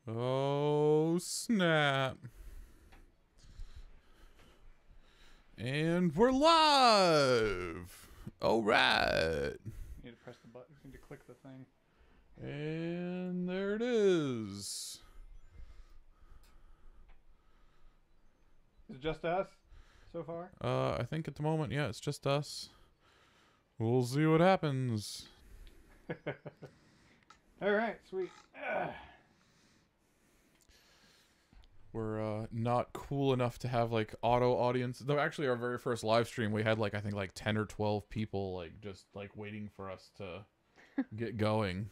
Oh, snap. And we're live. All right. You need to press the button. You need to click the thing. And there it is. Is it just us so far? I think at the moment, yeah, it's just us. We'll see what happens. All right, sweet. We're not cool enough to have like auto audience. Though actually our very first live stream we had like I think like 10 or 12 people like just like waiting for us to get going.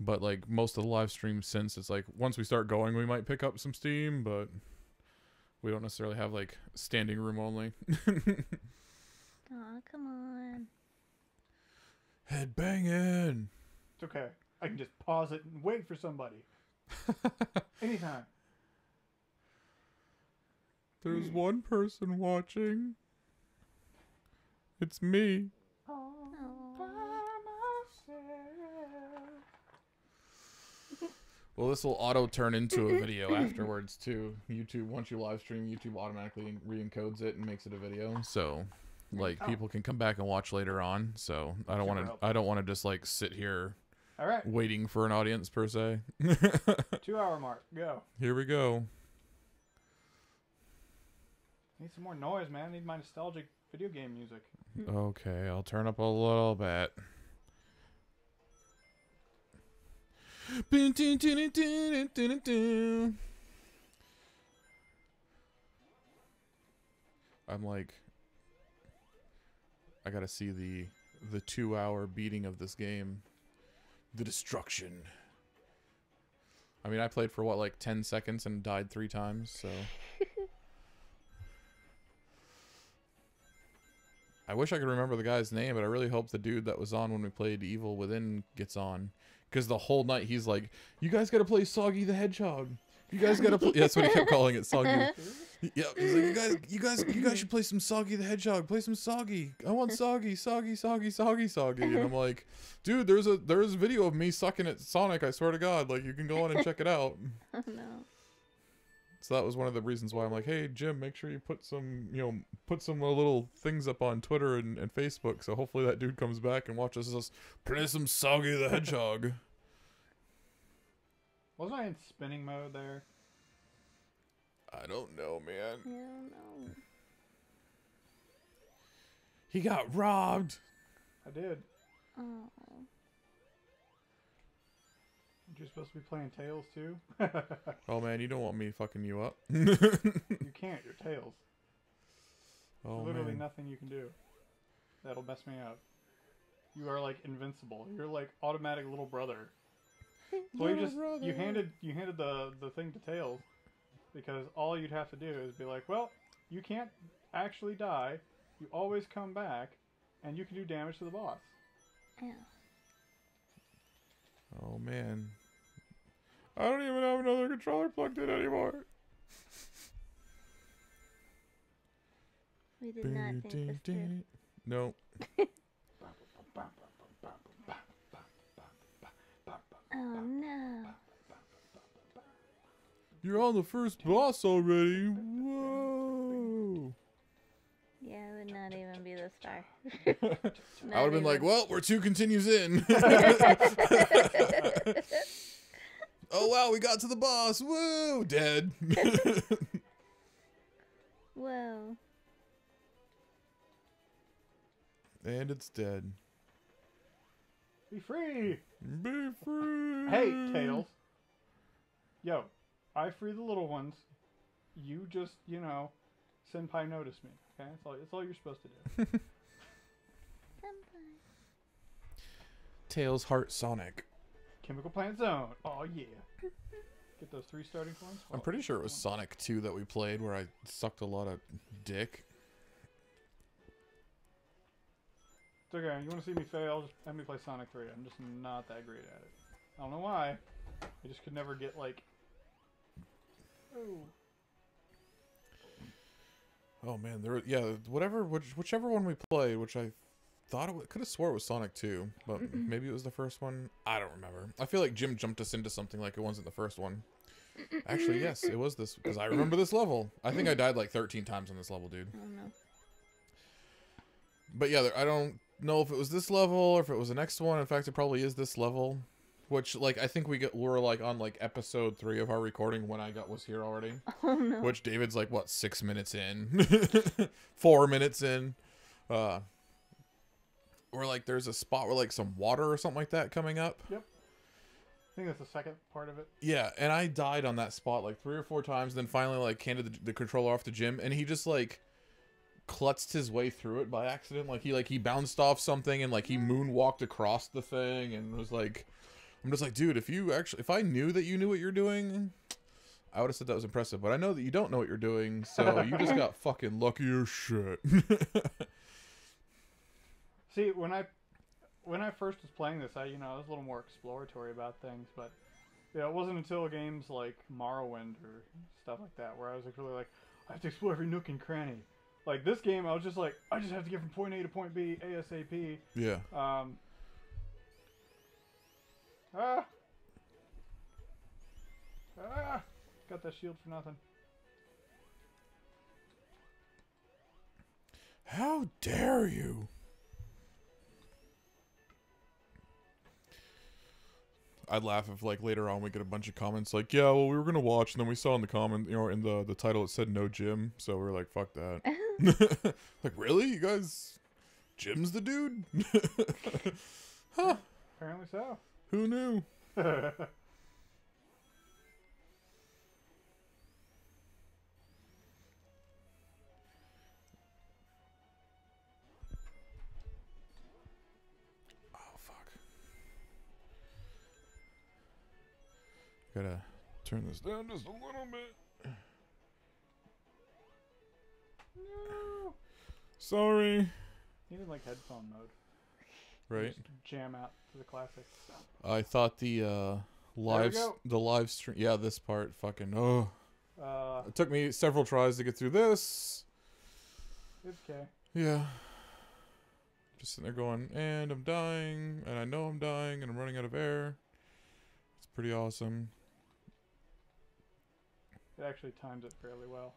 But like most of the live streams since, it's like once we start going we might pick up some steam, but we don't necessarily have like standing room only. Aw, come on. Head banging. It's okay. I can just pause it and wait for somebody. Anytime. There's one person watching. It's me. All Aw. by myself. Well, this will auto turn into a video afterwards too. YouTube, once you live stream, YouTube automatically re-encodes it and makes it a video. So, like, people can come back and watch later on. So I don't want to. I don't want to just like sit here, All right. waiting for an audience per se. 2 hour mark. Go. Here we go. Need some more noise, man. Need my nostalgic video game music. Okay, I'll turn up a little bit. I'm like, I gotta see the 2 hour beating of this game. The destruction. I mean, I played for what, like 10 seconds and died 3 times, so. I wish I could remember the guy's name, but I really hope the dude that was on when we played Evil Within gets on. Because the whole night he's like, you guys gotta play Soggy the Hedgehog. You guys gotta play. Yeah, that's what he kept calling it, Soggy. Yeah, he's like, you guys should play some Soggy the Hedgehog. Play some Soggy. I want Soggy. And I'm like, dude, there's a video of me sucking at Sonic. I swear to God, like you can go on and check it out. Oh no. So that was one of the reasons why I'm like, hey Jim, make sure you put some, little things up on Twitter and Facebook. So hopefully that dude comes back and watches us play some Soggy the Hedgehog. Wasn't I in spinning mode there? I don't know, man. I don't know. He got robbed. I did. Oh. Aren't you supposed to be playing Tails too? Oh man, you don't want me fucking you up. You can't. You're Tails. Oh There's literally man. nothing you can do. That'll mess me up. You are like invincible. You're like automatic little brother. So you handed the thing to Tails because all you'd have to do is be like, well, you can't actually die. You always come back, and you can do damage to the boss. Yeah. Oh man. I don't even have another controller plugged in anymore. We did not think this through. No. Oh no. You're on the first boss already. Whoa. Yeah, it would not even be this far. I would have been like, well, we're 2 continues in. Oh wow, we got to the boss. Woo! Dead. Whoa. And it's dead. Be free! Be free. Hey, Tails. Yo, I free the little ones. You just, senpai notice me. Okay, that's all you're supposed to do. Tails Heart Sonic. Chemical Plant Zone. Oh yeah. Get those 3 starting points. I'm pretty sure it was Sonic 2 that we played where I sucked a lot of dick. It's okay. You want to see me fail? Just have me play Sonic 3. I'm just not that great at it. I don't know why. I just could never get like. Oh. Oh man, whichever one we played, which I thought it could have swore it was Sonic 2, but maybe it was the first one. I don't remember. I feel like Jim jumped us into something like it wasn't the first one. Actually, yes, it was this, because I remember this level. I think I died like 13 times on this level, dude. Oh no. But yeah, I don't know if it was this level or if it was the next one. In fact, it probably is this level. Which, like, I think we're like on like episode 3 of our recording when I was here already. Oh no. Which David's like, what, 6 minutes in? 4 minutes in? Or like there's a spot where like some water or something like that coming up. Yep. I think that's the second part of it. Yeah, and I died on that spot like 3 or 4 times, then finally like handed the controller off to Jim, and he just like klutzed his way through it by accident. Like he bounced off something and like he moonwalked across the thing and was like, I'm just like, dude, if I knew that you knew what you're doing, I would have said that was impressive, but I know that you don't know what you're doing, so you just got fucking lucky as shit. See, when I first was playing this, I was a little more exploratory about things, but yeah, it wasn't until games like Morrowind or stuff like that where I was like really like, I have to explore every nook and cranny. Like this game, I was just like, I just have to get from point A to point B ASAP. Yeah. Got that shield for nothing. How dare you? I'd laugh if like later on we get a bunch of comments like, yeah, well, we were gonna watch, and then we saw in the comment, in the title it said no Jim, so we were like, fuck that. Like, really, you guys? Jim's the dude? Huh? Apparently so. Who knew? Gotta turn this down just a little bit. No. Sorry. Even like headphone mode. Right. Just jam out to the classics. I thought the live stream. Yeah, this part. Fucking it took me several tries to get through this. It's okay. Yeah. Just sitting there going, and I'm dying, and I know I'm dying, and I'm running out of air. It's pretty awesome. It actually times it fairly well.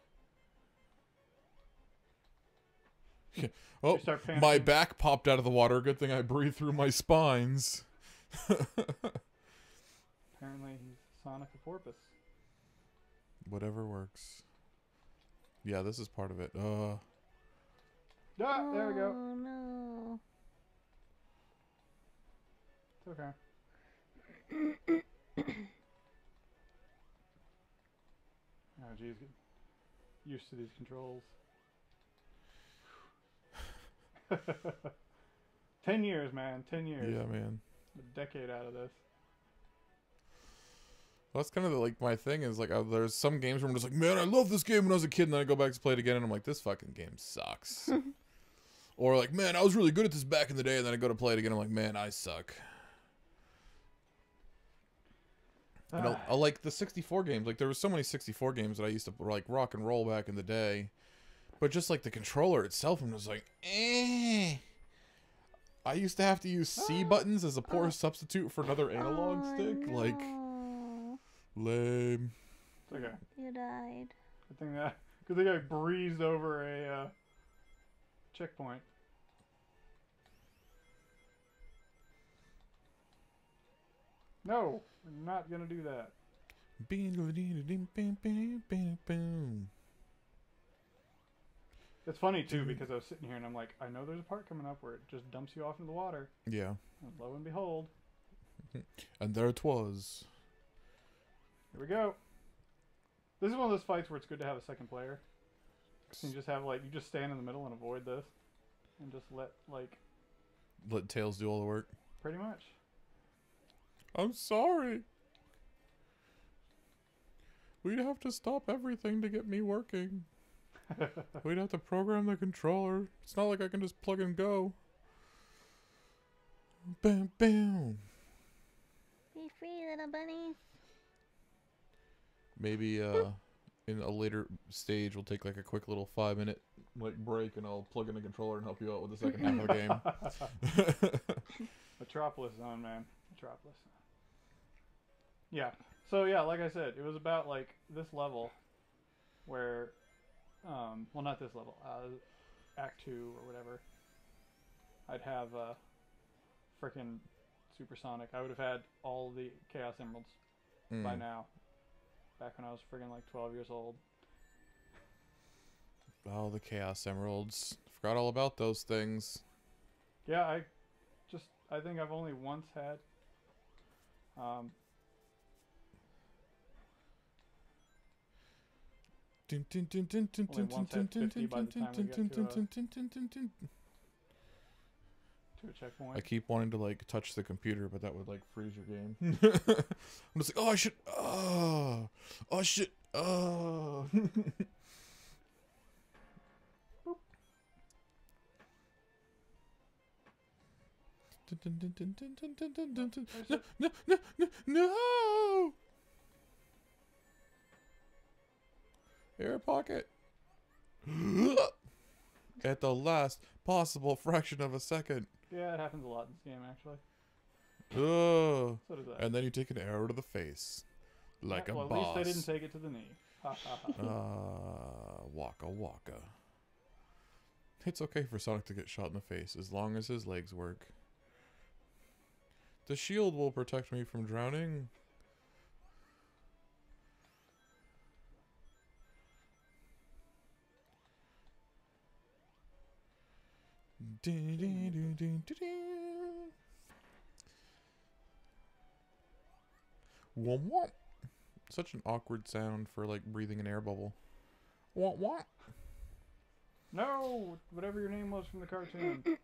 Oh, my back popped out of the water. Good thing I breathed through my spines. Apparently he's Sonic the Porpoise. Whatever works. Yeah, this is part of it. Ah, there we go. Oh no. It's okay. Oh jeez, get used to these controls. 10 years, man. 10 years. Yeah, man. A decade out of this. Well, that's kind of like my thing is like there's some games where I'm just like, man, I love this game when I was a kid, and then I go back to play it again, and I'm like, this fucking game sucks. Or like, man, I was really good at this back in the day, and then I go to play it again, I'm like, man, I suck. And I like the 64 games. Like there was so many 64 games that I used to like rock and roll back in the day. But just like the controller itself, I'm just like, eh. I used to have to use C buttons as a poor substitute for another analog stick. No. Like, lame. It's okay. You died. Good thing I breezed over a checkpoint. No, we're not gonna do that. It's funny too because I was sitting here and I'm like, I know there's a part coming up where it just dumps you off into the water. Yeah. And lo and behold. And there it was. Here we go. This is one of those fights where it's good to have a second player. You just have like, you just stand in the middle and avoid this. And just let Tails do all the work. Pretty much. I'm sorry. We'd have to stop everything to get me working. We'd have to program the controller. It's not like I can just plug and go. Bam, bam. Be free, little bunny. Maybe in a later stage, we'll take like a quick little 5-minute like break, and I'll plug in the controller and help you out with the second half of the game. Metropolis Zone, man. Metropolis. Yeah. So yeah, like I said, it was about like this level where, well, not this level, Act 2 or whatever. I'd have frickin' Supersonic. I would have had all the Chaos Emeralds by now. Back when I was friggin' like 12 years old. Oh, the Chaos Emeralds. Forgot all about those things. Yeah, I think I've only once had only once had 50 by the time we got to a checkpoint. I keep wanting to like touch the computer, but that would like freeze your game. I'm just like, oh, I should. Oh shit. Oh. No. Air pocket. At the last possible fraction of a second. Yeah, it happens a lot in this game, actually. Oh. So does that. And then you take an arrow to the face. Like well, a at boss. least they didn't take it to the knee. Ha ha ha. Waka waka. It's okay for Sonic to get shot in the face as long as his legs work. The shield will protect me from drowning. Womp womp. Such an awkward sound for like breathing an air bubble. Womp womp. No! Whatever your name was from the cartoon.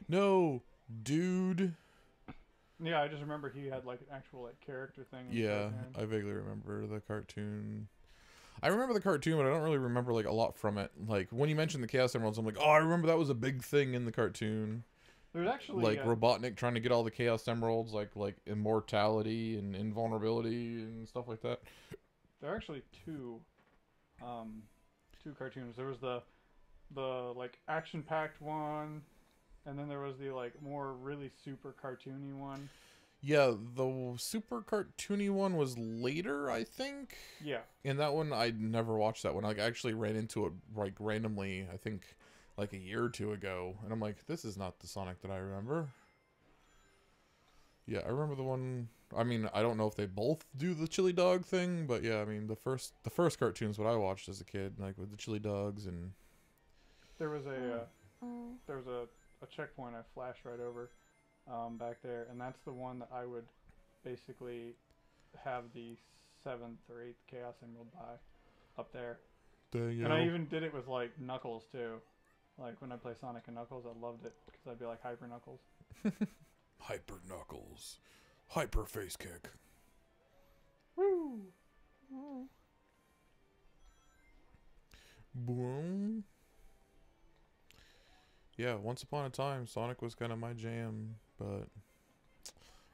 No, dude. Yeah, I just remember he had like an actual like character thing. In the Yeah, cartoon. I vaguely remember the cartoon. I remember the cartoon, but I don't really remember like a lot from it. Like when you mentioned the Chaos Emeralds, I'm like, oh, I remember that was a big thing in the cartoon. There's actually Like Robotnik trying to get all the Chaos Emeralds, like immortality and invulnerability and stuff like that. there are actually two cartoons. There was the like action-packed one, and then there was the like more really super cartoony one. Yeah, the super cartoony one was later, I think. Yeah. And that one, I never watched that one. Like, I actually ran into it, like, randomly, I think, like, a year or two ago. And I'm like, this is not the Sonic that I remember. Yeah, I remember the one... I mean, I don't know if they both do the chili dog thing, but yeah, I mean, the first cartoon's what I watched as a kid, like, with the chili dogs and... There was a checkpoint I flashed right over back there, and that's the one that I would basically have the 7th or 8th Chaos Emerald by up there. And I even did it with like Knuckles too. Like when I play Sonic and Knuckles, I loved it because I'd be like Hyper Knuckles. Hyper Knuckles. Hyper face kick. Woo! Oh. Boom. Yeah, once upon a time, Sonic was kind of my jam, but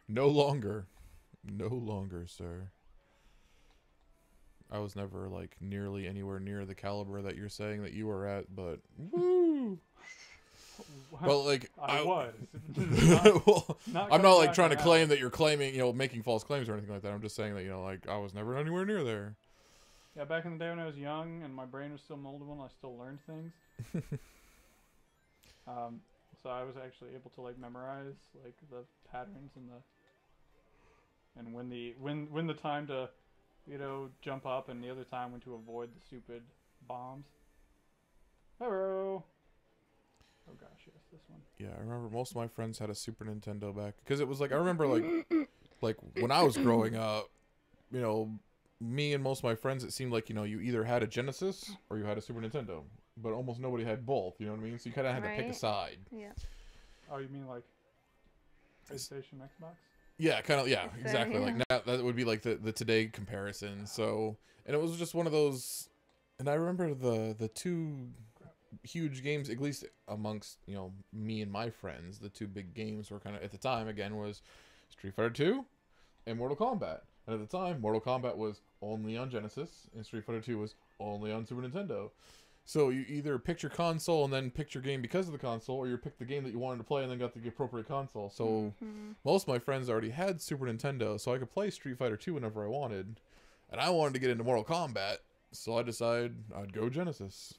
no longer. No longer, sir. I was never, like, nearly anywhere near the caliber that you're saying that you were at, but woo! But, like, I was. well, I'm not, like, trying to now. claim that you're claiming, making false claims or anything like that. I'm just saying that, like, I was never anywhere near there. Yeah, back in the day when I was young and my brain was still moldable and I still learned things. So I was actually able to like memorize like the patterns and when the time to jump up and the other time when to avoid the stupid bombs. Hello. Oh gosh, yes, this one. Yeah, I remember most of my friends had a Super Nintendo back because it was like I remember like when I was growing up, me and most of my friends, it seemed like you either had a Genesis or you had a Super Nintendo. But almost nobody had both, you know what I mean? So you kind of had to pick a side. Yeah. Oh, you mean like PlayStation, Xbox? Yeah, kind of, yeah, Fair, exactly. yeah. Like that would be like the today comparison. So, and it was just one of those, and I remember the two huge games, at least amongst, me and my friends, the two big games were kind of, at the time, again, was Street Fighter 2 and Mortal Kombat. And at the time, Mortal Kombat was only on Genesis, and Street Fighter 2 was only on Super Nintendo. So you either picked your console and then picked your game because of the console, or you picked the game that you wanted to play and then got the appropriate console. So most of my friends already had Super Nintendo, so I could play Street Fighter 2 whenever I wanted. And I wanted to get into Mortal Kombat, so I decided I'd go Genesis.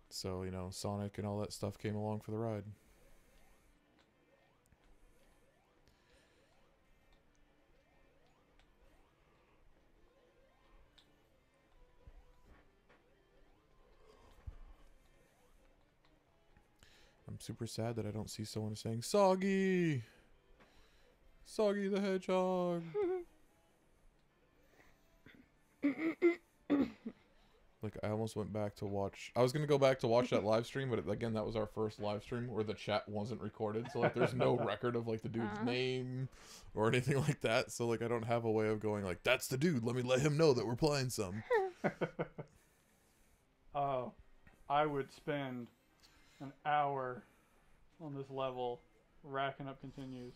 So, you know, Sonic and all that stuff came along for the ride. I'm super sad that I don't see someone saying, Soggy! Soggy the Hedgehog! Like, I almost went back to watch... I was going to go back to watch that live stream, but again, that was our first live stream where the chat wasn't recorded. So, like, there's no record of, like, the dude's name or anything like that. So, like, I don't have a way of going, like, that's the dude. Let me let him know that we're playing some. I would spend an hour on this level racking up continues.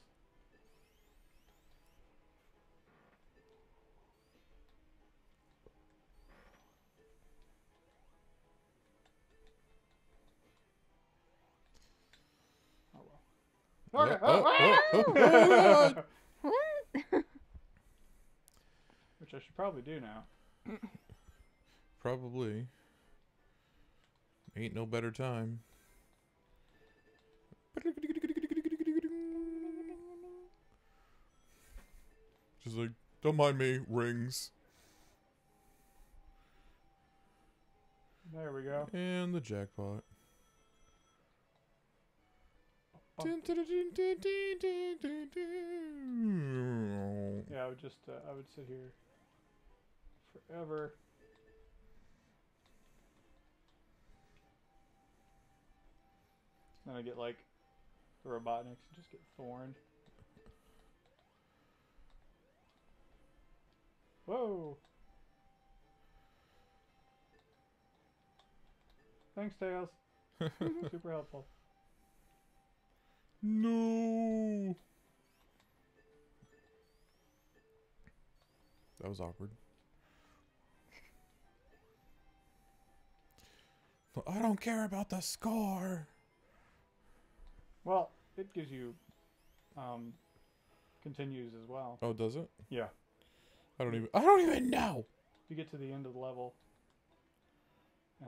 Oh well. Okay. God. What? Which I should probably do now. Probably. Ain't no better time. Just like, don't mind me, rings. There we go. And the jackpot. Yeah, I would just, I would sit here forever. Then I get like the Robotniks and just get thorned. Whoa! Thanks, Tails. Super helpful. No. That was awkward. I don't care about the score. Well, it gives you continues as well. Oh, does it? Yeah. I don't even know. You get to the end of the level,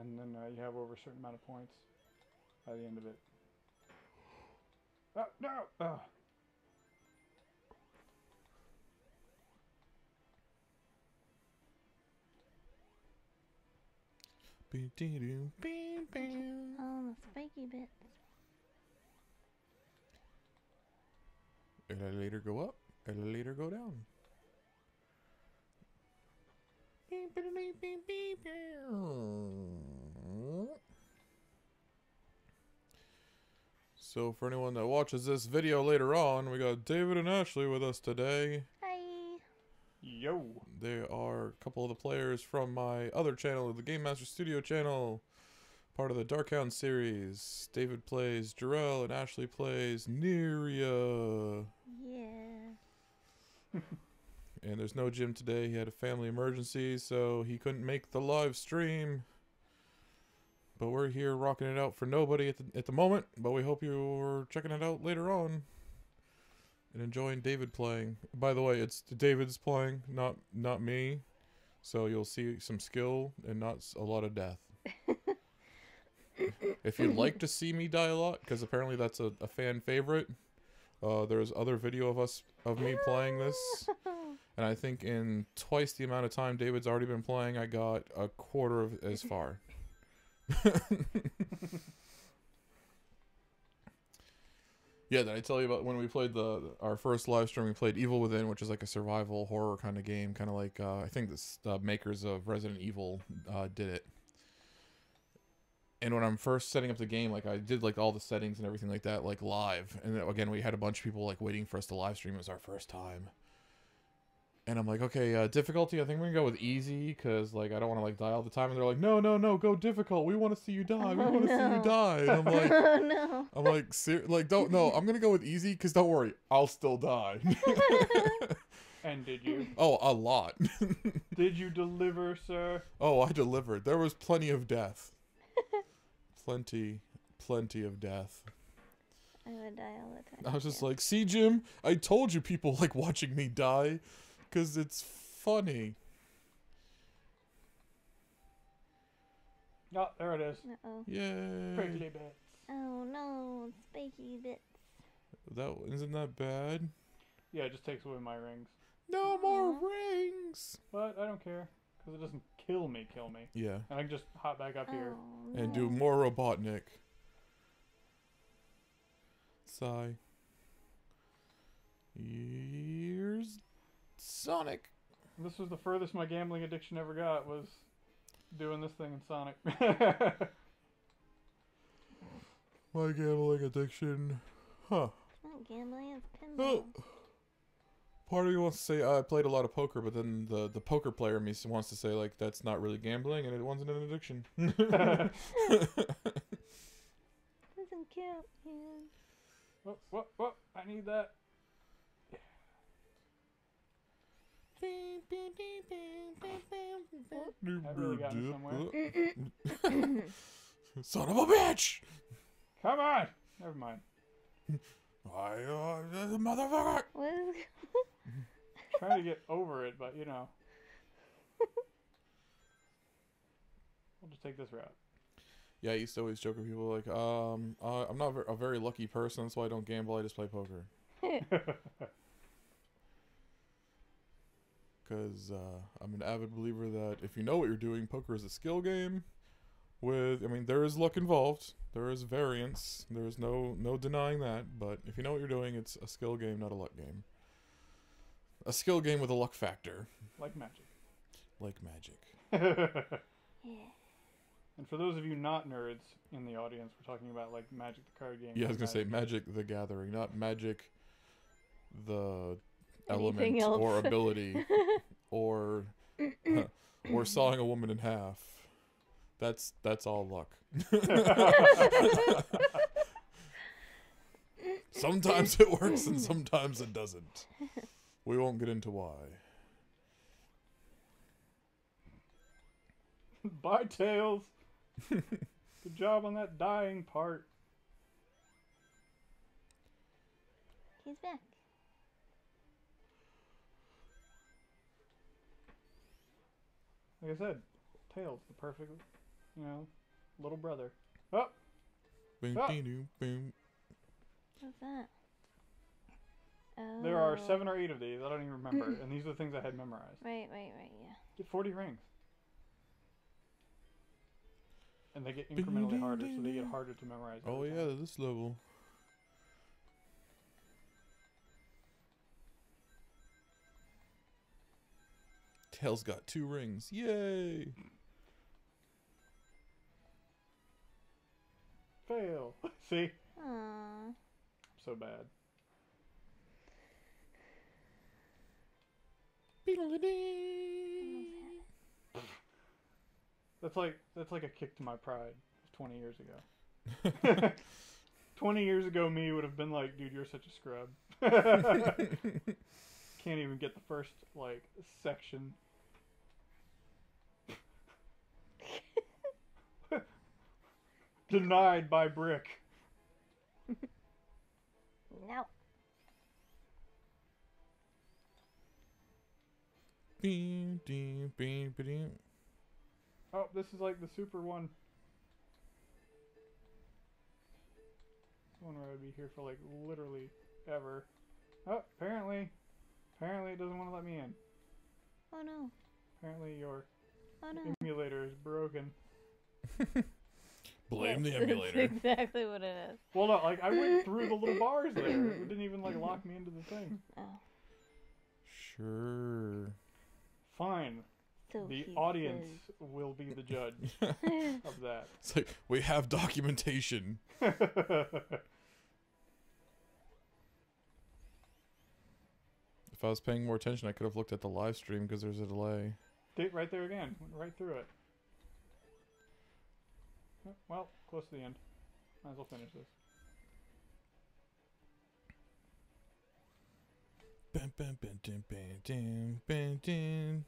and then you have over a certain amount of points by the end of it. Oh, no! Oh. Oh, the spiky bits. Elevator go up, elevator go down. So for anyone that watches this video later on, we got David and Ashley with us today. Hi. Yo! They are a couple of the players from my other channel, the Game Master Studio channel, part of the Darkhound series. David plays Jarrell and Ashley plays Neria. Yeah. And there's no Jim today. He had a family emergency, so he couldn't make the live stream. But we're here rocking it out for nobody at the moment. But we hope you're checking it out later on and enjoying David playing. By the way, it's David's playing, not me. So you'll see some skill and not a lot of death. If you'd like to see me die a lot, because apparently that's a fan favorite, there's other video of me playing this. And I think in twice the amount of time David's already been playing, I got a quarter of as far. Yeah, did I tell you about when we played our first live stream? We played Evil Within, which is like a survival horror kind of game, kind of like I think the makers of Resident Evil did it. And when I'm first setting up the game, like I did like all the settings and everything like that, like live. And then, again, we had a bunch of people like waiting for us to live stream. It was our first time. And I'm like, okay, difficulty, I think we're gonna go with easy, because, like, I don't want to, like, die all the time. And they're like, no, go difficult. We want to see you die. We want to see you die. And I'm like, Oh no. I'm like, I'm gonna go with easy, because don't worry, I'll still die. And did you? Oh, a lot. Did you deliver, sir? Oh, I delivered. There was plenty of death. Plenty of death. I would die all the time. I was just too. like, see, Jim? I told you people like watching me die. Because it's funny. Oh, there it is. Uh-oh. Yay. Prickly bits. Oh no, spiky bits. Isn't that bad? Yeah, it just takes away my rings. No more Aw. rings. But I don't care. Because it doesn't kill me. Yeah. And I can just hop back up here. Oh, And no. do more Robotnik. Sigh. Here's Sonic. This was the furthest my gambling addiction ever got, was doing this thing in Sonic. My gambling addiction. Huh. It's not gambling, it's Oh. pinball. Part of me wants to say I played a lot of poker, but then the poker player in me wants to say, like, that's not really gambling and it wasn't an addiction. Doesn't count, man. What? I need that. I really got it somewhere. Son of a bitch! Come on! Never mind. Motherfucker! What is Trying to get over it, but you know. I'll just take this route. Yeah, I used to always joke with people like, I'm not a very lucky person, that's why I don't gamble, I just play poker. Because I'm an avid believer that if you know what you're doing, poker is a skill game. There is luck involved. There is variance. There is no denying that. But if you know what you're doing, it's a skill game, not a luck game. A skill game with a luck factor. Like magic. Like magic. Yeah. And for those of you not nerds in the audience, we're talking about like Magic the card game. Yeah, I was going to say Magic. Magic the Gathering, not Magic the Anything element else. or ability or sawing a woman in half. That's all luck. Sometimes it works and sometimes it doesn't. We won't get into why. Bye, Tails. Good job on that dying part. He's back. Like I said, Tails, the perfect, little brother. Oh, Boom, Ah. dee-doo, boom. What's that? Oh. there are 7 or 8 of these. I don't even remember. And these are the things I had memorized. Right, yeah. Get 40 rings. And they get incrementally harder, so they get harder to memorize. Oh every yeah, time. this level. Tails got 2 rings. Yay! Fail. See? Aww. So bad. That's like a kick to my pride 20 years ago. 20 years ago me would have been like, dude, you're such a scrub. Can't even get the first section. Denied by Brick. No. Oh, this is like the super one. One where I'd be here for like literally ever. Oh, apparently it doesn't want to let me in. Oh no. Apparently your Oh no. emulator is broken. Blame the Yes, emulator. That's exactly what it is. Well, no, I went through the little bars there. It didn't even lock me into the thing. Oh. Sure. Fine. So The he audience will be the judge says. of that. It's like, we have documentation. If I was paying more attention, I could have looked at the live stream because there's a delay. Right there again. Went right through it. Well, close to the end. Might as well finish this. Bam, bam, bam, bam, bam, bam, bam, bam.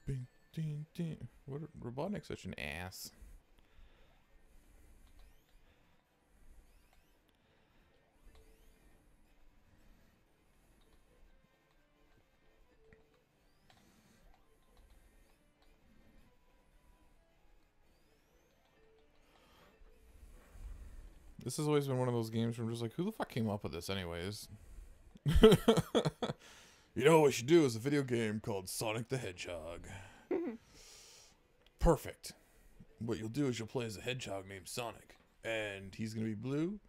Bing, ding, ding. What? Robotnik's such an ass. This has always been one of those games where I'm just like, who the fuck came up with this anyways? You know what we should do is a video game called Sonic the Hedgehog. Perfect. What you'll do is you'll play as a hedgehog named Sonic. And he's going to be blue.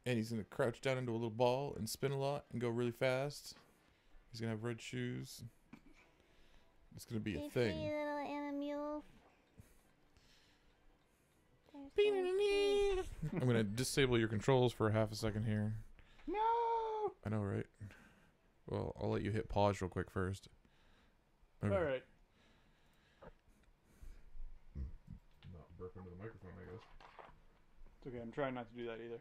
And he's going to crouch down into a little ball and spin a lot and go really fast. He's going to have red shoes. It's going to be a thing. See little animals. I'm going to disable your controls for half a second here. No! I know, right? Well, I'll let you hit pause real quick first. Okay. Alright. Not burp into the microphone, I guess. It's okay, I'm trying not to do that either.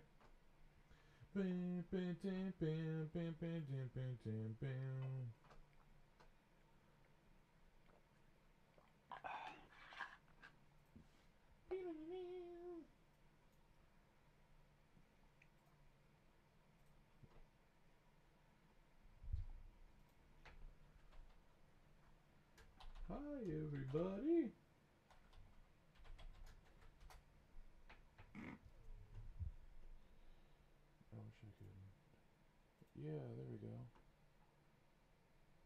Hi, everybody. I wish I could. Yeah, there we go.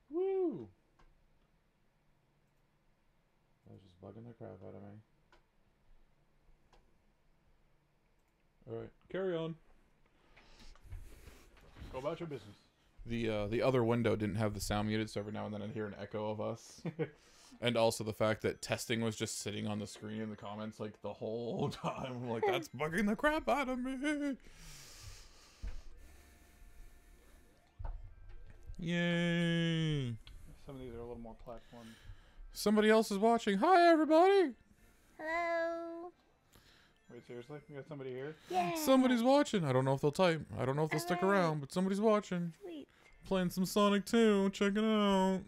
Woo! That was just bugging the crap out of me. Alright, carry on. Go about your business. The other window didn't have the sound muted, so every now and then I'd hear an echo of us. And also the fact that testing was just sitting on the screen in the comments like the whole time. I'm like, that's bugging the crap out of me. Yay. Some of these are a little more platform. Somebody else is watching. Hi, everybody. Hello. Wait, seriously? We got somebody here? Yeah. Somebody's watching. I don't know if they'll type. I don't know if they'll stick around, but somebody's watching. Sweet. Playing some Sonic 2. Check it out.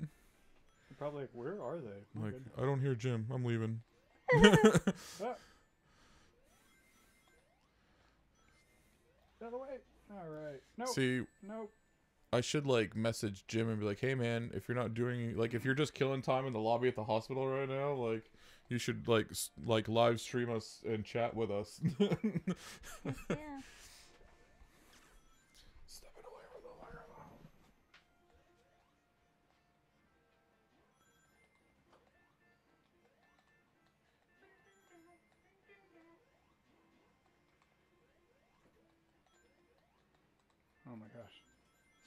You're probably like, where are they? Oh, Like, good. I don't hear Jim. I'm leaving. Ah. Out of the way. Alright. Nope. See, Nope. I should like message Jim and be like, "Hey man, if you're not doing like if you're just killing time in the lobby at the hospital right now, like you should like live stream us and chat with us." Yeah. Stepping away from the microphone. Oh my gosh.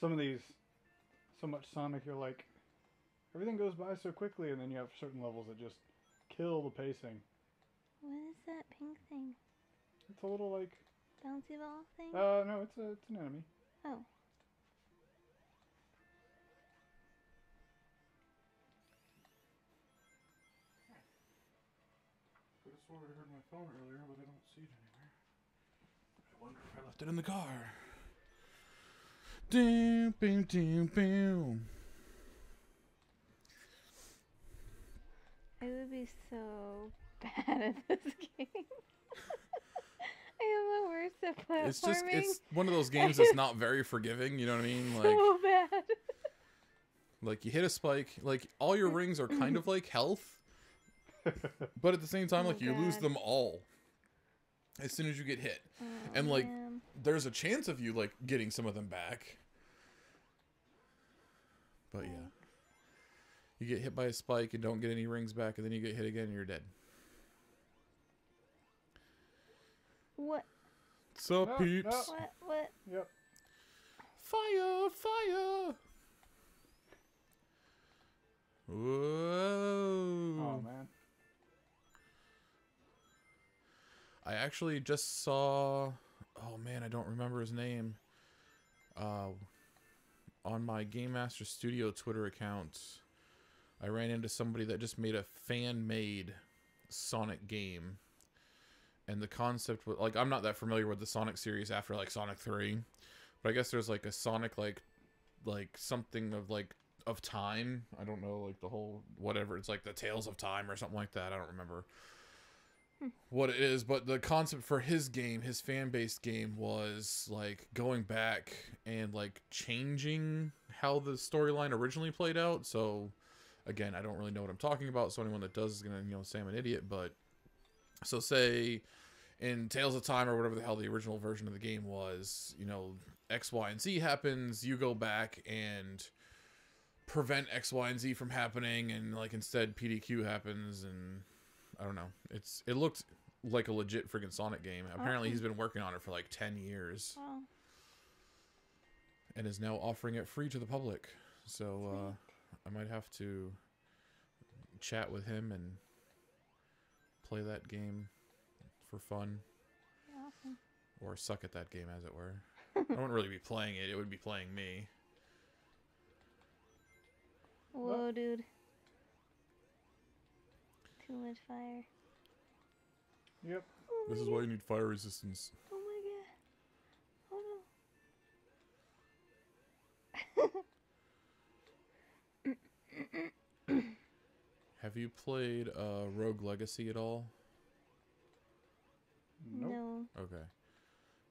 Some of these, so much Sonic, you're like, everything goes by so quickly, and then you have certain levels that just kill the pacing. What is that pink thing? It's a little like, Bouncy ball thing? no, it's an enemy. Oh. Could have sworn I heard my phone earlier, but I don't see it anywhere. I wonder if I left it in the car. Doom, boom, doom, boom. I would be so bad at this game. I am the worst at platforming. It's one of those games that's not very forgiving, you know what I mean? Like, so bad. like you hit a spike, like all your rings are kind of like health, but at the same time, Oh, like you lose God. them all as soon as you get hit. Oh, And like man. there's a chance of you like getting some of them back. But yeah. You get hit by a spike and don't get any rings back, and then you get hit again and you're dead. What? So No, peeps. no. What? Yep. Fire, fire. Whoa. Oh man. I actually just saw, oh man, I don't remember his name. On my Game Master Studio Twitter account, I ran into somebody that just made a fan-made Sonic game. And the concept was, like, I'm not that familiar with the Sonic series after, like, Sonic 3. But I guess there's, like, a Sonic, like something of, like, of time. I don't know, like, the whole, whatever. It's, like, the Tales of Time or something like that. I don't remember what it is. But the concept for his game, his fan-based game, was, like, going back and, like, changing how the storyline originally played out. So, again, I don't really know what I'm talking about. So anyone that does is going to, you know, say I'm an idiot. But, so say in Tales of Time or whatever the hell the original version of the game was, you know, X, Y, and Z happens, you go back and prevent X, Y, and Z from happening, and, like, instead PDQ happens, and I don't know. It looked like a legit freaking Sonic game. Apparently he's been working on it for like 10 years. Wow. And is now offering it free to the public. So I might have to chat with him and play that game for fun. Awesome. Or suck at that game, as it were. I wouldn't really be playing it. It would be playing me. Whoa, dude. Too much fire. Yep. Oh This is why you need fire resistance. Oh my god. Oh no. Have you played Rogue Legacy at all? Nope. No. Okay.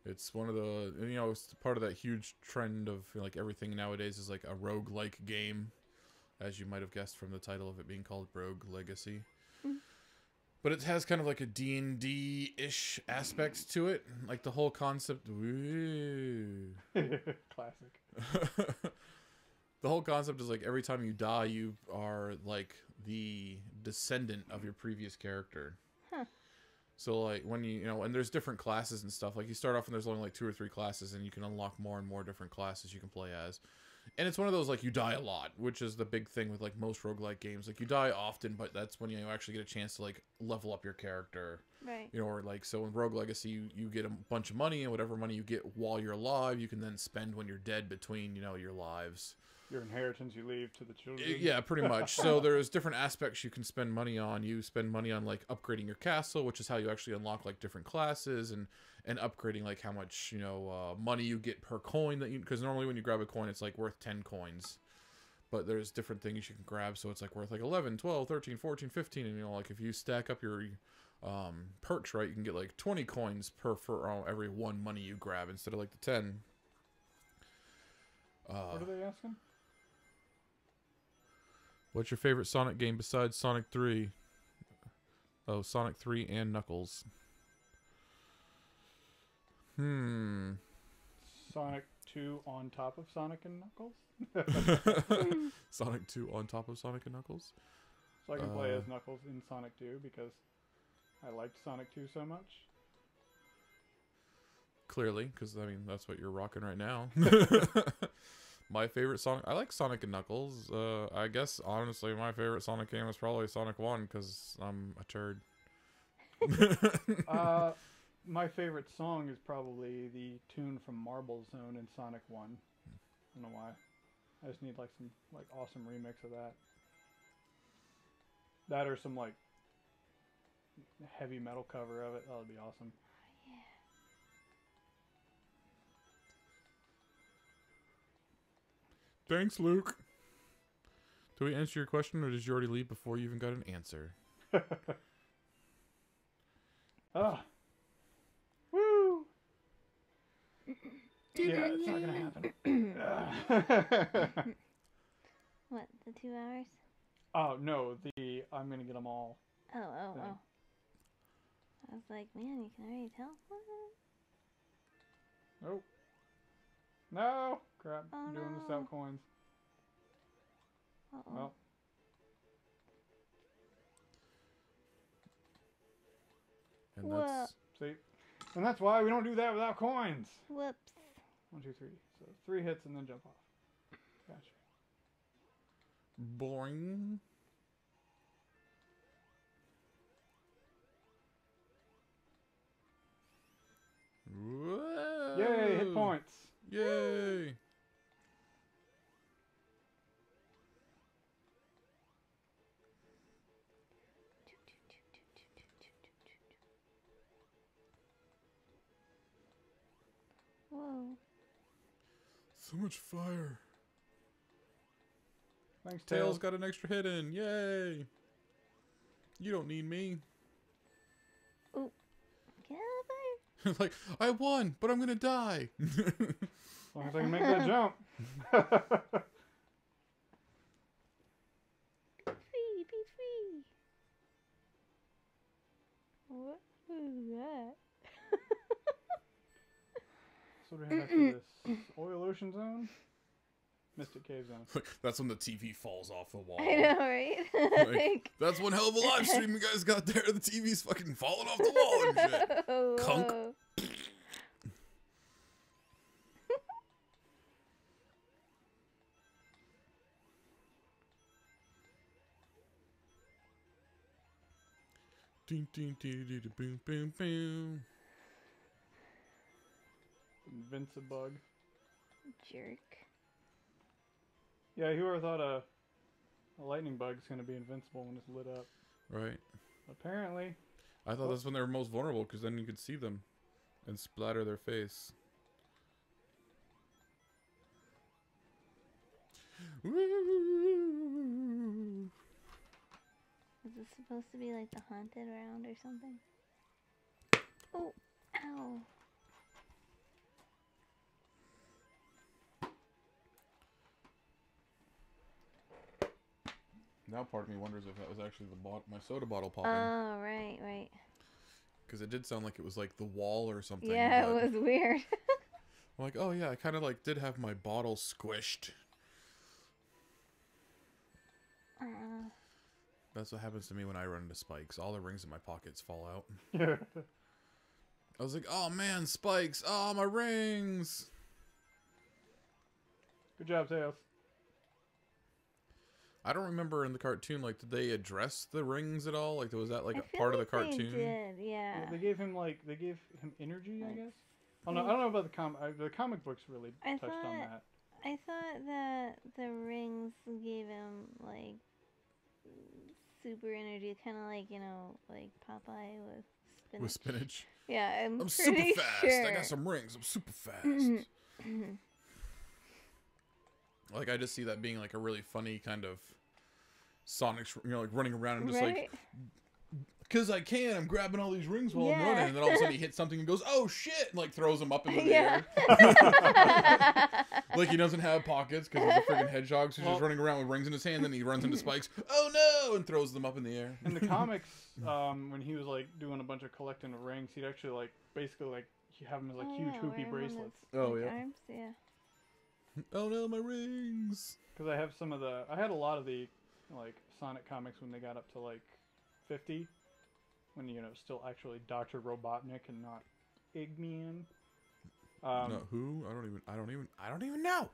It's one of the, you know, it's part of that huge trend of, like, everything nowadays is like a rogue-like game, as you might have guessed from the title of it being called Rogue Legacy. But it has kind of like a D&D-ish aspect to it. Like the whole concept. Woo. Classic. The whole concept is like every time you die, you are like the descendant of your previous character. Huh. So like when you know, and there's different classes and stuff. Like you start off and there's only like 2 or 3 classes, and you can unlock more and more different classes you can play as. And it's one of those, like, you die a lot, which is the big thing with, like, most roguelike games. Like, you die often, but that's when you actually get a chance to, like, level up your character. Right. You know, or, like, so in Rogue Legacy, you get a bunch of money, and whatever money you get while you're alive, you can then spend when you're dead between, you know, your lives. Your inheritance you leave to the children. Yeah, pretty much. So there's different aspects you can spend money on. You spend money on, like, upgrading your castle, which is how you actually unlock, like, different classes, and upgrading, like, how much, you know, money you get per coin that you, because normally when you grab a coin, it's, like, worth 10 coins. But there's different things you can grab, so it's, like, worth, like, 11, 12, 13, 14, 15, and, you know, like, if you stack up your perks, right, you can get, like, 20 coins for every 1 money you grab instead of, like, the 10. What are they asking? What's your favorite Sonic game besides Sonic 3? Oh, Sonic 3 and Knuckles. Sonic 2 on top of Sonic and Knuckles? Sonic 2 on top of Sonic and Knuckles? So I can play as Knuckles in Sonic 2 because I liked Sonic 2 so much. Clearly, because, I mean, that's what you're rocking right now. My favorite Sonic... I like Sonic and Knuckles. I guess, honestly, my favorite Sonic game is probably Sonic 1, because I'm a turd. My favorite song is probably the tune from Marble Zone in Sonic 1. I don't know why. I just need, like, some, like, awesome remix of that. That or some, like, heavy metal cover of it. That would be awesome. Thanks, Luke. Did we answer your question, or did you already leave before you even got an answer? Ah. Woo! Yeah, it's not gonna happen. What, the 2 hours? Oh, no, I'm gonna get them all. Oh. thing. I was like, man, you can already tell. Nope. No! Crap, Oh, I'm doing no. this without coins. Uh-oh. Well. And that's... See? And that's why we don't do that without coins! Whoops. 1, 2, 3. So 3 hits and then jump off. Gotcha. Boing. Whoa. Yay, hit points! Yay! So much fire. Thanks, Tails got an extra hit in. Yay! You don't need me. Ooh. Get out of Like, I won, but I'm gonna die. As long as I can make that jump. there! Be free! What was that? So what do we have after this? Oil Ocean Zone? Mystic Cave Zone. That's when the TV falls off the wall. I know, right? Like, that's one hell of a live stream you guys got there. The TV's fucking falling off the wall and shit. Whoa. Kunk. Ding, ding, ding, ding, ding, boom, boom, boom. Invincibug. Jerk. Yeah, whoever thought a lightning bug's gonna be invincible when it's lit up? Right. Apparently. I thought that's when they were most vulnerable, because then you could see them and splatter their face. Woo! Is this supposed to be like the haunted round or something? Oh, ow. Now part of me wonders if that was actually my soda bottle popping. Oh, right, right. Because it did sound like it was like the wall or something. Yeah, but it was weird. I'm like, oh yeah, I kind of like did have my bottle squished. That's what happens to me when I run into spikes. All the rings in my pockets fall out. Yeah. I was like, oh man, spikes. Oh, my rings. Good job, Tails. I don't remember in the cartoon, like, did they address the rings at all? Like, was that like I a feel part of like the cartoon? They did, yeah. Yeah, they gave him energy, I guess. Oh no, I don't know about the comic books really touched on that. I thought that the rings gave him like super energy, kind of like, you know, like Popeye with spinach. With spinach. Yeah, I'm super pretty fast. Sure. I got some rings. I'm super fast. Like, I just see that being like a really funny kind of Sonic, you know, like running around and just like, because I can, I'm grabbing all these rings while I'm running, and then all of a sudden he hits something and goes, oh shit, and like throws them up into the air. Like he doesn't have pockets because he's a freaking hedgehog, so he's just running around with rings in his hand, then he runs into spikes, oh no, and throws them up in the air. In the comics, when he was like doing a bunch of collecting of rings, he'd actually like basically like have them as like huge hoopy bracelets. Oh yeah. Arms, yeah. Oh no, my rings. Because I have I had a lot of the like Sonic comics when they got up to like 50, when you know still actually Dr. Robotnik and not Eggman. No, who? I don't even know.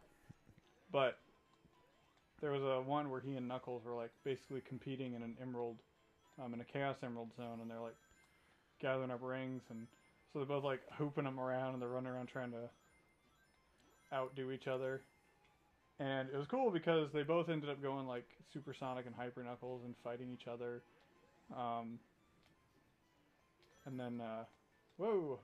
But there was a one where he and Knuckles were like basically competing in an emerald, in a Chaos Emerald zone, and they're like gathering up rings, and so they're both like hooping them around, and they're running around trying to outdo each other. And it was cool because they both ended up going like Supersonic and Hyper Knuckles and fighting each other. And then, whoa.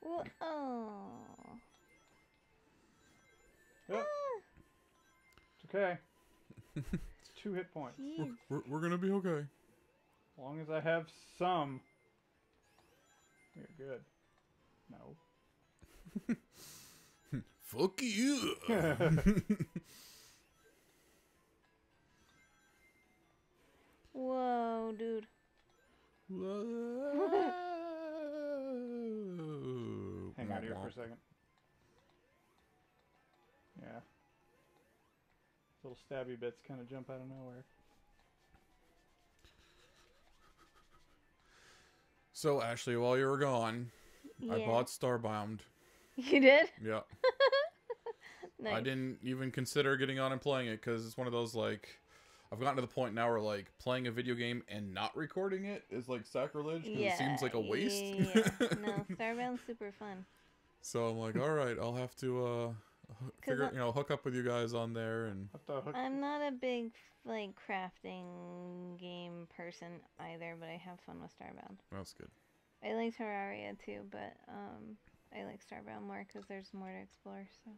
Oh. Yep. It's okay. 2 hit points. We're gonna be okay. As long as I have some, we're good. No. Fuck you. Whoa, dude. Whoa. Hang out here for a second. Yeah. Little stabby bits kind of jump out of nowhere. So, Ashley, while you were gone, I bought Starbound. You did? Yeah. Nice. I didn't even consider getting on and playing it because it's one of those, like, I've gotten to the point now where, like, playing a video game and not recording it is, like, sacrilege because it seems like a waste. Yeah. No, Starbound's super fun. So I'm like, all right, I'll have to hook up with you guys on there. And I'm not a big, like, crafting game person either, but I have fun with Starbound. that's good. I like Terraria too, but I like Starbound more because there's more to explore. So.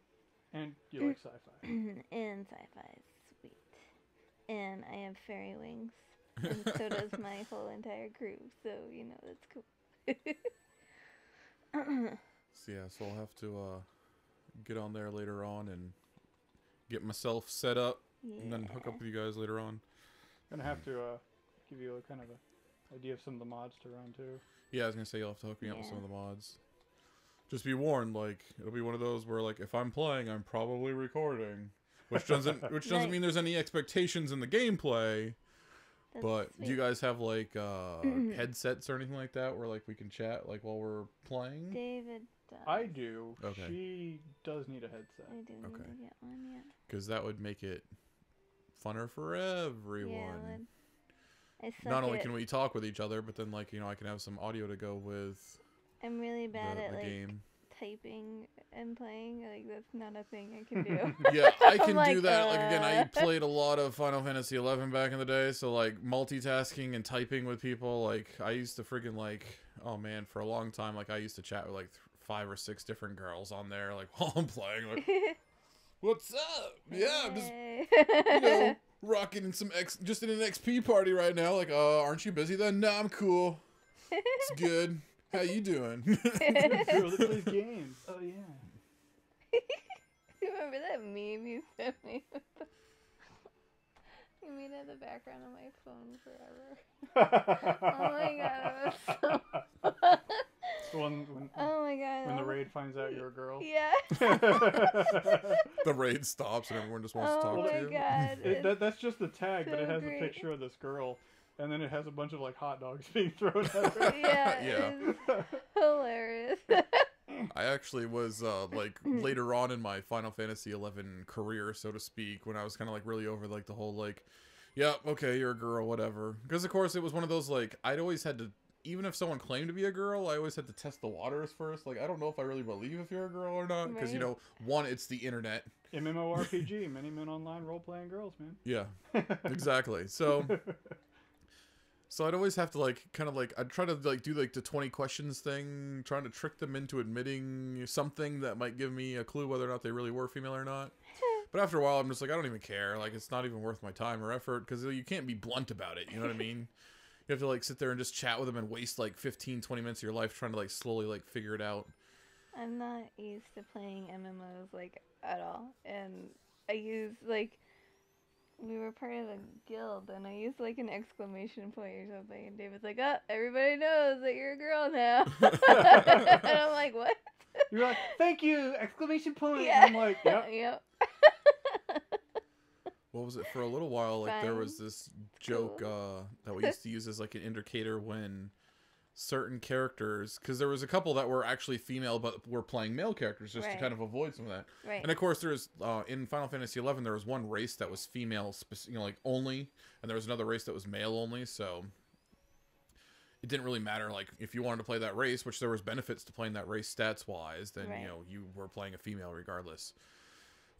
And you like sci-fi. And sci-fi is sweet. And I have fairy wings. And so does my whole entire crew. So, you know, that's cool. So yeah, so I'll have to get on there later on and get myself set up and then hook up with you guys later on. Gonna have to give you a kind of a idea of some of the mods to run too. Yeah, I was gonna say you'll have to hook me up with some of the mods. Just be warned, like it'll be one of those where like if I'm playing, I'm probably recording, which doesn't mean there's any expectations in the gameplay. That's but sweet. do you guys have like headsets or anything like that where like we can chat like while we're playing? David does. I do. Okay. She does need a headset. I do need to get one, yeah. Because that would make it funner for everyone. I suck Not only at, can we talk with each other, but then like, you know, I can have some audio to go with I'm really bad at the like game. typing and playing. Like that's not a thing I can do. Yeah, I can like, do that. Like again, I played a lot of Final Fantasy 11 back in the day, so like multitasking and typing with people, like I used to freaking like, oh man, for a long time, like I used to chat with like 5 or 6 different girls on there, like while I'm playing, like, what's up? Yeah, I'm just, you know, rocking in some just in an XP party right now. Like, aren't you busy then? Nah, I'm cool. It's good. How you doing? Girl that plays games. Oh yeah. Remember that meme you sent me? You made it the background on my phone forever. Oh my god, that was so When oh my god. when the raid finds out you're a girl. Yeah. The raid stops and everyone just wants to talk Oh to my you. god. That's just the tag, but it so has great. a picture of this girl, and then it has a bunch of like hot dogs being thrown at her. Yeah. Yeah. It's hilarious. I actually was like later on in my Final Fantasy 11 career, so to speak, when I was kind of like really over like the whole like, yeah, okay, you're a girl, whatever. Because of course it was one of those like I'd always had to, even if someone claimed to be a girl, I always had to test the waters first. Like I don't know if I really believe if you're a girl or not, because you Right. know, one, it's the internet. MMORPG, many men online role playing girls, man. Yeah, exactly. So I'd always have to like kind of like I'd try to like do like the 20 questions thing, trying to trick them into admitting something that might give me a clue whether or not they really were female or not. But after a while, I'm just like, I don't even care. Like it's not even worth my time or effort because you can't be blunt about it. You know what I mean? You have to like sit there and just chat with them and waste like 15, 20 minutes of your life trying to like slowly like figure it out. I'm not used to playing MMOs like at all, and I use like we were part of a guild, and I used like an exclamation point or something, and David's like, "Oh, everybody knows that you're a girl now," and I'm like, "What?" You're like, "Thank you!" Exclamation point. Yeah. And I'm like, "Yep." Yep. What was it? For a little while, like there was Fine. this joke that we used to use as like an indicator when certain characters, because there was a couple that were actually female but were playing male characters just to Right. kind of avoid some of that. Right. And of course, there's in Final Fantasy 11 there was one race that was female, you know, like only, and there was another race that was male only. So it didn't really matter like if you wanted to play that race, which there was benefits to playing that race stats wise. Then Right. you know you were playing a female regardless.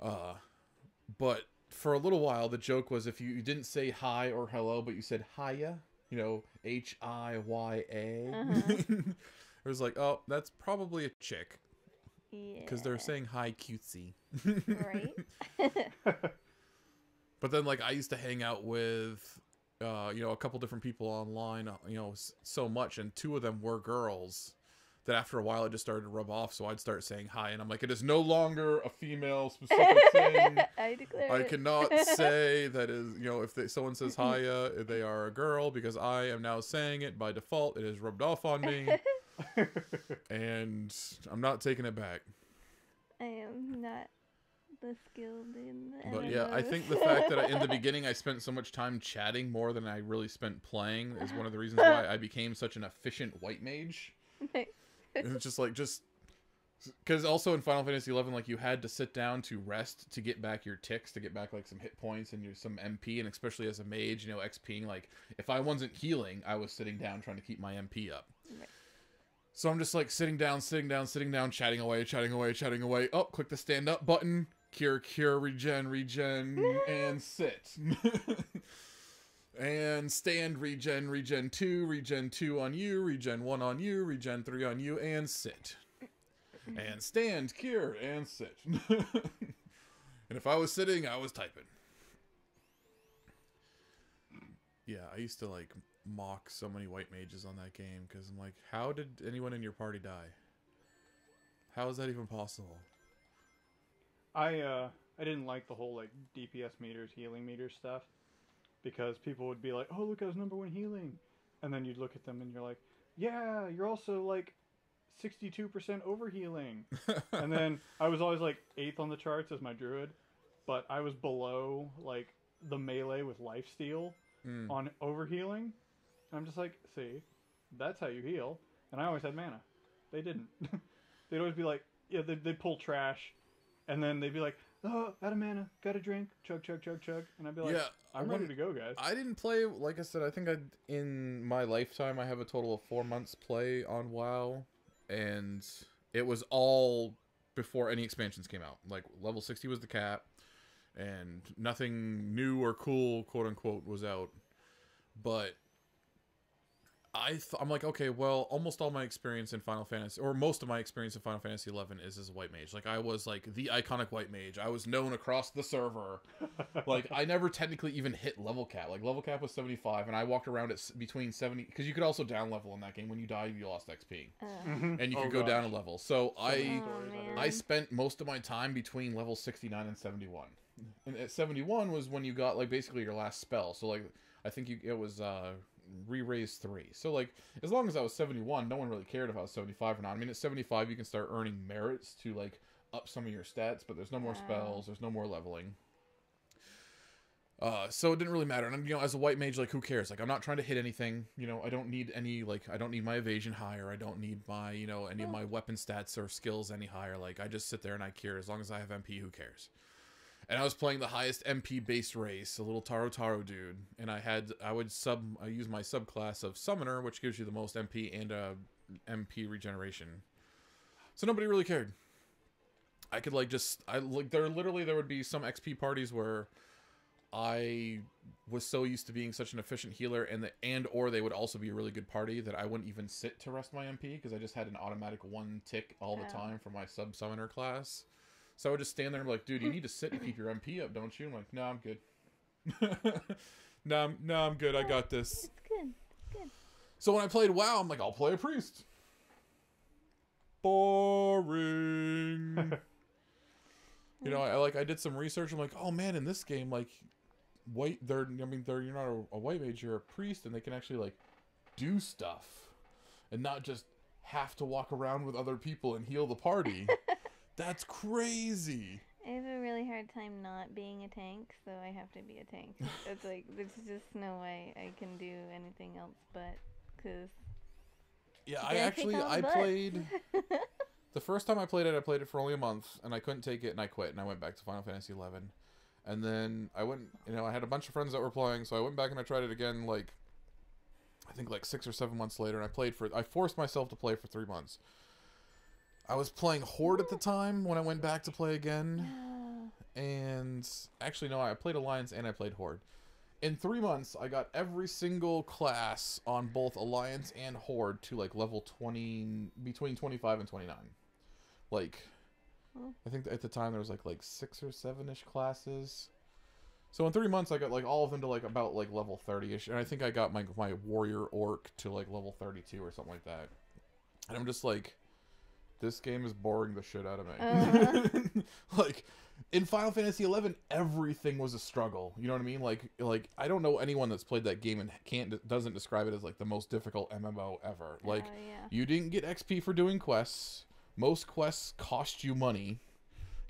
But for a little while, the joke was if you didn't say hi or hello, but you said hiya, you know, HIYA. It was like, oh, that's probably a chick. Yeah. Because they're saying hi cutesy. Right. But then, like, I used to hang out with, you know, a couple different people online, you know, so much. And 2 of them were girls. That after a while, it just started to rub off. So I'd start saying hi. And I'm like, it is no longer a female specific thing. I declare I it. cannot say that is, you know, if someone says hiya, they are a girl, because I am now saying it by default. It has rubbed off on me, and I'm not taking it back. I am not the skilled in the But yeah, I think the fact that in the beginning I spent so much time chatting more than I really spent playing is one of the reasons why I became such an efficient white mage. It's just because also in Final Fantasy 11, like you had to sit down to rest to get back your ticks, to get back like some hit points and some MP, and especially as a mage, you know, XPing. Like if I wasn't healing, I was sitting down trying to keep my MP up. Right. So I'm just like sitting down, chatting away. Oh, click the stand up button, cure, regen, and sit. And stand, regen 2, regen 2 on you, regen 1 on you, regen 3 on you, and sit. And stand, cure, and sit. And if I was sitting, I was typing. Yeah, I used to like mock so many white mages on that game because I'm like, how did anyone in your party die? How is that even possible? I didn't like the whole like DPS meters, healing meters stuff, because people would be like, "Oh, look, I was #1 healing," and then you'd look at them and you're like, "Yeah, you're also like 62% overhealing." And then I was always like 8th on the charts as my druid, but I was below like the melee with lifesteal on overhealing. And I'm just like, see, that's how you heal. And I always had mana. They didn't. They'd always be like, yeah, they'd pull trash, and then they'd be like, "Oh, out of mana, got a drink, chug, chug, chug, chug," and I'd be like, Yeah, "I'm ready to go, guys." I didn't play, like I said, I think in my lifetime I have a total of 4 months play on WoW, and it was all before any expansions came out. Like, level 60 was the cap, and nothing new or cool, quote unquote, was out. But I'm like, okay, well, almost all my experience in Final Fantasy, or most of my experience in Final Fantasy 11 is as a white mage. Like, I was like the iconic white mage. I was known across the server. Like, I never technically even hit level cap. Like, level cap was 75, and I walked around at between 70, because you could also down level in that game. When you died, you lost XP, and you could go down a level. So I spent most of my time between level 69 and 71. And at 71 was when you got like basically your last spell. So like, I think it was re-raise 3. So like, as long as I was 71, no one really cared if I was 75 or not. I mean, at 75 you can start earning merits to like up some of your stats, but there's no more spells, there's no more leveling. So it didn't really matter. And, you know, as a white mage, like, who cares? Like, I'm not trying to hit anything. You know, I don't need any, like, I don't need my evasion higher. I don't need my, you know, any of my weapon stats or skills any higher. Like, I just sit there and I cure. As long as I have MP, who cares? And I was playing the highest MP based race, a little Taro Taro dude. And I use my subclass of Summoner, which gives you the most MP and MP regeneration. So nobody really cared. I could, like, there would be some XP parties where I was so used to being such an efficient healer, or they would also be a really good party that I wouldn't even sit to rest my MP because I just had an automatic 1 tick all the time for my sub-summoner class. So I would just stand there and be like, "Dude, you need to sit and keep your MP up, don't you?" I'm like, "No, I'm good." No, I'm good. I got this. It's good. It's good. So when I played WoW, I'm like, I'll play a priest. Boring. You know, I did some research. I'm like, oh man, in this game, like, you're not a white mage, you're a priest, and they can actually like do stuff and not just have to walk around with other people and heal the party. That's crazy. I have a really hard time not being a tank, so I have to be a tank. It's like, there's just no way I can do anything else but, because... Yeah, I played... The first time I played it for only a month, and I couldn't take it, and I quit, and I went back to Final Fantasy 11. And then I went, you know, I had a bunch of friends that were playing, so I went back and I tried it again, like, I think like 6 or 7 months later, and I forced myself to play for 3 months. I was playing Horde at the time when I went back to play again. And actually, no, I played Alliance and I played Horde. In 3 months, I got every single class on both Alliance and Horde to like level 20, between 25 and 29. Like, I think at the time there was like 6 or 7-ish classes. So in 3 months, I got like all of them to like about like level 30-ish. And I think I got my warrior orc to like level 32 or something like that. And I'm just like, this game is boring the shit out of me. Like, in Final Fantasy 11, everything was a struggle. You know what I mean? Like I don't know anyone that's played that game and doesn't describe it as like the most difficult MMO ever. Like, you didn't get XP for doing quests. Most quests cost you money.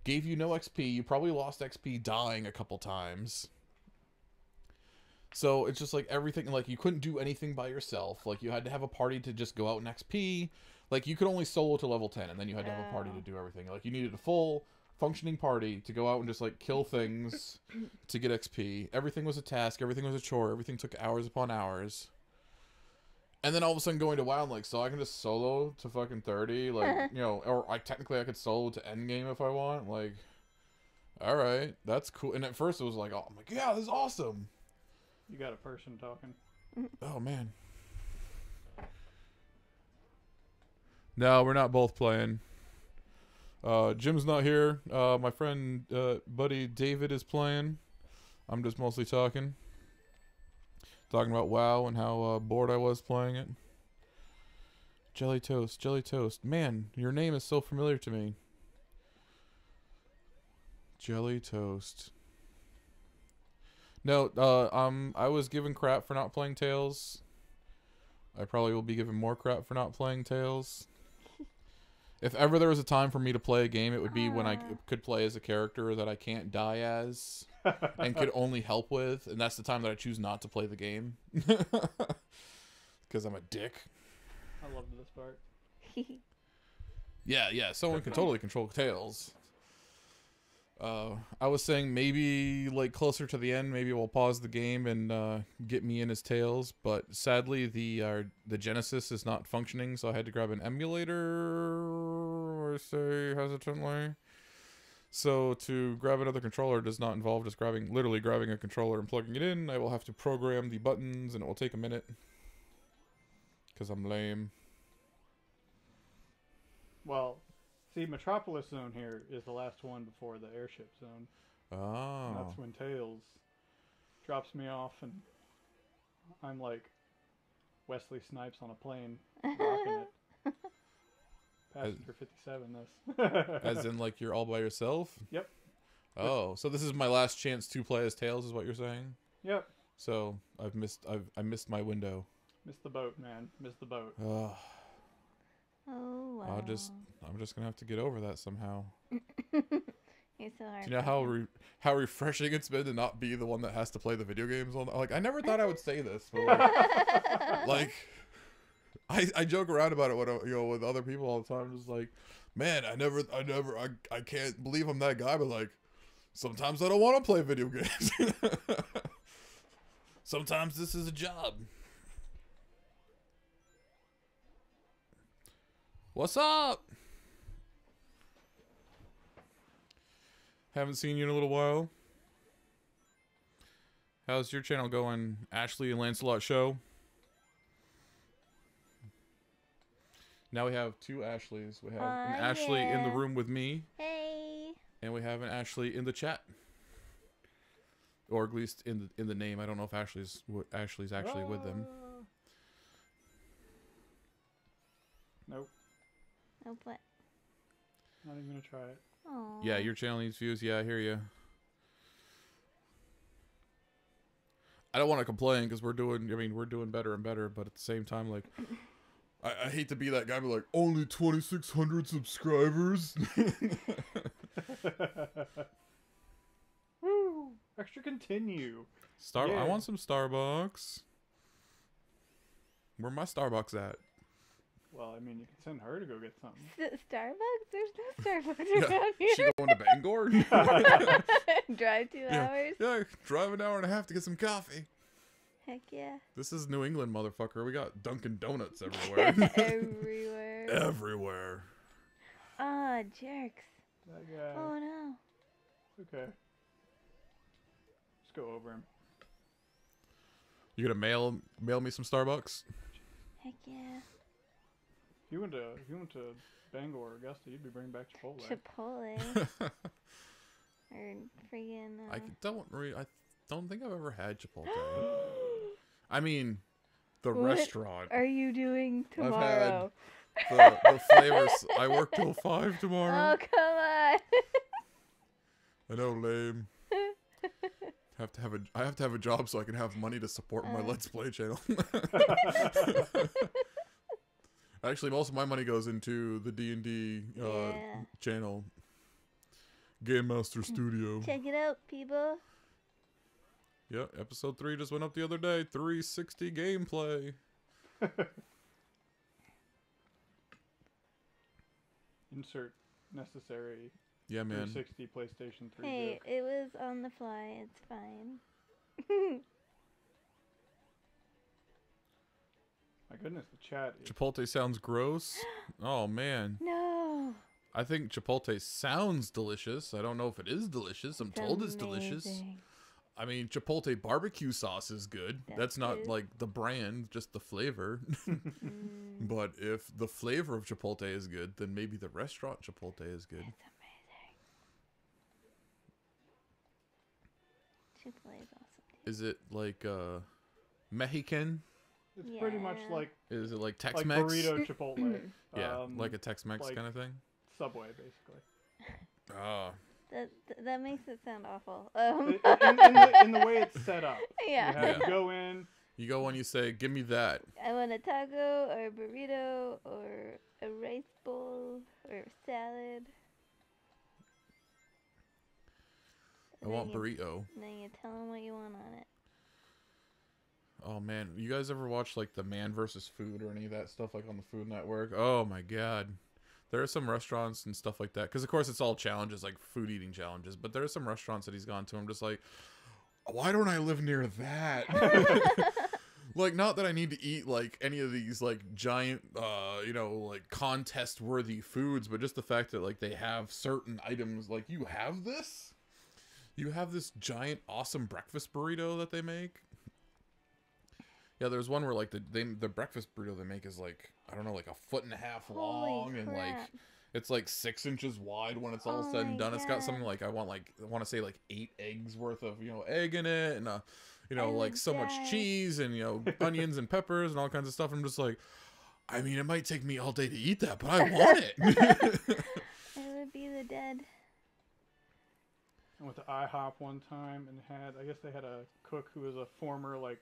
Gave you no XP. You probably lost XP dying a couple times. So it's just like everything, like you couldn't do anything by yourself. Like you had to have a party to just go out and XP. Like you could only solo to level 10 and then you had to have a party to do everything. Like you needed a full functioning party to go out and just like kill things to get XP. Everything was a task. Everything was a chore. Everything took hours upon hours. And then all of a sudden going to WoW, I'm like, so I can just solo to fucking 30? Like, you know, or technically I could solo to endgame if I want. Like, alright, that's cool. And at first it was like, oh, I'm like, yeah, this is awesome. You got a person talking. Oh man. No, we're not both playing. Jim's not here. My friend, buddy David is playing. I'm just mostly talking. Talking about WoW and how bored I was playing it. Jelly Toast, Jelly Toast. Man, your name is so familiar to me. Jelly Toast. No, I was given crap for not playing Tales. I probably will be given more crap for not playing Tales. If ever there was a time for me to play a game, it would be when I could play as a character that I can't die as and could only help with, and that's the time that I choose not to play the game. Because I'm a dick. I loved this part. Yeah, someone can totally control Tails. I was saying maybe like closer to the end, maybe we'll pause the game and get me in as Tails, but sadly the Genesis is not functioning, so I had to grab an emulator, I say hesitantly. So to grab another controller does not involve just literally grabbing a controller and plugging it in. I will have to program the buttons, and it will take a minute. Because I'm lame. Well, see, Metropolis Zone here is the last one before the airship zone. Oh. And that's when Tails drops me off, and I'm like Wesley Snipes on a plane, rocking it. Passenger 57, this. As in, like, you're all by yourself? Yep. Oh, so this is my last chance to play as Tails, is what you're saying? Yep. So I missed my window. Missed the boat, man. Missed the boat. Oh, Oh, wow. I'm just gonna have to get over that somehow. You're so hard. Do you know how refreshing it's been to not be the one that has to play the video games all night? Like, I never thought I would say this, but like I joke around about it when with other people all the time. Just like, man, I can't believe I'm that guy, but like sometimes I don't want to play video games. Sometimes this is a job. What's up? Haven't seen you in a little while. How's your channel going, Ashley and Lancelot Show? Now we have two Ashleys. We have an Ashley in the room with me. Hey. And we have an Ashley in the chat. Or at least in the name. I don't know if Ashley's actually with them. Nope. Oh, what? Not even gonna try it. Aww. Yeah, your channel needs views. Yeah, I hear you. I don't want to complain because we're doing better and better, but at the same time, like, I hate to be that guy, but like, only 2,600 subscribers. Woo! Extra continue. I Yeah. want some Starbucks. Where my Starbucks at? Well, I mean, you can send her to go get something. Starbucks? There's no Starbucks Yeah, around she here. going to Bangor? Drive 2 hours? Yeah, drive an hour and a half to get some coffee. Heck yeah. This is New England, motherfucker. We got Dunkin' Donuts everywhere. Everywhere. Everywhere. Ah, jerks. That guy. Oh no. Okay. Let's go over him. You gonna mail me some Starbucks? Heck yeah. If you went to Bangor or Augusta, you'd be bringing back Chipotle. Chipotle. Or friggin' I don't think I've ever had Chipotle. I mean, the What restaurant. are you doing I've tomorrow? had the flavors. I work till 5 tomorrow. Oh, come on. I know, lame. I have to have a job so I can have money to support my Let's Play channel. Actually, most of my money goes into the D&D Yeah. channel. Game Master Studio. Check it out, people. Yeah, episode 3 just went up the other day. 360 gameplay. Insert necessary Yeah, man. 360 PlayStation 3 Hey, joke. it was on the fly. It's fine. My goodness, the chat is... Chipotle sounds gross. Oh, man. No. I think Chipotle sounds delicious. I don't know if it is delicious. I'm told it's delicious. amazing. I mean, Chipotle barbecue sauce is good. That's not good. like the brand, just the flavor. Mm, But if the flavor of Chipotle is good, then maybe the restaurant Chipotle is good. it's amazing. Chipotle is awesome. Is it like Mexican? It's pretty much Yeah. like Is it like Tex-Mex? burrito Chipotle. Yeah, like a Tex-Mex like- kind of thing. Subway, basically. Ah, That makes it sound awful. In the way it's set up. Yeah. You Yeah. go in. you go and you say, "Give me that." I want a taco or a burrito or a rice bowl or a salad. I want Then you- burrito. Then you tell them what you want on it. Oh man, you guys ever watch like the Man versus Food or any of that stuff like on the Food Network? Oh my god. There are some restaurants and stuff like that. Because, of course, it's all challenges, like food eating challenges. But there are some restaurants that he's gone to. I'm just like, why don't I live near that? Like, not that I need to eat, like, any of these, like, giant, like, contest-worthy foods. But just the fact that, like, they have certain items. Like, you have this? You have this giant, awesome breakfast burrito that they make? Yeah, there's one where, like, the breakfast burrito they make is, like, I don't know, like 1.5 feet Holy long, and like crap. it's like 6 inches wide when it's all Oh said and my done. It's got something God. like I want to say like 8 eggs worth of egg in it, and I like would so much die. cheese and onions and peppers and all kinds of stuff. I'm just like, I mean, it might take me all day to eat that, but I want it. I would be the dead. I went to IHOP one time and I guess they had a cook who was a former like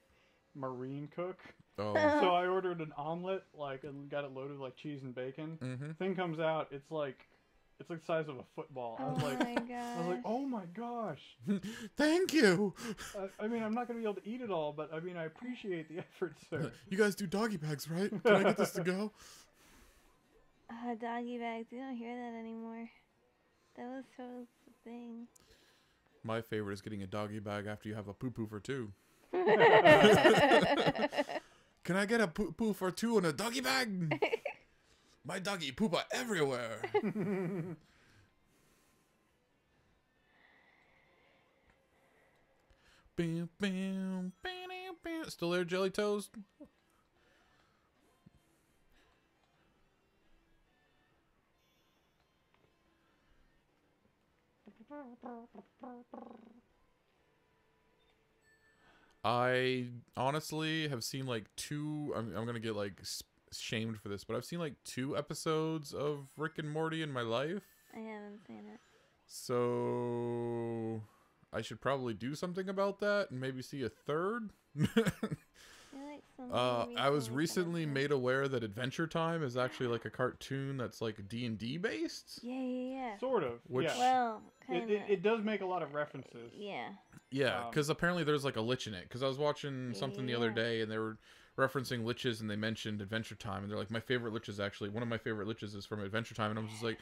marine cook. Oh, So I ordered an omelet, like, and got it loaded with like cheese and bacon. mm-hmm. Thing comes out, it's like the size of a football. Oh I was like, my gosh. oh my gosh. Thank you. I mean, I'm not gonna be able to eat it all, but I mean, I appreciate the effort, sir. You guys do doggy bags, right? Can I get this to go? Doggy bags. We don't hear that anymore. That was so the thing. My favorite is getting a doggy bag after you have a poo-poo for two. Can I get a poo for two in a doggy bag? My doggy poopa everywhere. Bam, bam, bam, bam. Still there, Jelly Toast? I honestly have seen like two. I'm gonna get like shamed for this, but I've seen like 2 episodes of Rick and Morty in my life. I haven't seen it. So I should probably do something about that and maybe see a third. I was recently made aware that Adventure Time is actually like a cartoon that's like D&D based. Yeah. Sort of. Which- Yeah. Well, kind of. It does make a lot of references. Yeah. Yeah, because apparently there's like a lich in it. Because I was watching something the other Yeah. day and they were referencing liches and they mentioned Adventure Time and they're like, my favorite lich is actually one of my favorite liches is from Adventure Time, and I'm just like,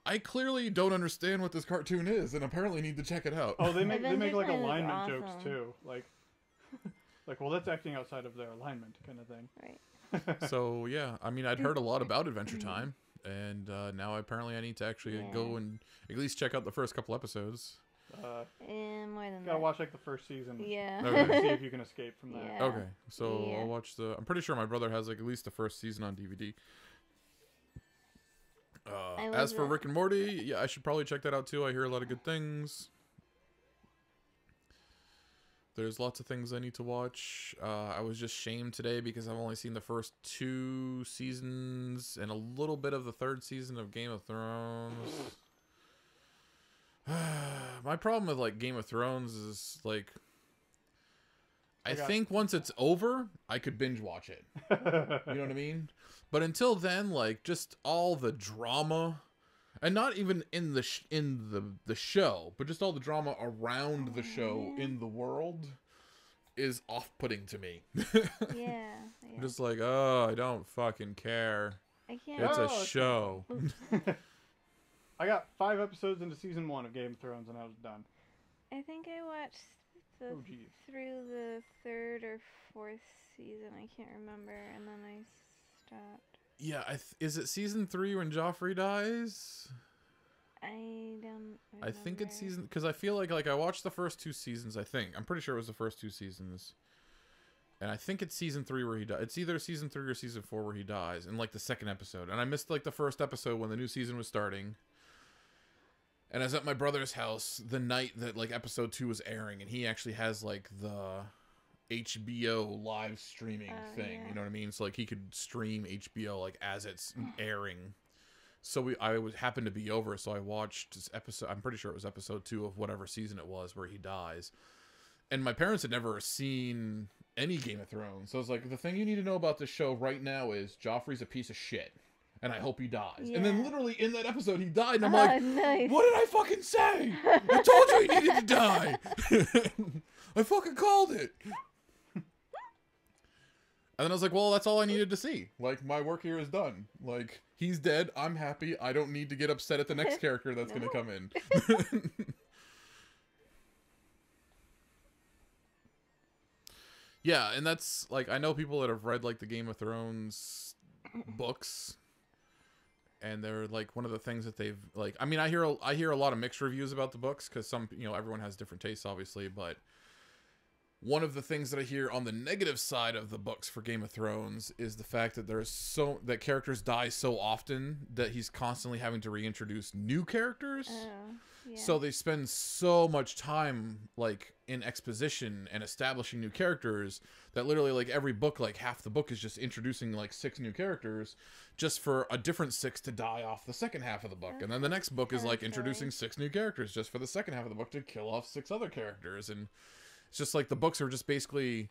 I clearly don't understand what this cartoon is and apparently need to check it out. Oh, they make Adventure like Time is alignment jokes awesome. too. Like, well, that's acting outside of their alignment kind of thing. Right. So yeah, I mean, I'd heard a lot about Adventure Time, and now apparently I need to actually go and at least check out the first couple episodes. And more than Gotta that. watch like the first season. Yeah. Okay. See if you can escape from that. Yeah. Okay, so Yeah. I'll watch the. I'm pretty sure my brother has like at least the first season on DVD. As for Rick and Morty, yeah, I should probably check that out too. I hear a lot of good things. There's lots of things I need to watch. I was just shamed today because I've only seen the first 2 seasons and a little bit of the 3rd season of Game of Thrones. My problem with like Game of Thrones is like, I think once it's over, I could binge watch it. You know what I mean? But until then, like just all the drama, and not even in the show, but just all the drama around the show in the world is off-putting to me. Yeah. I'm just like, oh, I don't fucking care. I can't. It's a Oh, show. I got 5 episodes into season 1 of Game of Thrones and I was done. I think I watched Oh, geez. through the 3rd or 4th season. I can't remember, and then I stopped. Yeah, is it season 3 when Joffrey dies? I don't remember. I think it's season, because I feel like I watched the first 2 seasons. I'm pretty sure it was the first 2 seasons, and I think it's season 3 where he dies. It's either season 3 or season 4 where he dies in like the second episode. And I missed like the first episode when the new season was starting. And I was at my brother's house the night that like episode 2 was airing, and he actually has like the HBO live streaming thing. Yeah. You know what I mean? So like he could stream HBO like as it's airing. So I happened to be over, so I watched this episode. I'm pretty sure it was episode 2 of whatever season it was where he dies. And my parents had never seen any Game of Thrones. So I was like, the thing you need to know about this show right now is Joffrey's a piece of shit. And I hope he dies. Yeah. And then literally in that episode, he died. And I'm like, nice. what did I fucking say? I told you he needed to die. I fucking called it. And then I was like, well, that's all I needed to see. Like, my work here is done. Like, he's dead. I'm happy. I don't need to get upset at the next character that's going to come in. Yeah, and that's, like, I know people that have read, like, the Game of Thrones books. And they're, like, one of the things that they've, like, I mean, I hear a lot of mixed reviews about the books. Because everyone has different tastes, obviously. But one of the things that I hear on the negative side of the books for Game of Thrones is the fact that that characters die so often that he's constantly having to reintroduce new characters. Yeah. So they spend so much time like in exposition and establishing new characters that literally like every book, like half the book is just introducing like 6 new characters just for a different 6 to die off the second half of the book. And then the next book is like introducing 6 new characters just for the second half of the book to kill off 6 other characters. And it's just like the books are just basically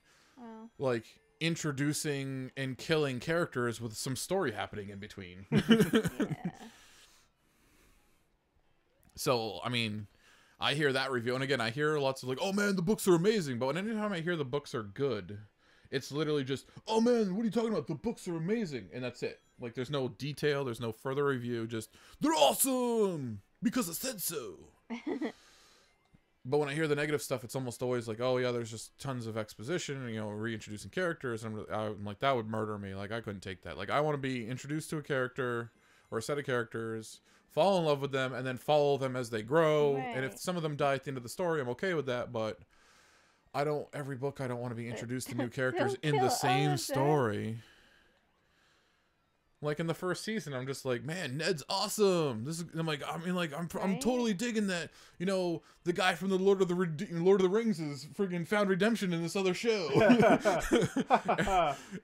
like introducing and killing characters with some story happening in between. Yeah. So, I mean, I hear that review. And again, I hear lots of like, oh man, the books are amazing. But anytime I hear the books are good, it's literally just, oh man, what are you talking about? The books are amazing. And that's it. Like, there's no detail. There's no further review. Just, they're awesome because I said so. But when I hear the negative stuff, it's almost always like, oh yeah, there's just tons of exposition, reintroducing characters. And I'm like, that would murder me. Like, I couldn't take that. Like, I want to be introduced to a character or a set of characters, fall in love with them, and then follow them as they grow. Right. And if some of them die at the end of the story, I'm okay with that. But every book, I don't want to be introduced to new characters in the same story. Like in the first season, I'm just like, man, Ned's awesome. I'm totally digging that. The guy from the Lord of the Rings is friggin' found redemption in this other show.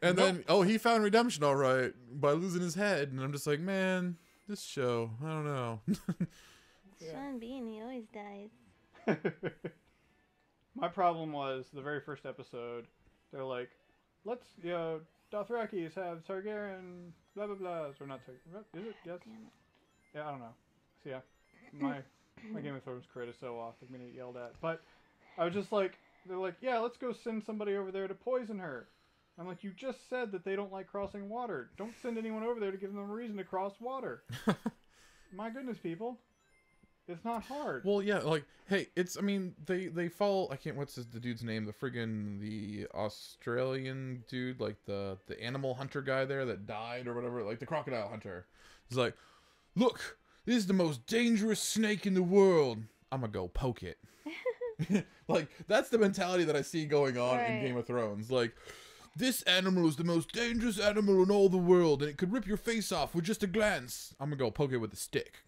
And then, he found redemption all right by losing his head, and I'm just like, man, this show, I don't know. Sean Bean, he always dies. My problem was the very first episode. They're like, let's, Dothrakis have Targaryen, blah blah blah. Or not Targaryen? Is it? Yes. Yeah, I don't know. So yeah, my Game of Thrones crit is so off. I'm gonna get yelled at. But I was just like, they're like, yeah, let's go send somebody over there to poison her. I'm like, you just said that they don't like crossing water. Don't send anyone over there to give them a reason to cross water. My goodness, people. It's not hard. Well, yeah, like, hey, they follow, what's the dude's name? The Australian dude, like the animal hunter guy there that died or whatever, like the crocodile hunter. He's like, look, this is the most dangerous snake in the world. I'm gonna go poke it. Like, that's the mentality that I see going on in Game of Thrones. Like, this animal is the most dangerous animal in all the world, and it could rip your face off with just a glance. I'm gonna go poke it with a stick.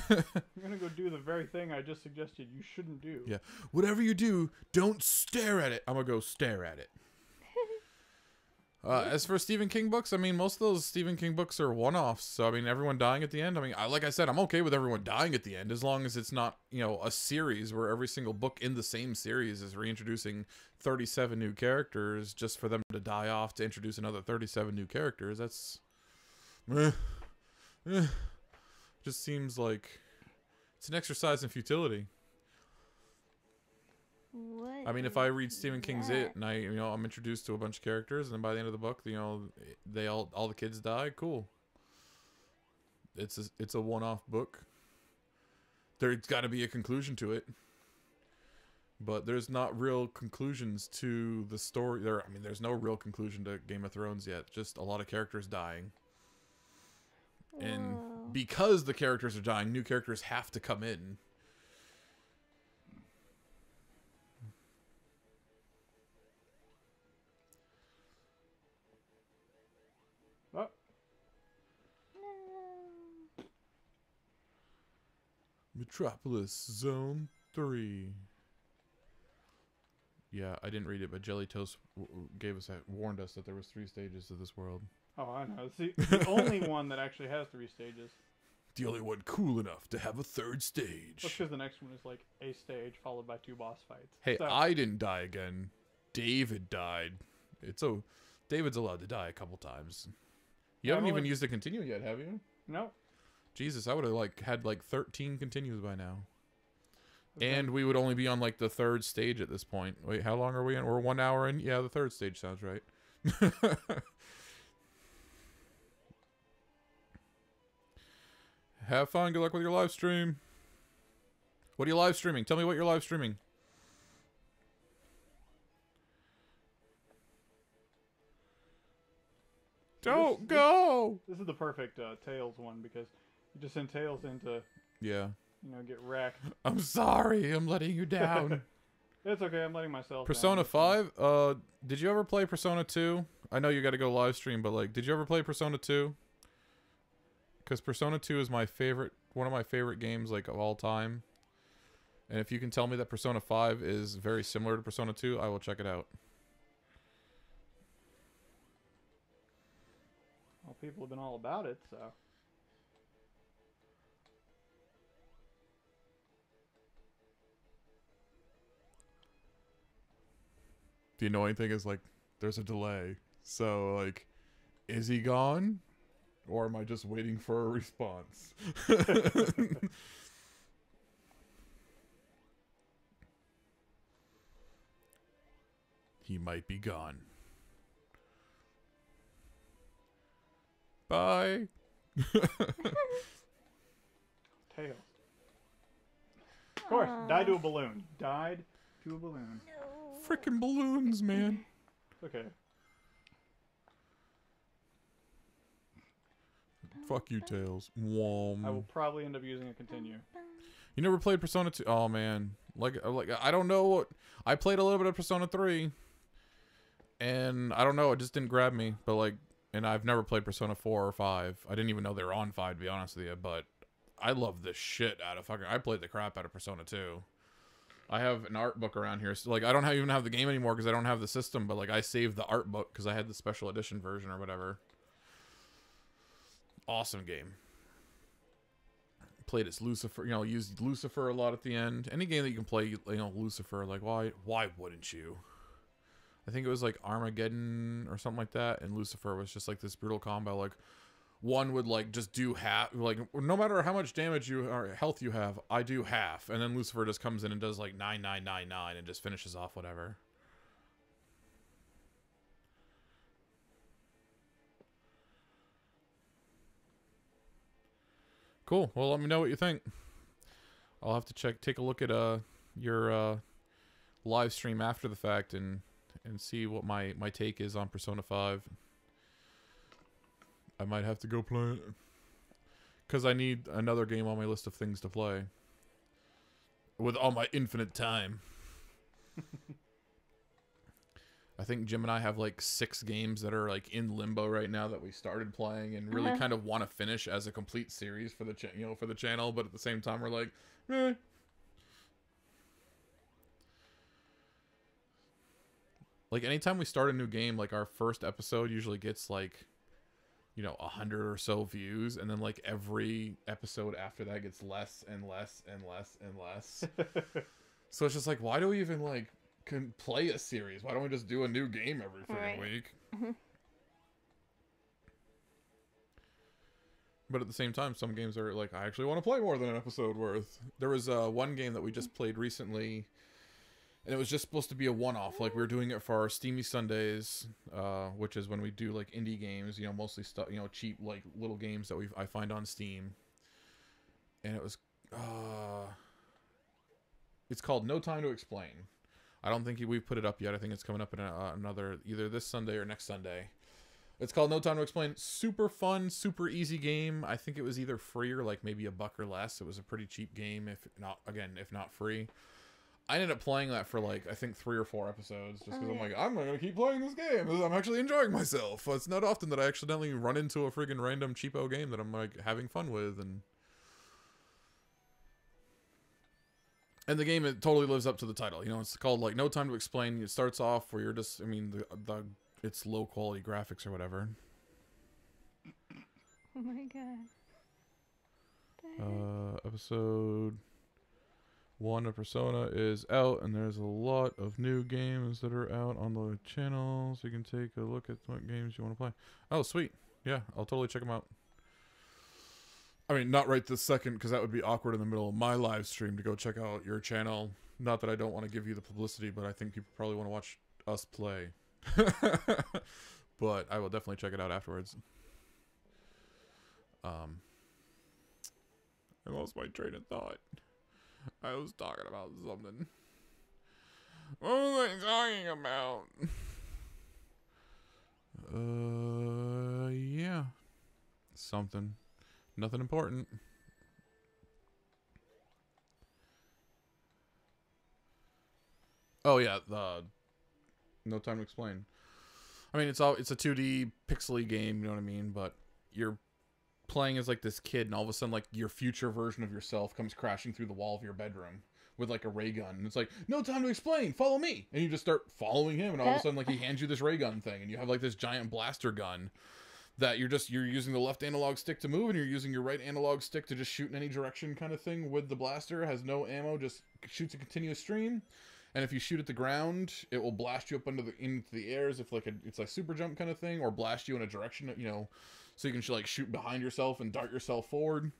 I'm gonna go do the very thing I just suggested you shouldn't do. Yeah. Whatever you do, don't stare at it. I'm gonna go stare at it. As for Stephen King books, most of those Stephen King books are one-offs. So, everyone dying at the end. Like I said, I'm okay with everyone dying at the end as long as it's not, a series where every single book in the same series is reintroducing 37 new characters just for them to die off to introduce another 37 new characters. That's... just seems like it's an exercise in futility. What? If I read Stephen King's It and I'm introduced to a bunch of characters, and then by the end of the book, they all the kids die, cool. It's a one-off book. There's got to be a conclusion to it. But there's not real conclusions to the story. There's no real conclusion to Game of Thrones yet. Just a lot of characters dying. And Whoa. because the characters are dying, new characters have to come in. Oh, No. Metropolis Zone 3. Yeah, I didn't read it, but Jelly Toast warned us that there was 3 stages to this world. oh, I know. It's the only one that actually has 3 stages. The only one cool enough to have a 3rd stage. That's because the next one is like a stage followed by 2 boss fights. Hey, So, I didn't die again. David died. David's allowed to die a couple times. You haven't even used a continue yet, have you? no. Jesus, I would have had 13 continues by now. Okay. And we would only be on like the 3rd stage at this point. Wait, how long are we in? We're 1 hour in? Yeah, the 3rd stage sounds right. Have fun. Good luck with your live stream. What are you live streaming? Tell me what you're live streaming. Don't go! This is the perfect Tails one because you just send Tails in to, Yeah. get wrecked. I'm sorry. I'm letting you down. It's okay. I'm letting myself Persona down. 5? Did you ever play Persona 2? I know you got to go live stream, but like, did you ever play Persona 2? Because Persona 2 is one of my favorite games like of all time. And if you can tell me that Persona 5 is very similar to Persona 2, I will check it out. Well, people have been all about it, so. The annoying thing is like, there's a delay. So like, is he gone? Or am I just waiting for a response? He might be gone. Bye. Tails. Of course, died to a balloon. Died to a balloon. No. Frickin' balloons, man. Okay. Fuck you, Tails. Wom. I will probably end up using a continue. You never played Persona 2? Oh man, like I don't know what. I played a little bit of Persona 3, and I don't know, it just didn't grab me. But like, and I've never played Persona 4 or 5. I didn't even know they were on 5, to be honest with you. But I love the shit out of fucking. I played the crap out of Persona 2. I have an art book around here, so like I don't even have the game anymore because I don't have the system. But like I saved the art book because I had the special edition version or whatever. Awesome game. Played as Lucifer, used Lucifer a lot at the end. Any game that you can play, Lucifer, like why wouldn't you? I think it was like Armageddon or something like that, and Lucifer was just like this brutal combo. Like one would like just do half, like no matter how much damage or health you have, I do half, and then Lucifer just comes in and does like 9999 and just finishes off whatever. Cool. Well, let me know what you think. I'll have to take a look at your live stream after the fact and see what my take is on Persona 5. I might have to go play it because I need another game on my list of things to play with all my infinite time. I think Jim and I have like 6 games that are like in limbo right now that we started playing and really kind of want to finish as a complete series for the for the channel, but at the same time we're like, eh. Like anytime we start a new game, like our first episode usually gets like 100 or so views, and then like every episode after that gets less and less and less and less. So it's just like, why do we even like can play a series? Why don't we just do a new game every freaking week? But at the same time, some games are like, I actually want to play more than an episode worth. There was one game that we just played recently, and it was just supposed to be a one-off. Like we were doing it for our Steamy Sundays, which is when we do like indie games, mostly stuff, cheap like little games that I find on Steam. And it was, it's called No Time to Explain. I don't think we've put it up yet. I think it's coming up in another, either this Sunday or next Sunday. It's called No Time to Explain. Super fun, super easy game. I think it was either free or like maybe $1 or less. It was a pretty cheap game, if not free. I ended up playing that for like I think 3 or 4 episodes, just because I'm like, I'm gonna keep playing this game. I'm actually enjoying myself. It's not often that I accidentally run into a friggin' random cheapo game that I'm like having fun with, and the game, it totally lives up to the title. You know, it's called like No Time to Explain. It starts off where you're just, I mean, it's low quality graphics or whatever. Oh my god. Episode 1 of Persona is out, and there's a lot of new games that are out on the channel, so you can take a look at what games you want to play. Oh, sweet. Yeah, I'll totally check them out. I mean, not right this second, because that would be awkward in the middle of my live stream to go check out your channel. Not that I don't want to give you the publicity, but I think people probably want to watch us play. But I will definitely check it out afterwards. I lost my train of thought. I was talking about something. What was I talking about? Yeah. Something. Nothing important. Oh yeah, No Time to Explain. I mean, it's a 2D pixely game, you know what I mean? But you're playing as like this kid, and all of a sudden like your future version of yourself comes crashing through the wall of your bedroom with like a ray gun, and it's like, no time to explain, follow me, and you just start following him, and all of a sudden like he hands you this ray gun thing, and you have like this giant blaster gun that you're using the left analog stick to move, and you're using your right analog stick to just shoot in any direction kind of thing with the blaster. It has no ammo, just shoots a continuous stream. And if you shoot at the ground, it will blast you up into the air as if like it's like super jump kind of thing, or blast you in a direction, you know, so you can like shoot behind yourself and dart yourself forward.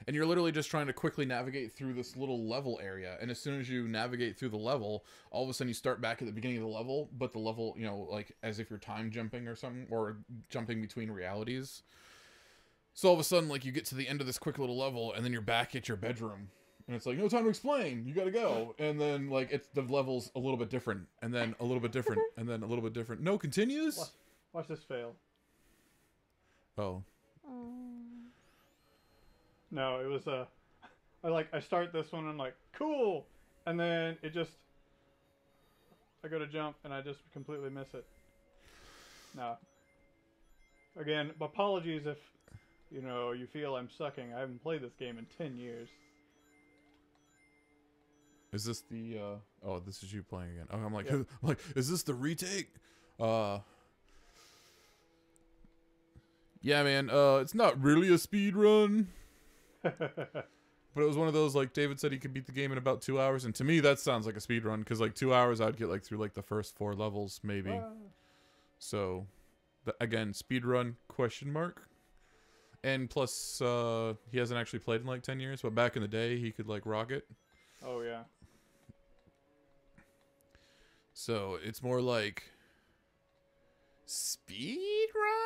And you're literally just trying to quickly navigate through this little level area. And as soon as you navigate through the level, all of a sudden you start back at the beginning of the level, but the level, you know, like as if you're time jumping or something, or jumping between realities. So all of a sudden, like, you get to the end of this quick little level, and then you're back at your bedroom. And it's like, no time to explain, you gotta go. And then, like, the level's a little bit different, and then a little bit different, and then a little bit different. No, continues? Watch this fail. Oh. No, it was I start this one and I'm like, cool, and then it just, I go to jump and I just completely miss it. No. Again, apologies if, you know, you feel I'm sucking. I haven't played this game in 10 years. Is this the, oh, this is you playing again. Oh, I'm like, Yep. I'm like, is this the retake? Yeah, man, it's not really a speed run. But it was one of those, like, David said he could beat the game in about 2 hours, and to me that sounds like a speed run, because like 2 hours I'd get like through like the first 4 levels maybe. So again, speed run question mark. And plus he hasn't actually played in like 10 years, but back in the day he could like rock it. Oh yeah. So it's more like speed ride.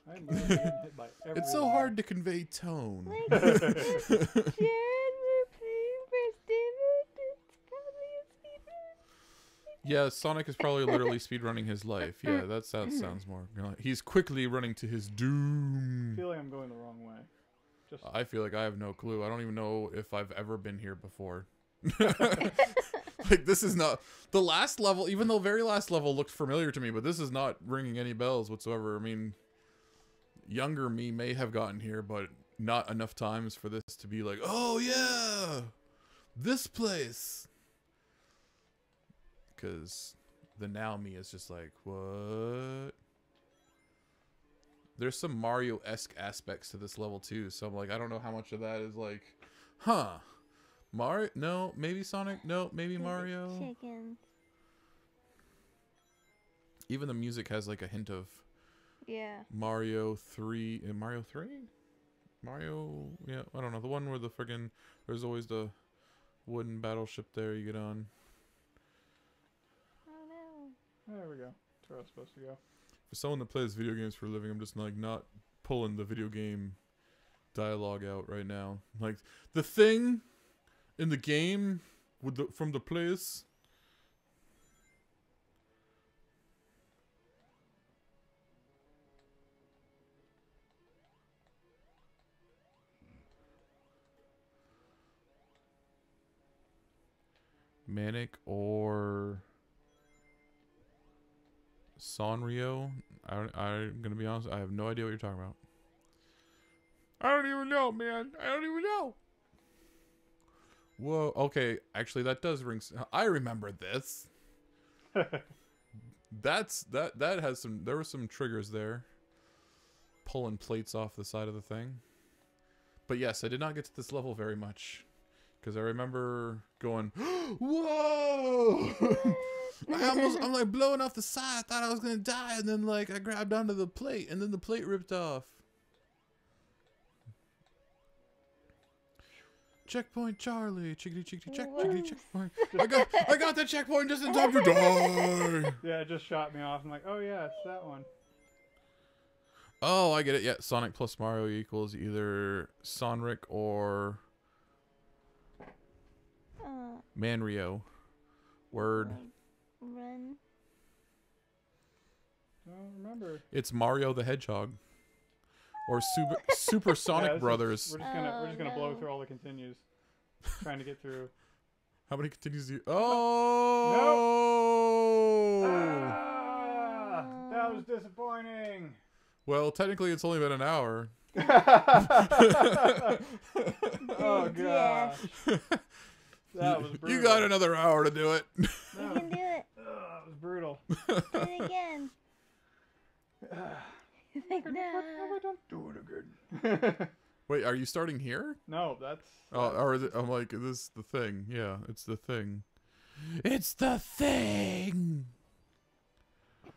I'm really getting hit by every It's so line. hard to convey tone. Jared, we're playing first David. It's probably a speedrun. Yeah, Sonic is probably literally speedrunning his life. Yeah, that sounds more. You know, he's quickly running to his doom. I feel like I'm going the wrong way. Just I feel like I have no clue. I don't even know if I've ever been here before. Like, this is not the last level, even though very last level looked familiar to me, but this is not ringing any bells whatsoever. I mean, younger me may have gotten here, but not enough times for this to be like, oh yeah, this place. Because the now me is just like, what? There's some Mario-esque aspects to this level too, so I'm like, I don't know how much of that is like, huh, Mario? No, maybe Sonic? No, maybe Mario? Chickens. Even the music has like a hint of Mario 3. Mario 3? Mario, yeah, I don't know. The one where the friggin', there's always the wooden battleship there you get on. Oh no. there we go. That's where I was supposed to go. For someone that plays video games for a living, I'm just like not pulling the video game dialogue out right now. Like the thing in the game with from the place. Manic or Sanrio. I'm gonna be honest. I have no idea what you're talking about. I don't even know, man. I don't even know. Whoa. Okay. Actually, that does ring. I remember this. That has some. There were some triggers there. Pulling plates off the side of the thing. But yes, I did not get to this level very much. Because I remember going, whoa! I'm like blowing off the side. I thought I was going to die. And then like I grabbed onto the plate. And then the plate ripped off. Checkpoint Charlie. Chickadee chickadee check. Chickadee checkpoint. I got the checkpoint just in time to die. Yeah, it just shot me off. I'm like, oh yeah, it's that one. Oh, I get it. Yeah, Sonic plus Mario equals either Sonic or Manrio. Word. Run. I don't remember. It's Mario the Hedgehog. Or Super Sonic Yeah, Brothers. We're just gonna blow through all the continues. Trying to get through. How many continues do you... Oh! Nope. Ah, that was disappointing. Well, technically it's only been an hour. Oh gosh. That was brutal. You got another hour to do it. You can do it. That was brutal. Do it again. He's like, no. Don't do it again. Wait, are you starting here? No, that's... Oh, or is it, I'm like, is this the thing? Yeah, it's the thing. It's the thing!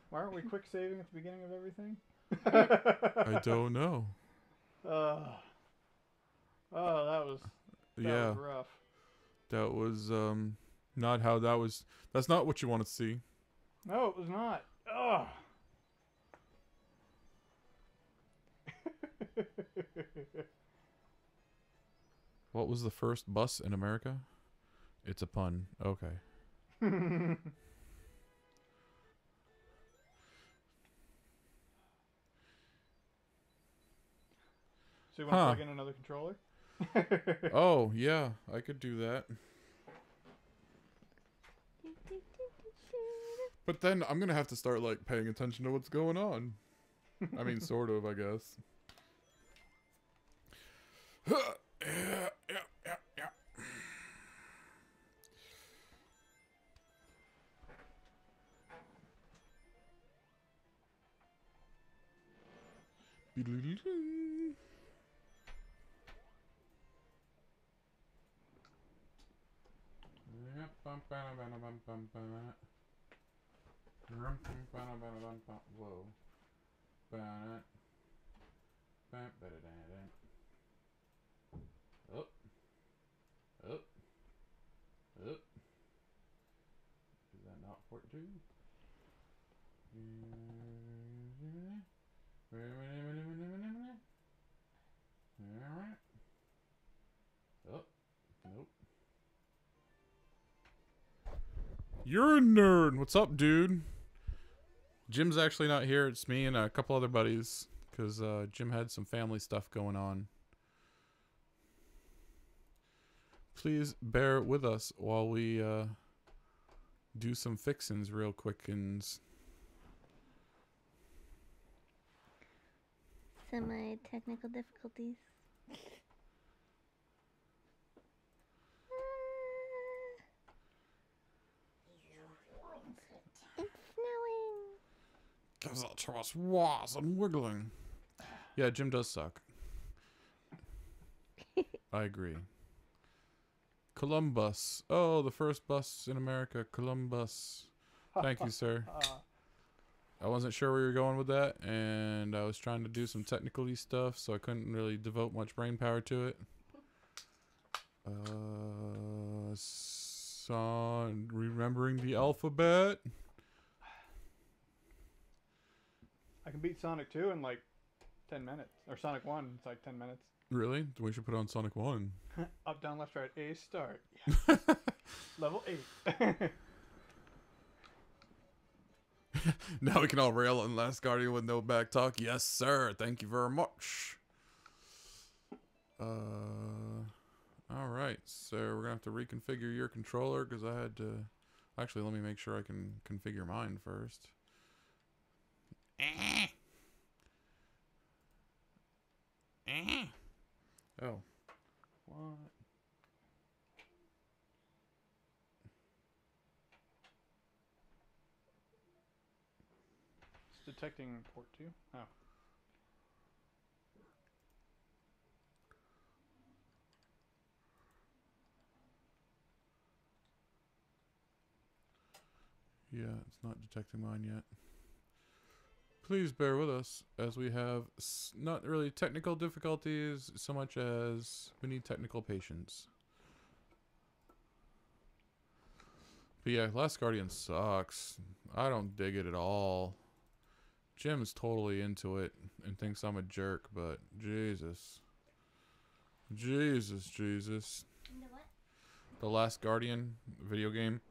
Why aren't we quick saving at the beginning of everything? I don't know. Oh, that was rough. That was, not how that was... That's not what you want to see. No, it was not. Oh. What was the first bus in America? It's a pun. Okay. So you want to plug in another controller? Oh, yeah. I could do that. But then I'm going to have to start, like, paying attention to what's going on. I mean, sort of, I guess. Yeah. Whoa. Up. Up. Up. Is that not port 2? Oh, nope. You're a nerd. What's up, dude? Jim's actually not here. It's me and a couple other buddies. Because Jim had some family stuff going on. Please bear with us while we do some fixins real quickins. Semi-technical difficulties. It's snowing. Gives out to us was and wiggling. Yeah, Jim does suck. I agree. Columbus. Oh, the first bus in America. Columbus. Thank you, sir. I wasn't sure where you were going with that, and I was trying to do some technical-y stuff, so I couldn't really devote much brain power to it. Remembering the alphabet. I can beat Sonic 2 in like 10 minutes. Or Sonic 1, it's like 10 minutes. Really? We should put on Sonic 1. Up, down, left, right, A, start. Yeah. Level 8. Now we can all rail on Last Guardian with no back talk. Yes, sir. Thank you very much. Alright, so we're going to have to reconfigure your controller because I had to... Actually, let me make sure I can configure mine first. Oh. What? It's detecting port 2? Oh. Yeah, it's not detecting mine yet. Please bear with us as we have not really technical difficulties so much as we need technical patience. But yeah, Last Guardian sucks. I don't dig it at all. Jim's totally into it and thinks I'm a jerk, but Jesus. Jesus. The what? The Last Guardian video game.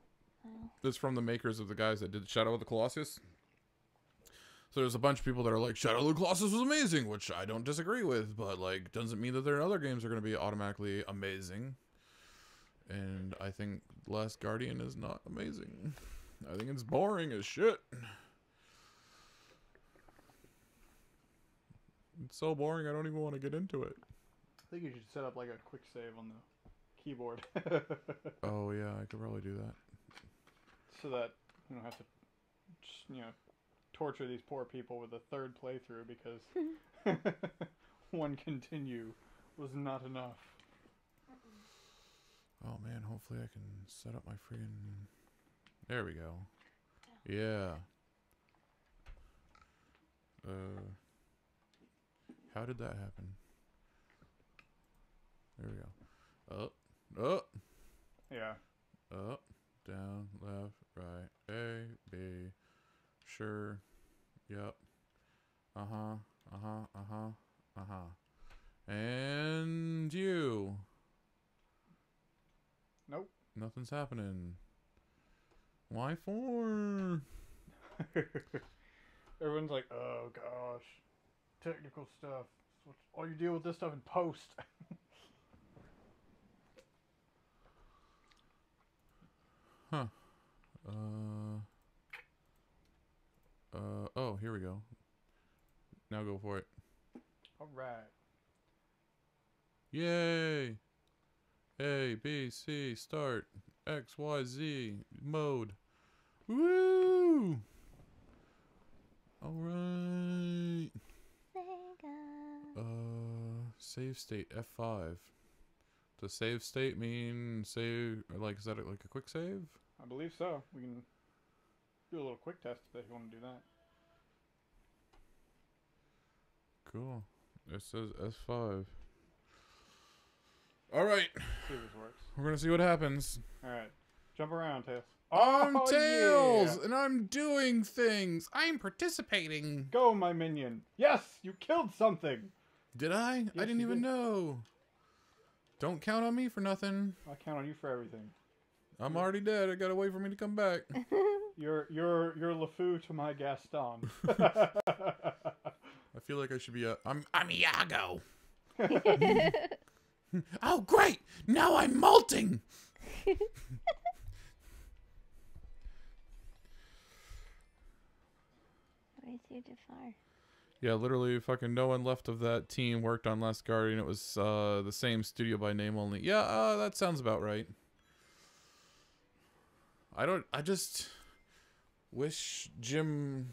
Oh. That's from the makers of the guys that did Shadow of the Colossus. So there's a bunch of people that are like, Shadow of the Colossus was amazing, which I don't disagree with, but like doesn't mean that their other games are going to be automatically amazing. And I think Last Guardian is not amazing. I think it's boring as shit. It's so boring I don't even want to get into it. I think you should set up like a quick save on the keyboard. Oh yeah, I could probably do that. So that you don't have to, torture these poor people with a third playthrough because one continue was not enough. Oh man, hopefully I can set up my freaking... There we go. Yeah. How did that happen? There we go. Up. Up. Yeah. Up. Down. Left. Right. A. B. Sure. Yep. Uh-huh. Uh-huh. Uh-huh. Uh-huh. And you. Nope. Nothing's happening. Why for? Everyone's like, oh gosh, technical stuff. Oh, you deal with this stuff in post. Huh. Oh, here we go. Now go for it. All right. Yay! A, B, C, start. X, Y, Z, mode. Woo! Alright. Sega. Save state, F5. Does save state mean save, like, is that like a quick save? I believe so. We can do a little quick test if you want to do that. Cool. It says S5. Alright. See if this works. We're gonna see what happens. All right. Jump around, Tails. I'm Oh, Tails, yeah. and I'm doing things. I'm participating. Go, my minion. Yes, you killed something. Did I? Yes, I didn't you even did. know. Don't count on me for nothing. I count on you for everything. I'm already dead. I gotta wait for me to come back. You're LeFou to my Gaston. I feel like I should be I'm Iago. Oh great! Now I'm molting. Where's your Jafar? Yeah, literally, fucking no one left of that team worked on Last Guardian. It was the same studio by name only. Yeah, that sounds about right. I just wish Jim...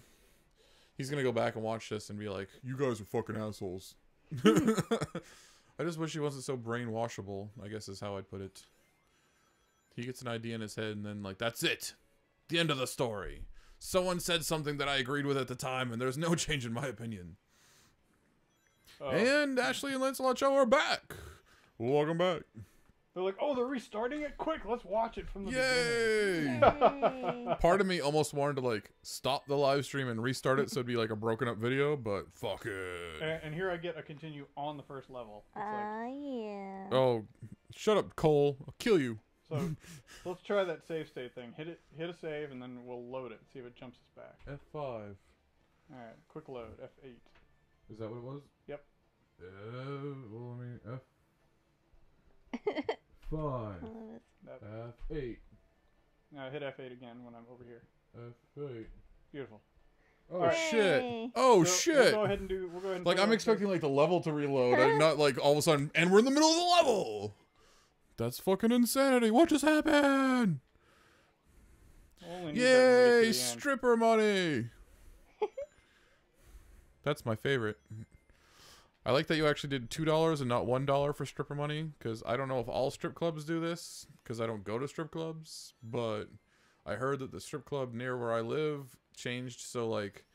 He's gonna go back and watch this and be like, you guys are fucking assholes. I just wish he wasn't so brainwashable, I guess is how I'd put it. He gets an idea in his head and then, like, that's it. The end of the story. Someone said something that I agreed with at the time, and there's no change in my opinion. And Ashley and Lancelot Show are back. Welcome back. They're like, oh, they're restarting it? Quick, let's watch it from the Yay! beginning. Yay. Part of me almost wanted to, like, stop the live stream and restart it so it'd be like a broken up video, but fuck it. And here I get a continue on the first level. It's Yeah. Oh, shut up, Cole. I'll kill you. so let's try that save state thing. Hit a save, and then we'll load it. See if it jumps us back. F5. All right, quick load. F8. Is that what it was? Yep. Well, I mean, 5. All of us. F8. Now hit F8 again when I'm over here. F8. Beautiful. Oh Alright. shit! Hooray. Oh So, shit! We'll go ahead and Like I'm expecting like the level to reload, and not like all of a sudden, and we're in the middle of the level. That's fucking insanity! What just happened? Yay! Stripper money. That's my favorite. I like that you actually did $2 and not $1 for stripper money, because I don't know if all strip clubs do this, because I don't go to strip clubs, but I heard that the strip club near where I live changed, so like,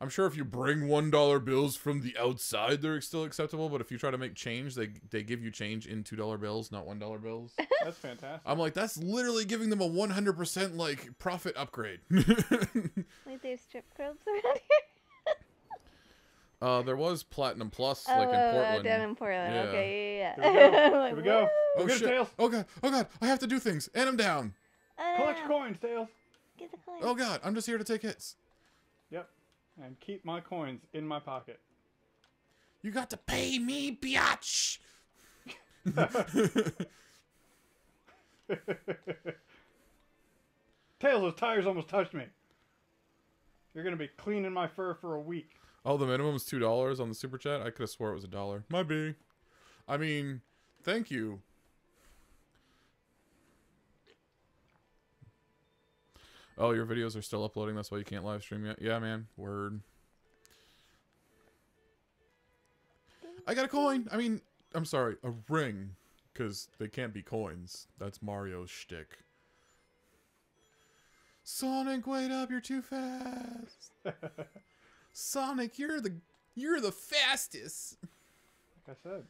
I'm sure if you bring $1 bills from the outside, they're still acceptable, but if you try to make change, they give you change in $2 bills, not $1 bills. That's fantastic. I'm like, that's literally giving them a 100% like profit upgrade. Wait, there's strip clubs around here? There was Platinum Plus, Oh, like in Portland. down in Portland. Yeah. Okay, yeah. Here we go. Like, Here we go. woo! Oh We're good, shit! Tails. Oh god! I have to do things, and I'm down. Collect your coins, Tails. Get the coin. Oh god, I'm just here to take hits. Yep. And keep my coins in my pocket. You got to pay me, biatch. Tails, those tires almost touched me. You're gonna be cleaning my fur for a week. Oh, the minimum is $2 on the super chat. I could have swore it was $1. My B. I mean, thank you. Oh, your videos are still uploading. That's why you can't live stream yet. Yeah, man. Word. I got a coin. I mean, I'm sorry, a ring, because they can't be coins. That's Mario's shtick. Sonic, wait up! You're too fast. Sonic, you're the fastest. Like I said.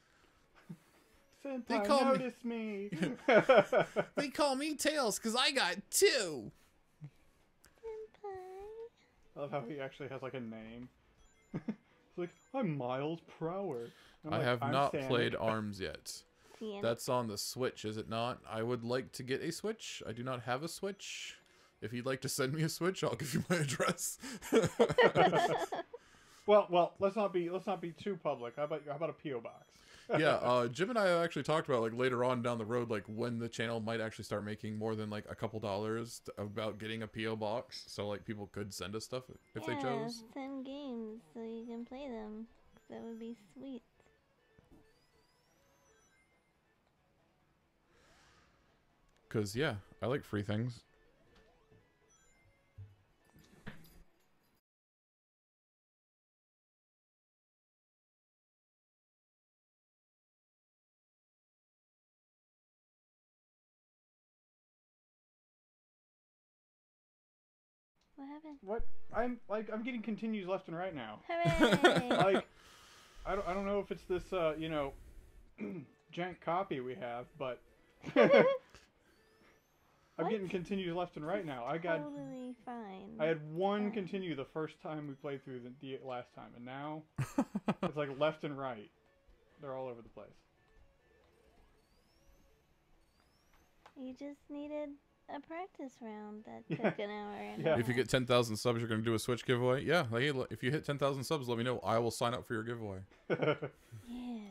Senpai, They call me- notice me. They call me Tails because I got 2. I love how he actually has like a name. It's like, I'm Miles Prower. I'm I like, have I'm not Sonic. played ARMS yet. Sienna. That's on the Switch, is it not? I would like to get a Switch. I do not have a Switch. If you'd like to send me a Switch, I'll give you my address. Well, let's not be too public. How about a PO box? Yeah, Jim and I have actually talked about like later on down the road, like when the channel might actually start making more than like a couple dollars about getting a PO box, so like people could send us stuff if they chose. Send games so you can play them. That would be sweet. Cause yeah, I like free things. What happened? What? I'm getting continues left and right now. Hooray! Like, I don't know if it's this jank copy we have, but I'm getting continues left and right now. Totally fine. I had one continue the first time we played through the last time, and now it's like left and right. They're all over the place. You just needed a practice round that took an hour and a Yeah. half. If you get 10,000 subs, you're gonna do a Switch giveaway. Yeah, like, hey, if you hit 10,000 subs, let me know. I will sign up for your giveaway. Yeah.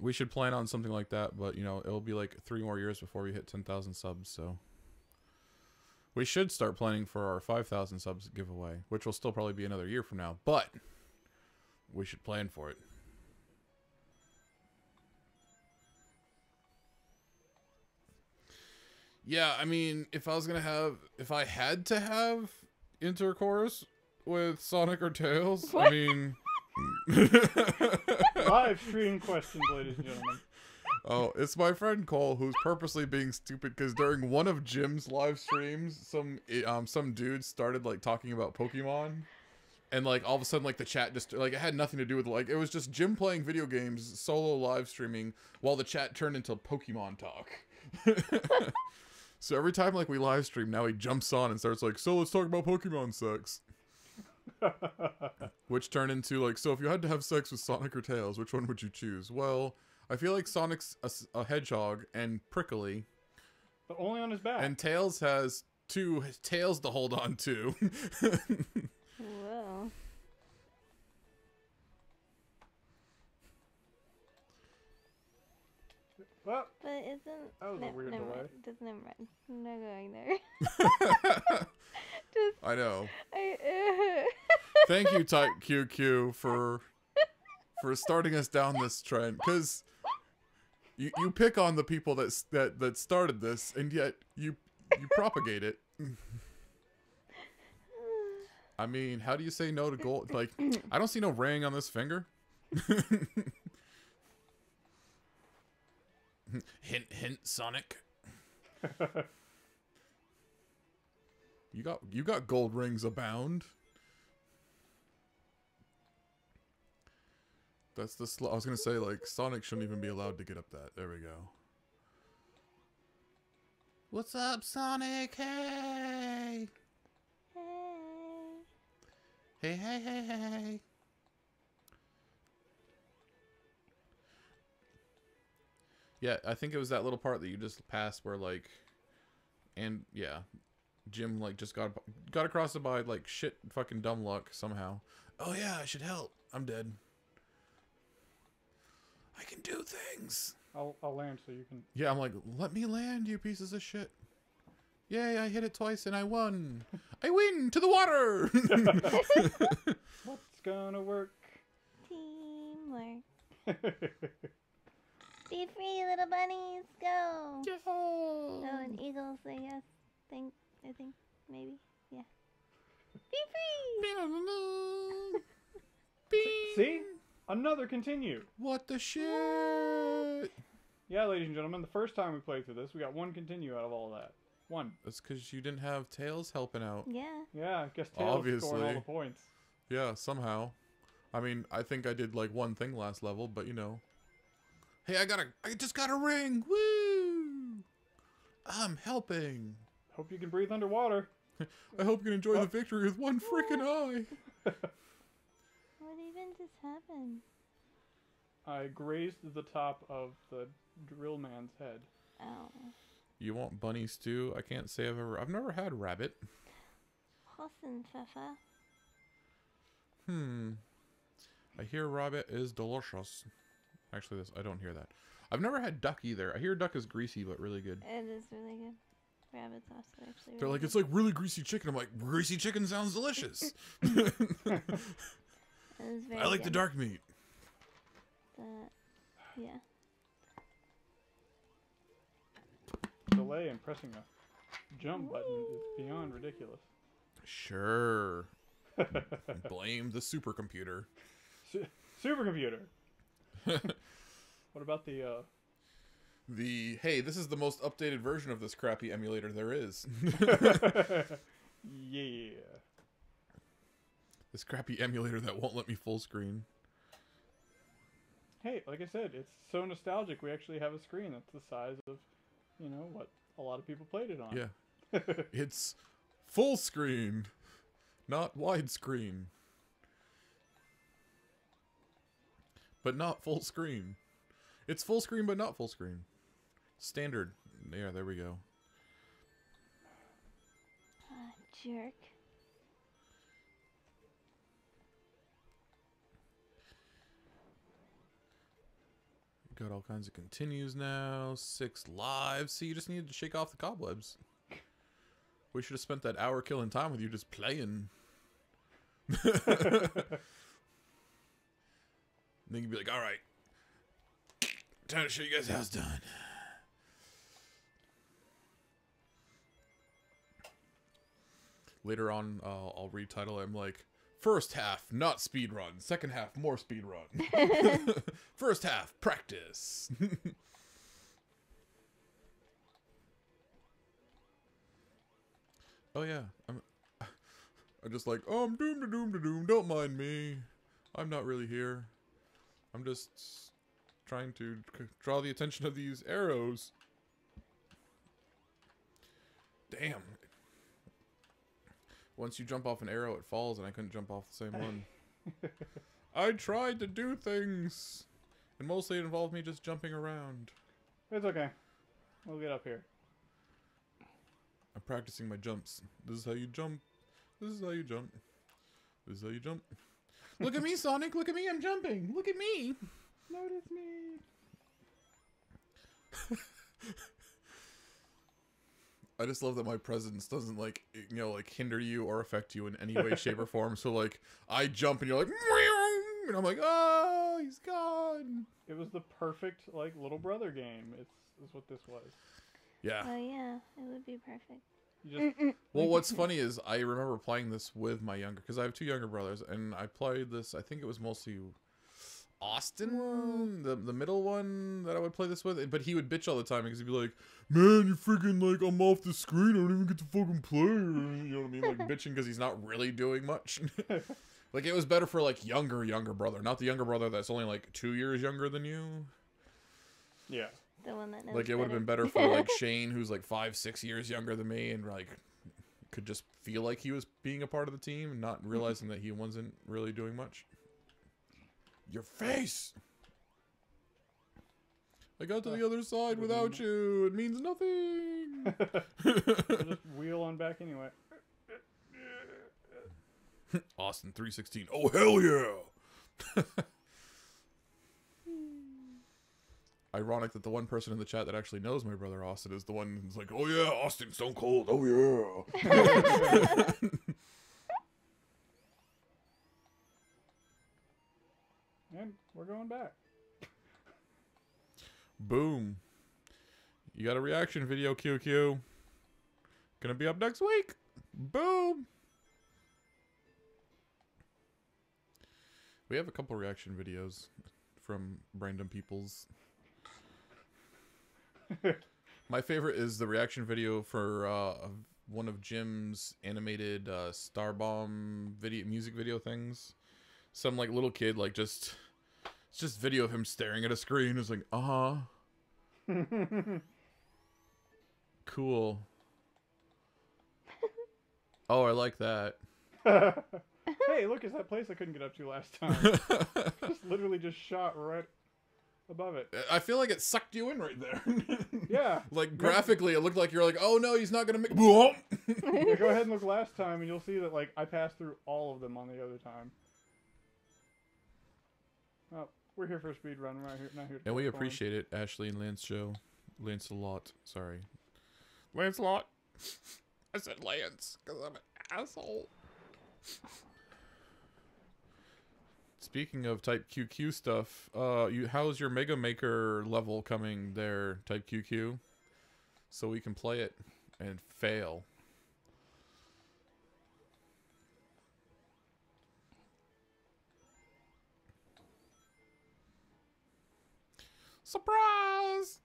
We should plan on something like that, but you know, it'll be like 3 more years before we hit 10,000 subs, so we should start planning for our 5,000 subs giveaway, which will still probably be another year from now, but we should plan for it. Yeah, I mean, if I had to have intercourse with Sonic or Tails, What? I mean... Live stream questions, ladies and gentlemen. Oh, it's my friend Cole who's purposely being stupid because during one of Jim's live streams, some dude started like talking about Pokemon, and like all of a sudden like the chat just like it had nothing to do with like it was just Jim playing video games solo live streaming while the chat turned into Pokemon talk. So every time like we live stream, now he jumps on and starts like, so let's talk about Pokemon sex. Which turned into like, so if you had to have sex with Sonic or Tails, which one would you choose? Well, I feel like Sonic's a hedgehog and prickly, But only on his back. and Tails has 2 tails to hold on to. Whoa. But isn't... That was a weird never delay. mind. Just never mind. I'm not going there. Just... I know. I... Thank you, Type QQ, for starting us down this trend. Because you pick on the people that started this, and yet you propagate it. I mean, how do you say no to gold? Like, I don't see no ring on this finger. Hint, hint, Sonic. You got gold rings abound. That's the I was gonna say, like, Sonic shouldn't even be allowed to get up that. There we go. What's up, Sonic? Hey. Hey, hey, hey, hey. Yeah, I think it was that little part that you just passed where, like, and yeah, Jim, like, just got across it by, like, shit fucking dumb luck somehow. Oh yeah, I should help. I'm dead. I can do things. I'll land so you can... Yeah, I'm like, let me land, you pieces of shit. Yay, I hit it twice and I won. I win to the water. What's gonna work? Teamwork. Be free, little bunnies. Go. Yeah. Oh, and eagles say yes. I think, maybe. Yeah. Be free. See? Another continue. What the shit? Yeah, ladies and gentlemen, the first time we played through this, we got one continue out of all of that. One. That's because you didn't have Tails helping out. Yeah. Yeah, I guess Tails Obviously. scored all the points. Yeah, somehow. I mean, I think I did like one thing last level, but you know. Hey, I just got a ring. Woo! I'm helping. Hope you can breathe underwater. I hope you can enjoy the victory with one freaking eye. What even just happened? I grazed the top of the drill man's head. Oh. You want bunny stew? I can't say I've never had rabbit. Hossenpfeffer. I hear rabbit is delicious. Actually, I don't hear that. I've never had duck either. I hear duck is greasy but really good. It is really good. Rabbit's also actually really They're like, good. it's like really greasy chicken. I'm like, greasy chicken sounds delicious. It is very I like the good. dark meat. Yeah. Delay in pressing a jump button is beyond ridiculous. Sure. Blame the supercomputer. Supercomputer. What about the Hey, this is the most updated version of this crappy emulator there is. Yeah. This crappy emulator that won't let me full screen. Hey, like I said, it's so nostalgic. We actually have a screen that's the size of, you know, what a lot of people played it on. Yeah. It's full screen, not widescreen. But not full screen. It's full screen, but not full screen. Standard. Yeah, there we go. Jerk. Got all kinds of continues now. 6 lives. See, you just needed to shake off the cobwebs. We should have spent that hour killing time with you just playing. Then you'd be like, alright. Time to show you guys how it's done. Later on, I'll retitle it. I'm like, first half, not speed run. Second half, more speed run. First half, practice. Oh yeah, I'm just like, oh, I'm doomed to doom to doom. Don't mind me. I'm not really here. I'm just trying to draw the attention of these arrows. Damn. Once you jump off an arrow, it falls, and I couldn't jump off the same one. I tried to do things, and mostly it involved me just jumping around. It's okay. We'll get up here. I'm practicing my jumps. This is how you jump. This is how you jump. This is how you jump. Look at me, Sonic. Look at me. I'm jumping. Look at me. Notice me. I just love that my presence doesn't, like, you know, like, hinder you or affect you in any way, shape, or form. So, like, I jump and you're like, meow, and I'm like, oh, he's gone. It was the perfect, like, little brother game. Is what this was. Yeah. Oh yeah, it would be perfect. You just Well, what's funny is I remember playing this with my younger, because I have 2 younger brothers, and I played this, I think it was mostly Austin one, the middle one that I would play this with, but he would bitch all the time because he'd be like, man, you freaking, like, I'm off the screen, I don't even get to fucking play, you know what I mean, like, bitching because he's not really doing much. Like, it was better for, like, younger brother, not the younger brother that's only, like, 2 years younger than you. yeah. The one that knows Like, it would have been better for, like, Shane, who's, like, 5-6 years younger than me, and, like, could just feel like he was being a part of the team and not realizing that he wasn't really doing much. Your face! I got to the other side without you. It means nothing. We'll just wheel on back anyway. Austin 316. Oh, hell yeah! Ironic that the one person in the chat that actually knows my brother Austin is the one who's like, oh yeah, Austin Stone Cold. Oh yeah. And we're going back. Boom. You got a reaction video, QQ. Gonna be up next week. Boom. We have a couple reaction videos from random peoples. My favorite is the reaction video for one of Jim's animated Star Bomb music video things. Some, like, little kid, like, it's just video of him staring at a screen. It's like, cool. Oh, I like that. Hey, look, it's that place I couldn't get up to last time. Just literally just shot right above it. I feel like it sucked you in right there. Yeah. Like, graphically, it looked like you're like, oh no, he's not gonna make. Yeah, go ahead and look last time, and you'll see that, like, I passed through all of them on the other time. Oh, we're here for a speed run. We're not here to And we collect appreciate it, Ashley and Lance Joe. Lancelot, sorry. Lancelot. I said Lance, because I'm an asshole. Speaking of Type QQ stuff, how's your Mega Maker level coming there, Type QQ? So we can play it and fail. Surprise!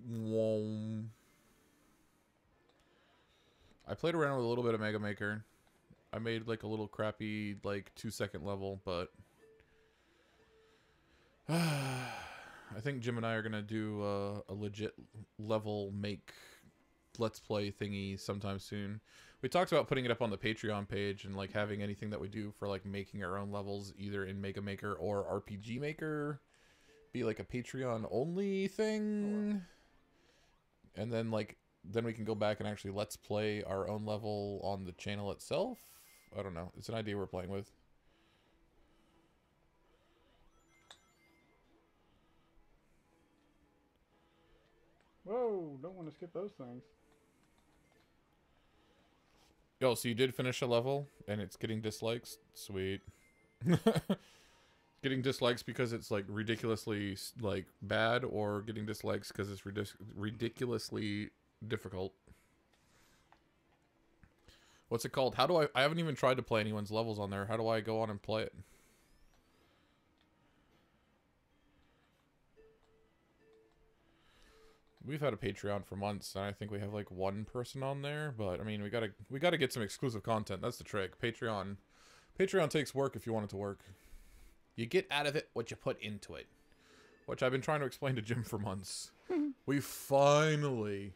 Whoa. I played around with a little bit of Mega Maker. I made, like, a little crappy, like, 2-second level, but I think Jim and I are gonna do a legit level make let's play thingy sometime soon. We talked about putting it up on the Patreon page and, like, having anything that we do for, like, making our own levels either in Mega Maker or RPG Maker be, like, a Patreon only thing. And then, like, then we can go back and actually let's play our own level on the channel itself. I don't know. It's an idea we're playing with. Whoa, don't want to skip those things. Oh, so you did finish a level and it's getting dislikes? Sweet. Getting dislikes because it's, like, ridiculously, like, bad, or getting dislikes because it's ridiculously difficult? What's it called? How do I haven't even tried to play anyone's levels on there. How do I go on and play it? We've had a Patreon for months, and I think we have, like, 1 person on there, but I mean, we gotta get some exclusive content. That's the trick. Patreon takes work if you want it to work. You get out of it what you put into it, which I've been trying to explain to Jim for months. We finally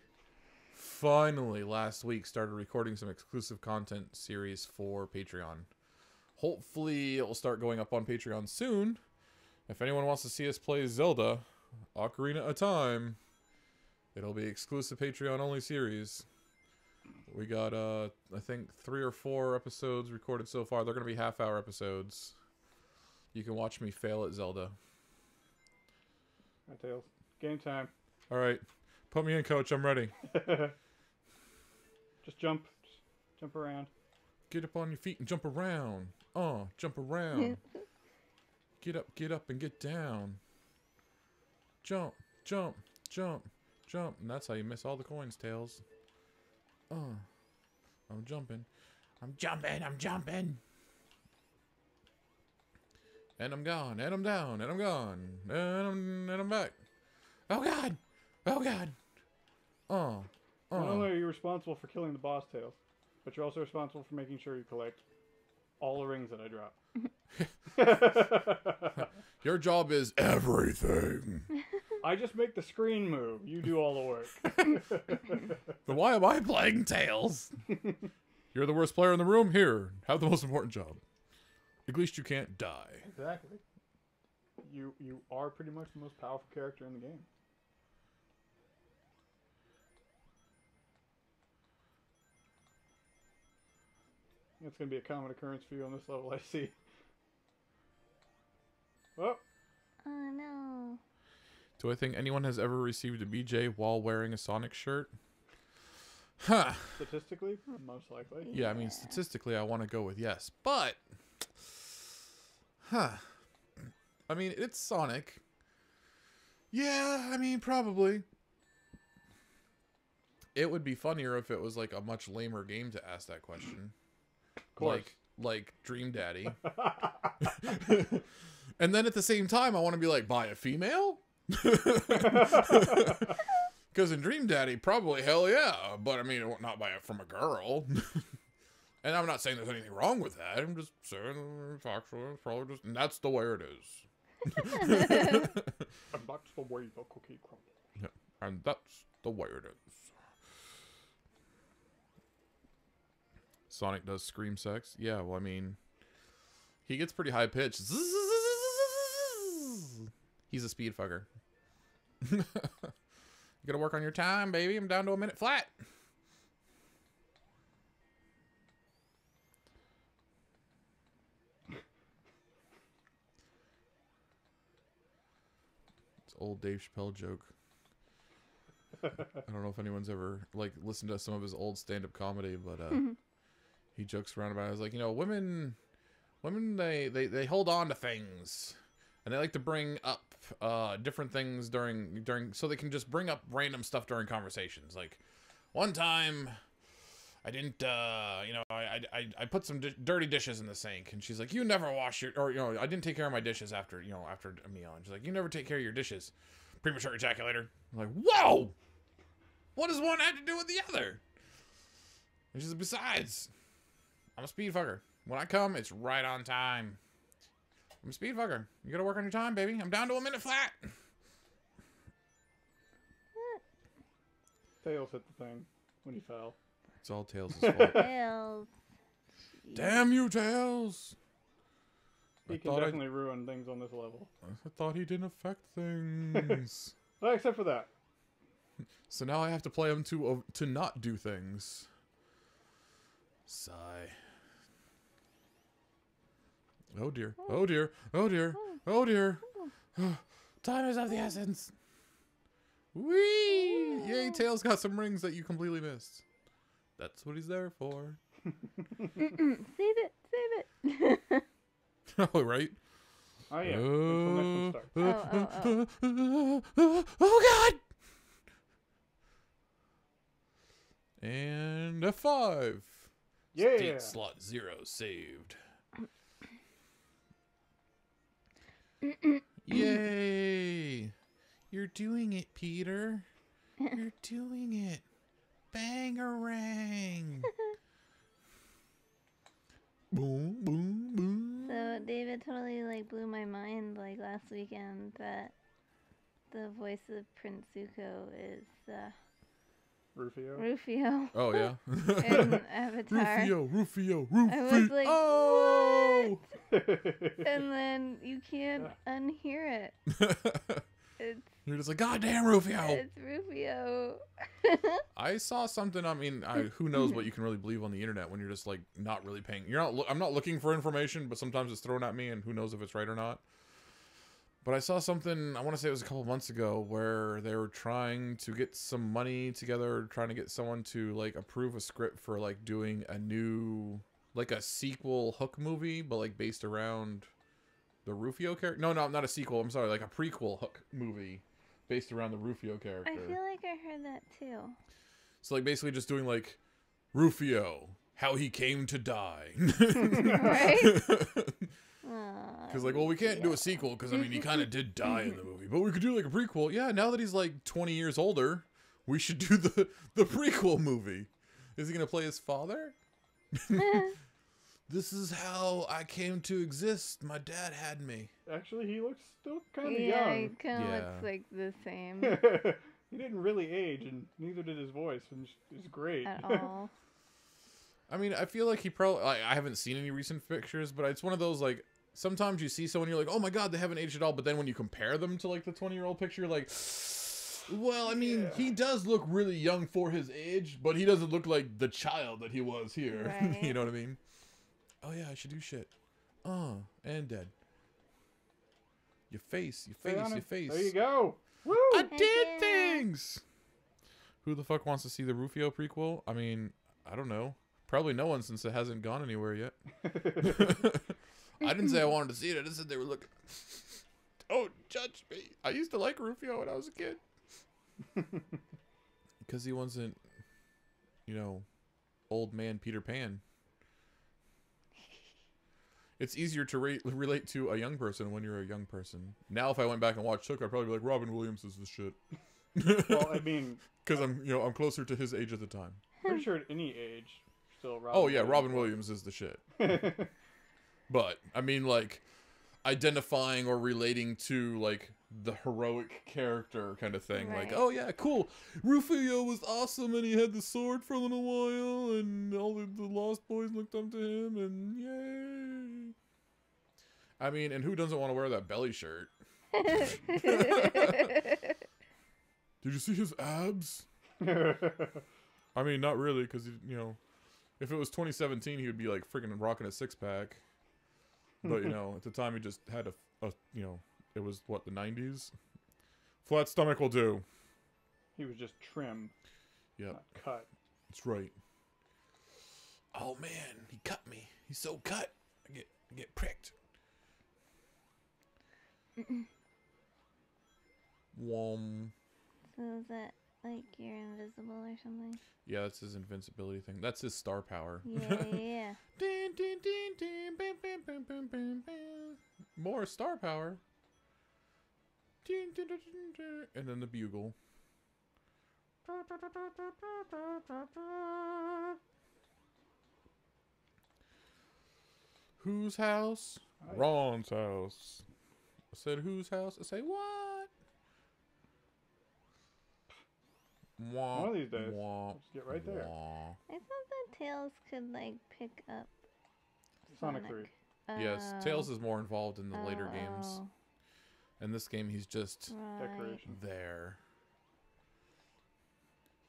last week started recording some exclusive content series for Patreon. Hopefully it will start going up on Patreon soon. If anyone wants to see us play Zelda Ocarina of Time, it'll be exclusive Patreon only series. We got I think 3 or 4 episodes recorded so far. They're gonna be half-hour episodes. You can watch me fail at Zelda. Hi, Tails. Game time. All right. Put me in, coach. I'm ready. Just jump. Just jump around. Get up on your feet and jump around. Jump around. Get up and get down. Jump, jump, jump, jump. And that's how you miss all the coins, Tails. I'm jumping. I'm jumping. I'm jumping. And I'm gone. And I'm down. And I'm gone. And I'm back. Oh, God. Oh, God. Not only are you responsible for killing the boss, Tails, but you're also responsible for making sure you collect all the rings that I drop. Your job is everything. I just make the screen move. You do all the work. Then why am I playing Tails? You're the worst player in the room? Here, have the most important job. At least you can't die. Exactly. You are pretty much the most powerful character in the game. It's going to be a common occurrence for you on this level, I see. Oh! Oh no. Do I think anyone has ever received a BJ while wearing a Sonic shirt? Huh. Statistically, most likely. Yeah, I mean, statistically, I want to go with yes. But, I mean, it's Sonic. Yeah, I mean, probably. It would be funnier if it was, like, a much lamer game to ask that question. Of course. Like Dream Daddy. And then at the same time, I want to be like, buy a female? Because in Dream Daddy, probably hell yeah. But I mean, not buy it from a girl. And I'm not saying there's anything wrong with that. I'm just saying factually, it's probably just, and that's the way it is. And that's the way the cookie crumbles. Yeah, and that's the way it is. Sonic does scream sex. Yeah, well, I mean, he gets pretty high pitched. He's a speed fucker. You gotta work on your time, baby. I'm down to a minute flat. It's old Dave Chappelle joke. I don't know if anyone's ever like listened to some of his old stand-up comedy, but he jokes around about it. It's like, you know, women they hold on to things, and they like to bring up different things during so they can just bring up random stuff during conversations. Like one time I didn't I put some dirty dishes in the sink, and she's like, you never wash your, or, you know, I didn't take care of my dishes after a meal, and she's like, you never take care of your dishes. Premature ejaculator. I'm like, whoa, what does one have to do with the other? And she's like, besides, I'm a speed fucker. When I come, it's right on time. I'm a speed fucker. You gotta work on your time, baby. I'm down to a minute flat. Tails hit the thing when he fell. It's all Tails' fault. Tails. Damn you, Tails! He can definitely ruin things on this level. I thought he didn't affect things. Well, except for that. So now I have to play him to not do things. Sigh. Oh dear. Oh dear. Oh dear. Oh dear. Time is of the essence. Whee! Yay, Tails got some rings that you completely missed. That's what he's there for. Save it. Save it. Oh, right? Oh, yeah. Until next one starts. Oh, God! And F5. Yeah. State slot 0 saved. Yay! You're doing it, Peter. You're doing it. Bangarang. Boom, boom, boom. So David totally like blew my mind like last weekend that the voice of Prince Zuko is Rufio. Oh yeah. In Avatar. Rufio. I was like, oh! what? And then you can't unhear it. It's You're just like, God damn, Rufio. It's Rufio. I saw something. I mean, who knows what you can really believe on the internet when you're just like not really paying. I'm not looking for information, but sometimes it's thrown at me, and who knows if it's right or not. But I saw something, I want to say it was a couple months ago, where they were trying to get some money together, trying to get someone to, like, approve a script for, like, doing a new, like, a sequel Hook movie, but, like, based around the Rufio character. No, not a sequel, I'm sorry, like a prequel Hook movie based around the Rufio character. I feel like I heard that too. So, like, basically just doing, like, Rufio, how he came to die. Right? Because, like, well, we can't do a sequel because, I mean, he kind of did die in the movie. But we could do, like, a prequel. Yeah, now that he's, like, 20 years older, we should do the prequel movie. Is he going to play his father? This is how I came to exist. My dad had me. Actually, he looks still kind of Yeah, young. he kind of Yeah. looks like the same He didn't really age, and neither did his voice, which is great. at all. I mean, I feel like he probably... I haven't seen any recent pictures, but it's one of those, like... Sometimes you see someone, you're like, oh my god, they haven't aged at all. But then when you compare them to, like, the 20-year-old picture, you're like... Well, I mean, Yeah. he does look really young for his age, but he doesn't look like the child that he was here. Right. You know what I mean? Oh, yeah, I should do shit. And dead. Your face, your face, your face. There you go. Woo! I Heck did yeah. things! Who the fuck wants to see the Rufio prequel? I mean, I don't know. Probably no one, since it hasn't gone anywhere yet. I didn't say I wanted to see it. I just said they were looking. Don't judge me. I used to like Rufio when I was a kid. Because he wasn't, you know, old man Peter Pan. It's easier to relate to a young person when you're a young person. Now, if I went back and watched Hook, I'd probably be like, Robin Williams is the shit. Well, I mean, Because I'm closer to his age at the time. pretty sure at any age, still Robin. Oh yeah, Robin Williams is the shit. But I mean, like, identifying or relating to, like, the heroic character kind of thing. Right. Like, oh yeah, cool. Rufio was awesome, and he had the sword for a little while, and all the Lost Boys looked up to him, and yay. I mean, and who doesn't want to wear that belly shirt? Did you see his abs? I mean, not really, because, if it was 2017, he would be, like, freaking rocking a six-pack. But, at the time, he just had it was, what, the 90s? Flat stomach will do. He was just trimmed, Yep, not cut. that's right. Oh, man, he cut me. He's so cut. I get pricked. Wom. So is that like you're invisible or something? Yeah, that's his invincibility thing. That's his star power. Yeah. Din, din, din, din, bam, bam, bam, bam, bam, bam. More star power. Din, din, din, din, din. And then the bugle. Whose house? Right. Ron's house. I said whose house? I say what? Wah, One of these days, wah, just get right there. wah. I thought that Tails could like pick up Sonic 3. Yes, Oh. Tails is more involved in the later games. Oh, In this game, he's just right. Decoration. there.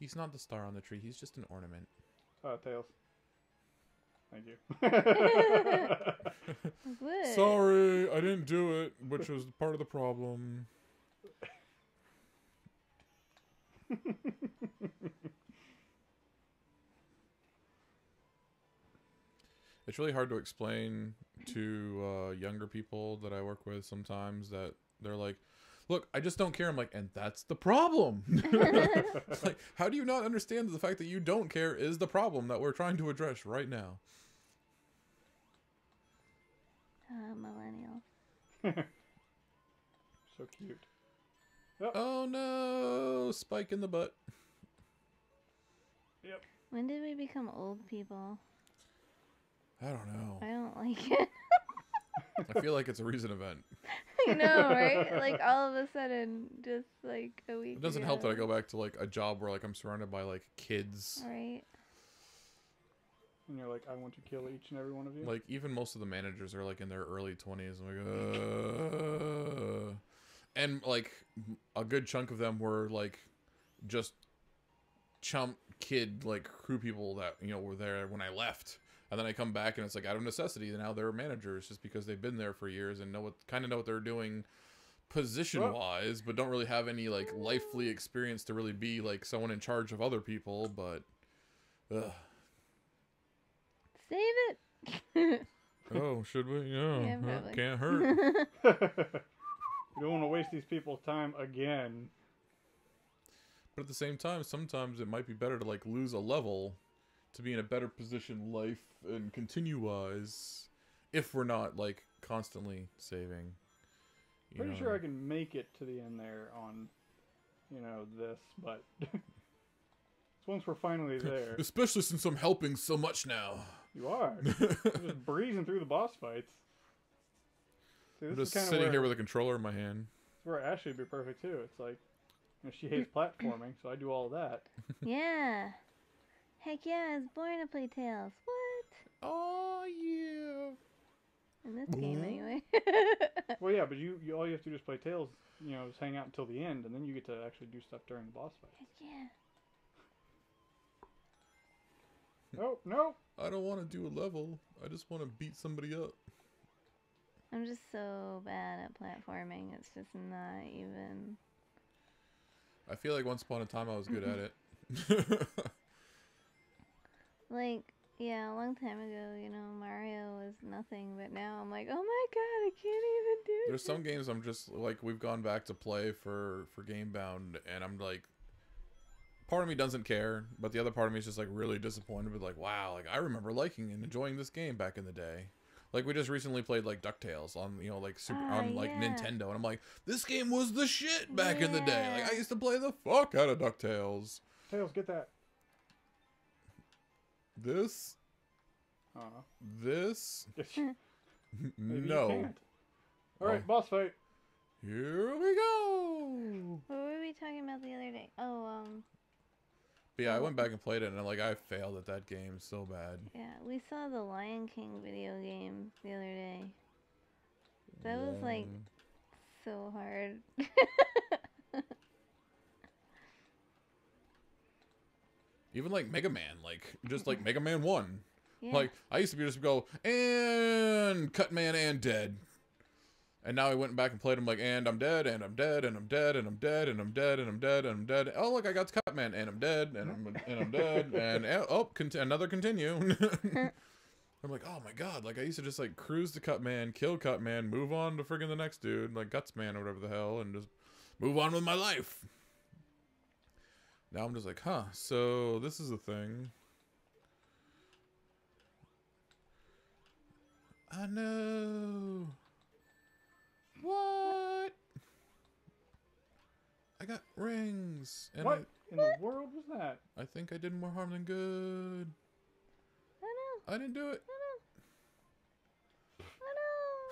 He's not the star on the tree. He's just an ornament. Tails. Thank you. What? Sorry, I didn't do it, which was part of the problem. It's really hard to explain to younger people that I work with sometimes that they're like, look, I just don't care. I'm like, and that's the problem. Like, how do you not understand that the fact that you don't care is the problem that we're trying to address right now? Millennials. So cute. Oh no, spike in the butt. Yep. When did we become old people? I don't know. I don't like it. I feel like it's a recent event. I know, right? Like all of a sudden, just like a week. It doesn't help that I ago. go back to like a job where like I'm surrounded by like kids. Right. And you're like, I want to kill each and every one of you. Like even most of the managers are like in their early 20s. I'm like, And like a good chunk of them were like just chump kid like crew people that were there when I left, and then I come back and it's like out of necessity. Now they're managers just because they've been there for years and know what they're doing position wise, but don't really have any like lifely experience to really be like someone in charge of other people. But Save it. oh, should we? Yeah, probably. Can't hurt. You don't want to waste these people's time again. But at the same time, sometimes it might be better to like lose a level to be in a better position life and continue wise if we're not like constantly saving. Pretty sure I can make it to the end there on, this, but once we're finally there. Especially since I'm helping so much now. You are. You're just breezing through the boss fights. See, I'm just sitting here with a controller in my hand. That's where Ashley would be perfect too. It's like, she hates platforming, so I do all of that. Yeah. Heck yeah, I was born to play Tails. What? Oh yeah. In this game, anyway. Well, yeah, but you all you have to do is play Tails. Just hang out until the end, and then you get to actually do stuff during the boss fight. Heck yeah. Oh no! I don't want to do a level. I just want to beat somebody up. I'm just so bad at platforming. It's just not even. I feel like once upon a time I was good at it. Like, yeah, a long time ago, Mario was nothing, but now I'm like, oh my god, I can't even do There's some games I'm just like, we've gone back to play for GameBound, and I'm like, part of me doesn't care, but the other part of me is just like really disappointed with like, wow, like I remember liking and enjoying this game back in the day. Like we just recently played like DuckTales on like Nintendo, and I'm like, this game was the shit back in the day. Like I used to play the fuck out of DuckTales. Tails, get that. This. This. No. All right, boss fight. Here we go. What were we talking about the other day? Oh, But yeah, I went back and played it, and like I failed at that game so bad. Yeah, we saw the Lion King video game the other day. That was like so hard. Even like Mega Man, like just like Mega Man 1. Yeah. Like I used to be just go and cut man and dead. And now I went back and played him like, and I'm dead, and I'm dead, and I'm dead, and I'm dead, and I'm dead, and I'm dead, and I'm dead. Oh look, I got to Cutman, and I'm dead, and I'm dead, and another continue. I'm like, oh my god, like I used to just like cruise to Cutman, kill Cutman, move on to friggin' the next dude, like Gutsman or whatever the hell, and just move on with my life. Now I'm just like, huh, so this is a thing. I know. What? I got rings. And what in the world was that? I think I did more harm than good. I know. I didn't do it. I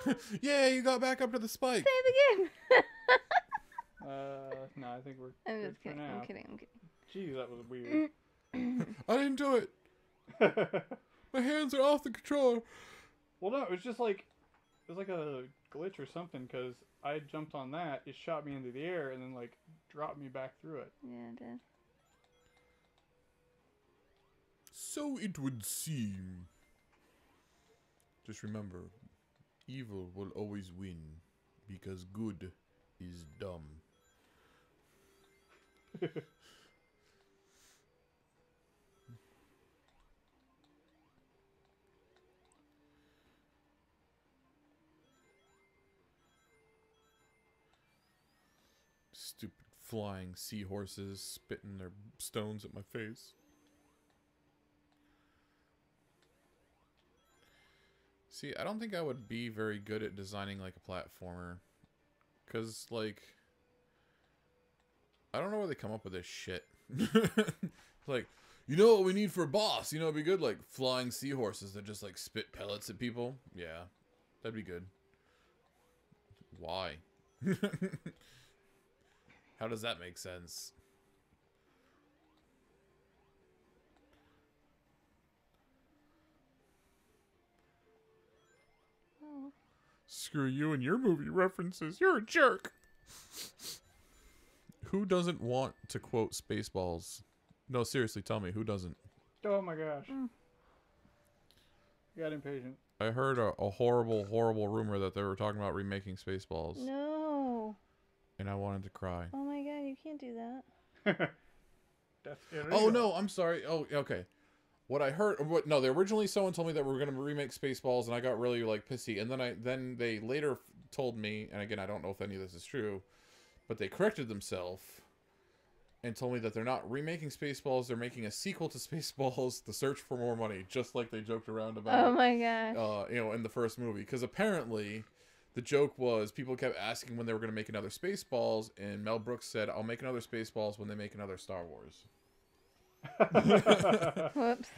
know. Yeah, you got back up to the spike. Save the game. No, I think we're I'm good just for kidding. now. I'm kidding. Jeez, that was weird. I didn't do it. My hands are off the controller. Well, no, it was just like, it was like a glitch or something, because I jumped on that, it shot me into the air, and then like dropped me back through it. Yeah, it did. So it would seem. Just remember, evil will always win, because good is dumb. Stupid flying seahorses spitting their stones at my face. See, I don't think I would be very good at designing like a platformer. Cause like I don't know where they come up with this shit. Like, you know what we need for a boss? You know, it'd be good, like flying seahorses that just like spit pellets at people. Yeah, that'd be good. Why? How does that make sense? Oh. Screw you and your movie references. You're a jerk. Who doesn't want to quote Spaceballs? No, seriously, tell me, who doesn't? Oh my gosh. I got impatient. I heard a horrible, horrible rumor that they were talking about remaking Spaceballs. No. And I wanted to cry. Oh my god, you can't do that. That's Oh, no, I'm sorry. Oh, okay. What I heard, no, they originally someone told me that we were going to remake Spaceballs, and I got really like pissy. And then they later told me, and again, I don't know if any of this is true, but they corrected themselves and told me that they're not remaking Spaceballs, they're making a sequel to Spaceballs, The Search for More Money, just like they joked around about. Oh my gosh. You know, in the first movie, because apparently the joke was people kept asking when they were going to make another Spaceballs, and Mel Brooks said, "I'll make another Spaceballs when they make another Star Wars." Whoops.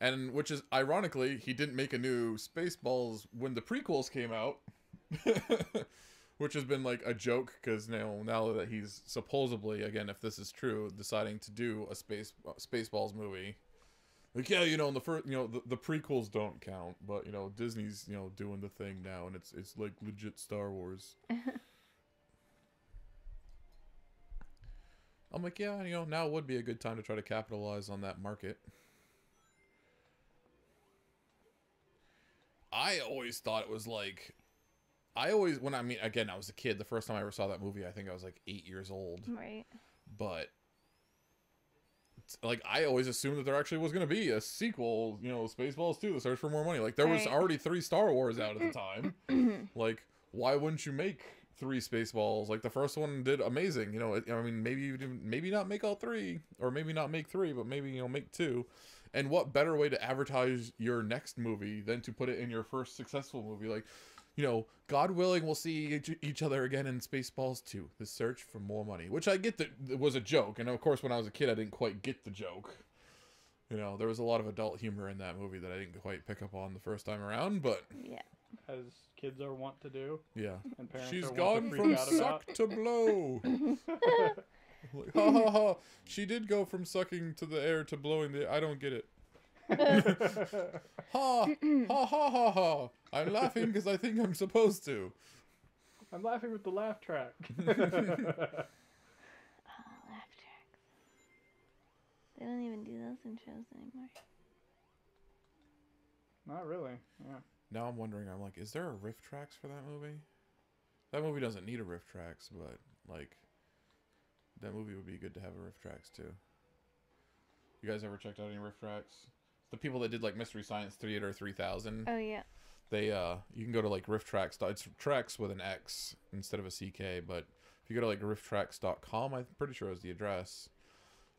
And which is ironically, he didn't make a new Spaceballs when the prequels came out. Which has been like a joke, because now that he's supposedly, again, if this is true, deciding to do a Spaceballs movie, like, yeah, you know, in the first, you know, the prequels don't count, but you know, Disney's, you know, doing the thing now, and it's like legit Star Wars. I'm like, yeah, you know, now would be a good time to try to capitalize on that market. I always thought it was like, when I mean, again, I was a kid. The first time I ever saw that movie, I think I was like 8 years old. Right. But, like, I always assumed that there actually was going to be a sequel, you know, Spaceballs 2, The Search for More Money. Like, there was already 3 Star Wars out at the time. Like, why wouldn't you make 3 Spaceballs? Like, the first one did amazing. You know, I mean, maybe not make all 3, or maybe not make 3, but maybe, you know, make 2. And what better way to advertise your next movie than to put it in your first successful movie? Like, you know, God willing, we'll see each other again in Spaceballs 2, The Search for More Money. Which I get that it was a joke. And of course, when I was a kid, I didn't quite get the joke. You know, there was a lot of adult humor in that movie that I didn't quite pick up on the first time around, but... Yeah. As kids are wont to do. Yeah. And parents She's are gone wont to freak from out suck about. to blow. Like, ha ha ha. She did go from sucking to the air to blowing the... I don't get it. Ha! Ha ha ha ha! I'm laughing because I think I'm supposed to. I'm laughing with the laugh track. Oh, laugh tracks. They don't even do those in shows anymore. Not really, yeah. Now I'm wondering, I'm like, is there a riff tracks for that movie? That movie doesn't need a riff tracks, but, like, that movie would be good to have a riff tracks, too. You guys ever checked out any riff tracks? The people that did, like, Mystery Science Theater 3000. Oh, yeah. They, you can go to, like, rifftracks. It's tracks with an X instead of a CK, but if you go to, like, rifftracks.com, I'm pretty sure is the address,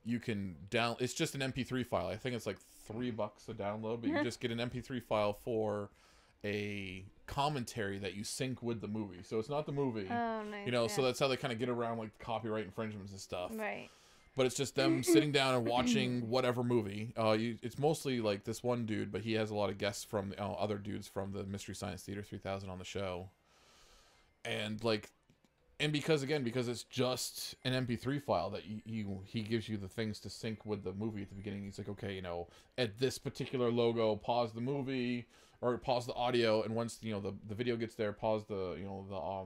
you can it's just an MP3 file. I think it's, like, $3 a download, but you just get an MP3 file for a commentary that you sync with the movie. So it's not the movie. Oh, nice. You know, yeah. so that's how they kind of get around, like, copyright infringements and stuff. Right. But it's just them sitting down and watching whatever movie. It's mostly like this one dude, but he has a lot of guests from other dudes from the Mystery Science Theater 3000 on the show. And like, and because it's just an MP3 file that he gives you the things to sync with the movie at the beginning. He's like, okay, you know, at this particular logo, pause the movie or pause the audio, and once you know the video gets there, pause the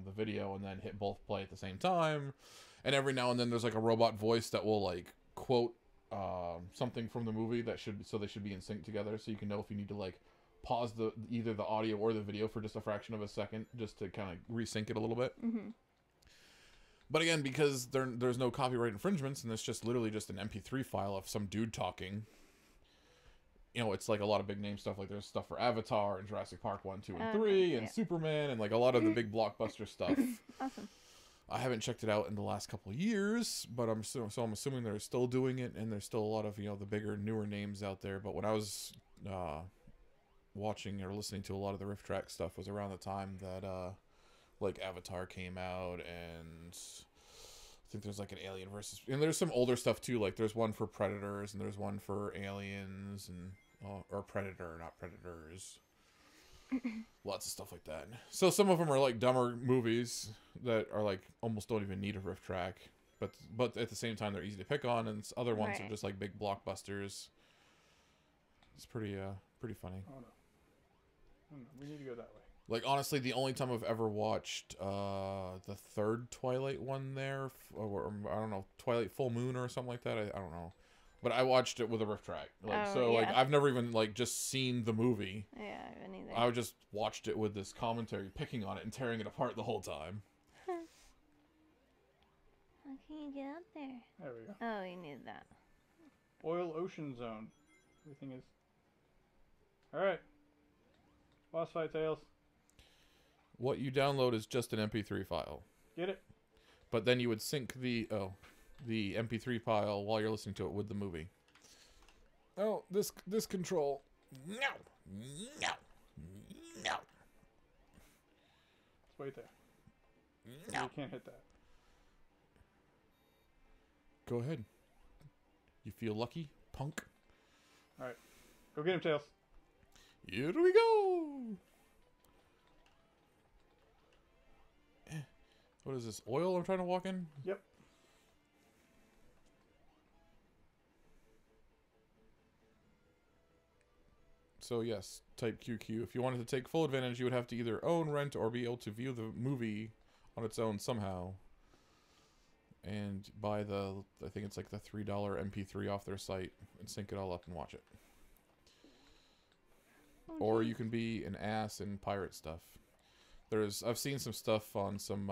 the video, and then hit both play at the same time. And every now and then there's like a robot voice that will like quote something from the movie that they should be in sync together, so you can know if you need to like pause either the audio or the video for just a fraction of a second just to kind of resync it a little bit. Mm-hmm. But again, because there's no copyright infringements and it's just literally just an MP3 file of some dude talking, you know, it's like a lot of big name stuff. Like there's stuff for Avatar and Jurassic Park 1, 2, and 3 and Superman and like a lot of the big blockbuster stuff. Awesome. I haven't checked it out in the last couple of years, but I'm assuming they're still doing it, and there's still a lot of, you know, the bigger, newer names out there. But when I was watching or listening to a lot of the riff track stuff was around the time that like Avatar came out, and I think there's like an Alien versus, and there's some older stuff too. Like there's one for Predators, and there's one for Aliens, and or Predator, not Predators. Lots of stuff like that. So some of them are like dumber movies that are like almost don't even need a riff track, but at the same time they're easy to pick on, and other ones are just like big blockbusters. It's pretty funny. Oh no, we need to go that way. Like, honestly, the only time I've ever watched the third Twilight one there, or I don't know, Twilight Full Moon or something like that. I don't know. But I watched it with a riff track. Like, Oh, so, like, yeah. I've never even, like, just seen the movie. Yeah, I haven't either. I just watched it with this commentary, picking on it and tearing it apart the whole time. How can you get up there? There we go. Oh, you need that. Oil Ocean Zone. Everything is... Alright. Boss fight, Tails. What you download is just an MP3 file. Get it? But then you would sync the MP3 file while you're listening to it with the movie. Oh, this control. No. No. No. It's right there. No. You can't hit that. Go ahead. You feel lucky, punk? Alright. Go get him, Tails. Here we go. What is this? Oil I'm trying to walk in? Yep. So yes, type QQ. If you wanted to take full advantage, you would have to either own, rent, or be able to view the movie on its own somehow. And buy the, I think it's like the $3 MP3 off their site and sync it all up and watch it. Okay. Or you can be an ass and pirate stuff. I've seen some stuff on some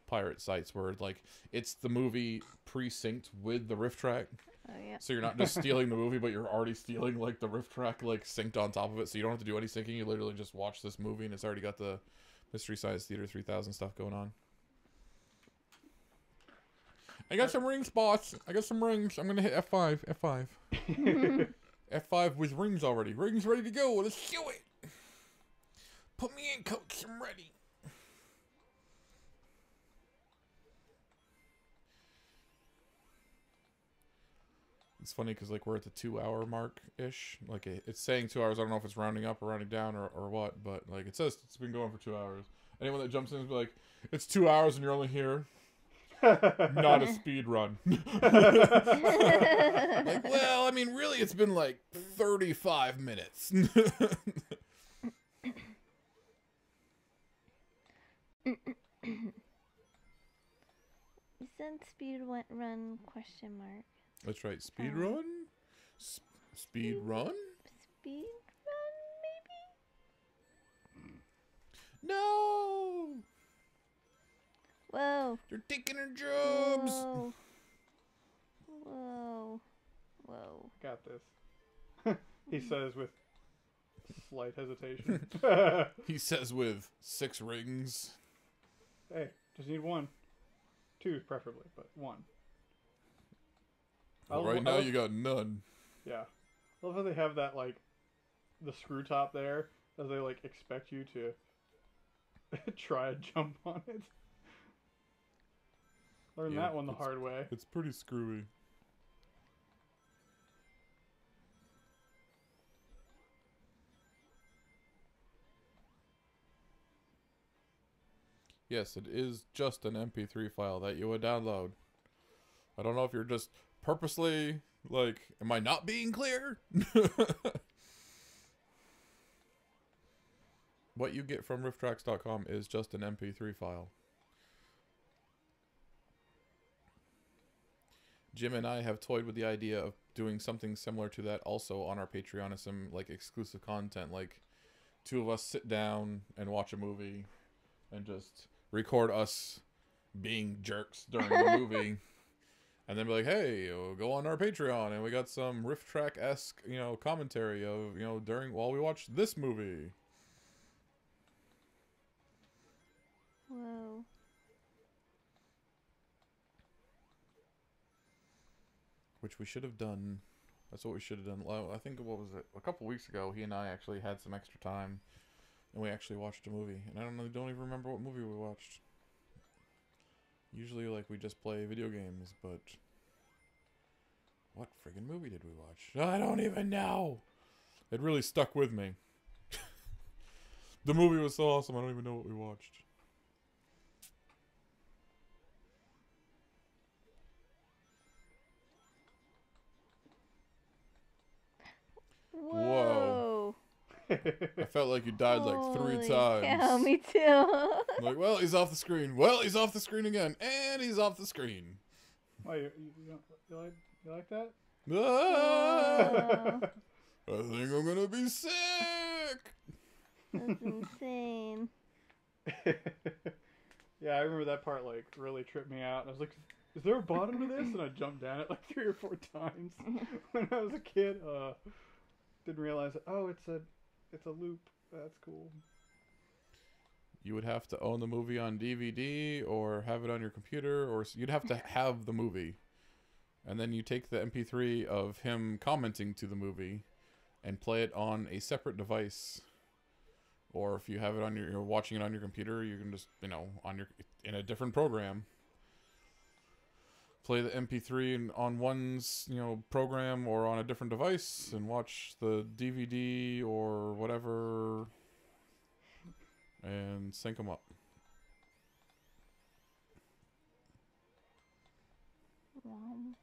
pirate sites where like it's the movie pre-synced with the riff track. Oh, yeah. So you're not just stealing the movie, but you're already stealing like the riff track like synced on top of it. So you don't have to do any syncing. You literally just watch this movie and it's already got the Mystery Science Theater 3000 stuff going on. I got some rings, boss. I got some rings. I'm gonna hit F5. F5. F5 with rings already. Rings ready to go. Let's do it. Put me in, coach. I'm ready. It's funny because like we're at the 2-hour mark-ish. Like it's saying 2 hours. I don't know if it's rounding up or rounding down or what, but like it says it's been going for 2 hours. Anyone that jumps in is like, it's 2 hours and you're only here. Not a speed run. Like, well, I mean, really, it's been like 35 minutes. You said speed run question mark. That's right. Speed run? Speed run? Speed run, maybe? No! Whoa. They're taking our jobs! Whoa. Whoa. Whoa. Got this. He says with slight hesitation. He says with 6 rings. Hey, just need 1. 2 preferably, but 1. Well, right now you got none. Yeah. I love how they have that, like, the screw top there, as they, like, expect you to try a jump on it. Learned that one the hard way. It's pretty screwy. Yes, it is just an MP3 file that you would download. I don't know if you're just purposely, like, am I not being clear? What you get from rifftracks.com is just an MP3 file. Jim and I have toyed with the idea of doing something similar to that also on our Patreon as some, like, exclusive content. Like, 2 of us sit down and watch a movie and just record us being jerks during the movie. And then be like, hey, go on our Patreon and we got some riff track-esque, you know, commentary of, you know, while we watch this movie. Whoa. Which we should have done. That's what we should have done. I think, what was it? A couple weeks ago, he and I actually had some extra time. And we actually watched a movie. And I don't even remember what movie we watched. Usually, like, we just play video games, but... What friggin' movie did we watch? I don't even know! It really stuck with me. The movie was so awesome, I don't even know what we watched. Whoa. I felt like you died like 3 Holy times. cow, me too. I'm like, well, he's off the screen. Well, he's off the screen again. And he's off the screen. Why, you like that? Ah! I think I'm gonna be sick. That's insane. Yeah, I remember that part like really tripped me out. I was like, is there a bottom to this? And I jumped down it like 3 or 4 times when I was a kid. Didn't realize it. Oh, it's a loop. That's cool. You would have to own the movie on DVD or have it on your computer, or you'd have to have the movie. And then you take the MP3 of him commenting to the movie and play it on a separate device. Or if you have it on you're watching it on your computer, you can just, in a different program, play the MP3 on one's, program or on a different device and watch the DVD or whatever and sync them up. Wow.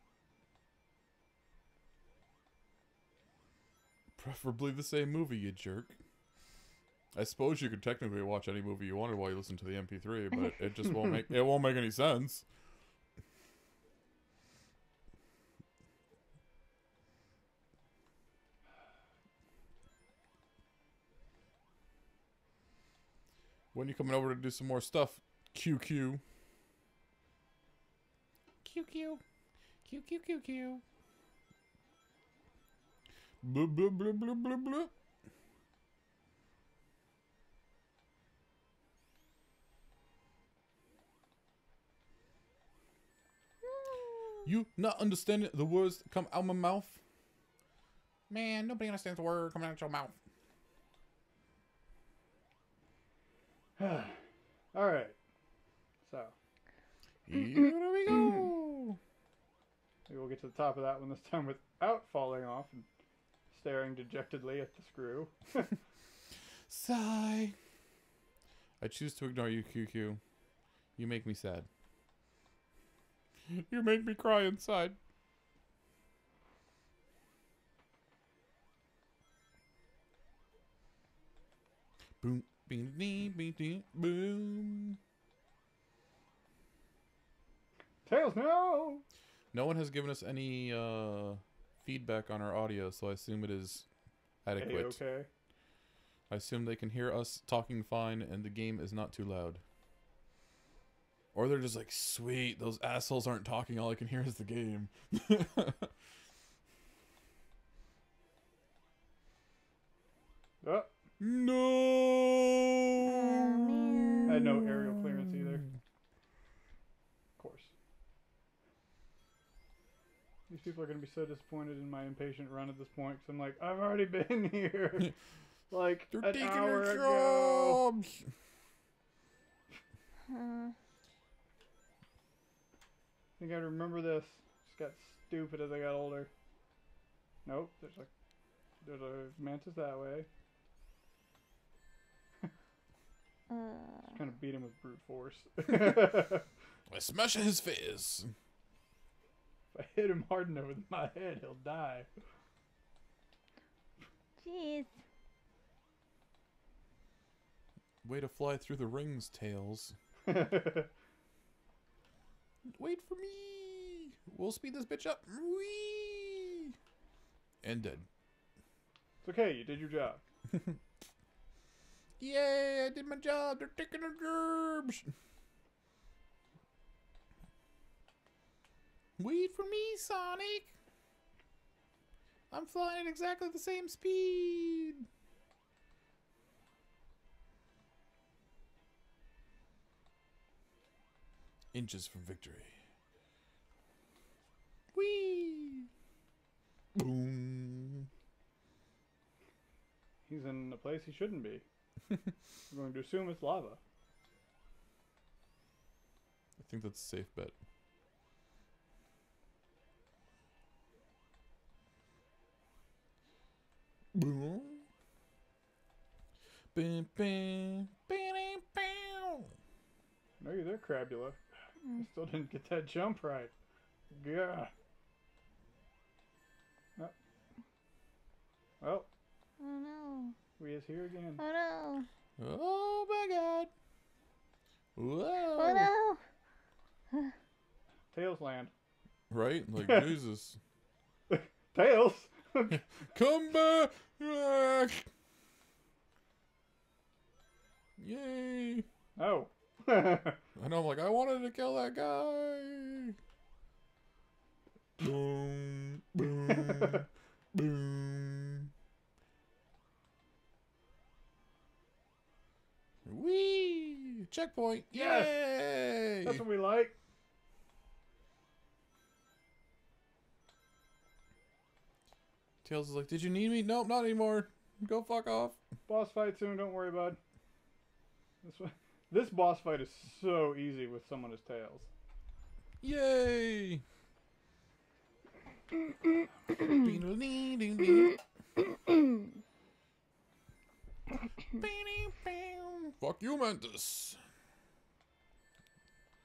Preferably the same movie, you jerk. I suppose you could technically watch any movie you wanted while you listen to the MP3, but it just won't make any sense. When you coming over to do some more stuff, QQ? QQ. QQ. Blah, blah, blah, blah, blah, blah. You not understanding the words that come out my mouth? Man, nobody understands the word coming out your mouth. Alright. So. Here we go. Maybe we'll get to the top of that one this time without falling off and staring dejectedly at the screw. Sigh. I choose to ignore you, QQ. You make me sad. You make me cry inside. Boom, bing, ding, bing, ding, boom. Tails, no! No one has given us any feedback on our audio, so I assume it is adequate. Okay. I assume they can hear us talking fine and the game is not too loud. Or they're just like, sweet, those assholes aren't talking, all I can hear is the game. Oh. No! I had no aerial clearance either. Of course. These people are going to be so disappointed in my impatient run at this point, because I'm like, I've already been here. Like, They're an taking hour their ago. jobs! I think I remember this. Just got stupid as I got older. Nope, there's a mantis that way. Just trying to beat him with brute force. I smash his face. If I hit him hard enough with my head, he'll die. Jeez. Way to fly through the rings, Tails. Wait for me. We'll speed this bitch up. Whee! And dead. It's okay, you did your job. Yay, I did my job. They're taking their gerbs. Wait for me, Sonic. I'm flying at exactly the same speed. Inches from victory. Whee! Boom. He's in a place he shouldn't be. I'm going to assume it's lava. I think that's a safe bet. Boom. Bam, bam, bam, bam. No, you're there, Crabula. I still didn't get that jump right. Yeah. Oh. Well. Oh no. We is here again. Oh no. Oh my god. Whoa. Oh no. Tails land. Right? Like, Jesus. Tails! Come back! Yay. Oh. I know, I'm like, I wanted to kill that guy. Boom, boom, boom. Whee! Checkpoint. Yes! Yay! That's what we like. Tails is like, did you need me? Nope, not anymore. Go fuck off. Boss fight soon, don't worry, bud. This boss fight is so easy with someone as Tails. Yay! Fuck you, Mantis.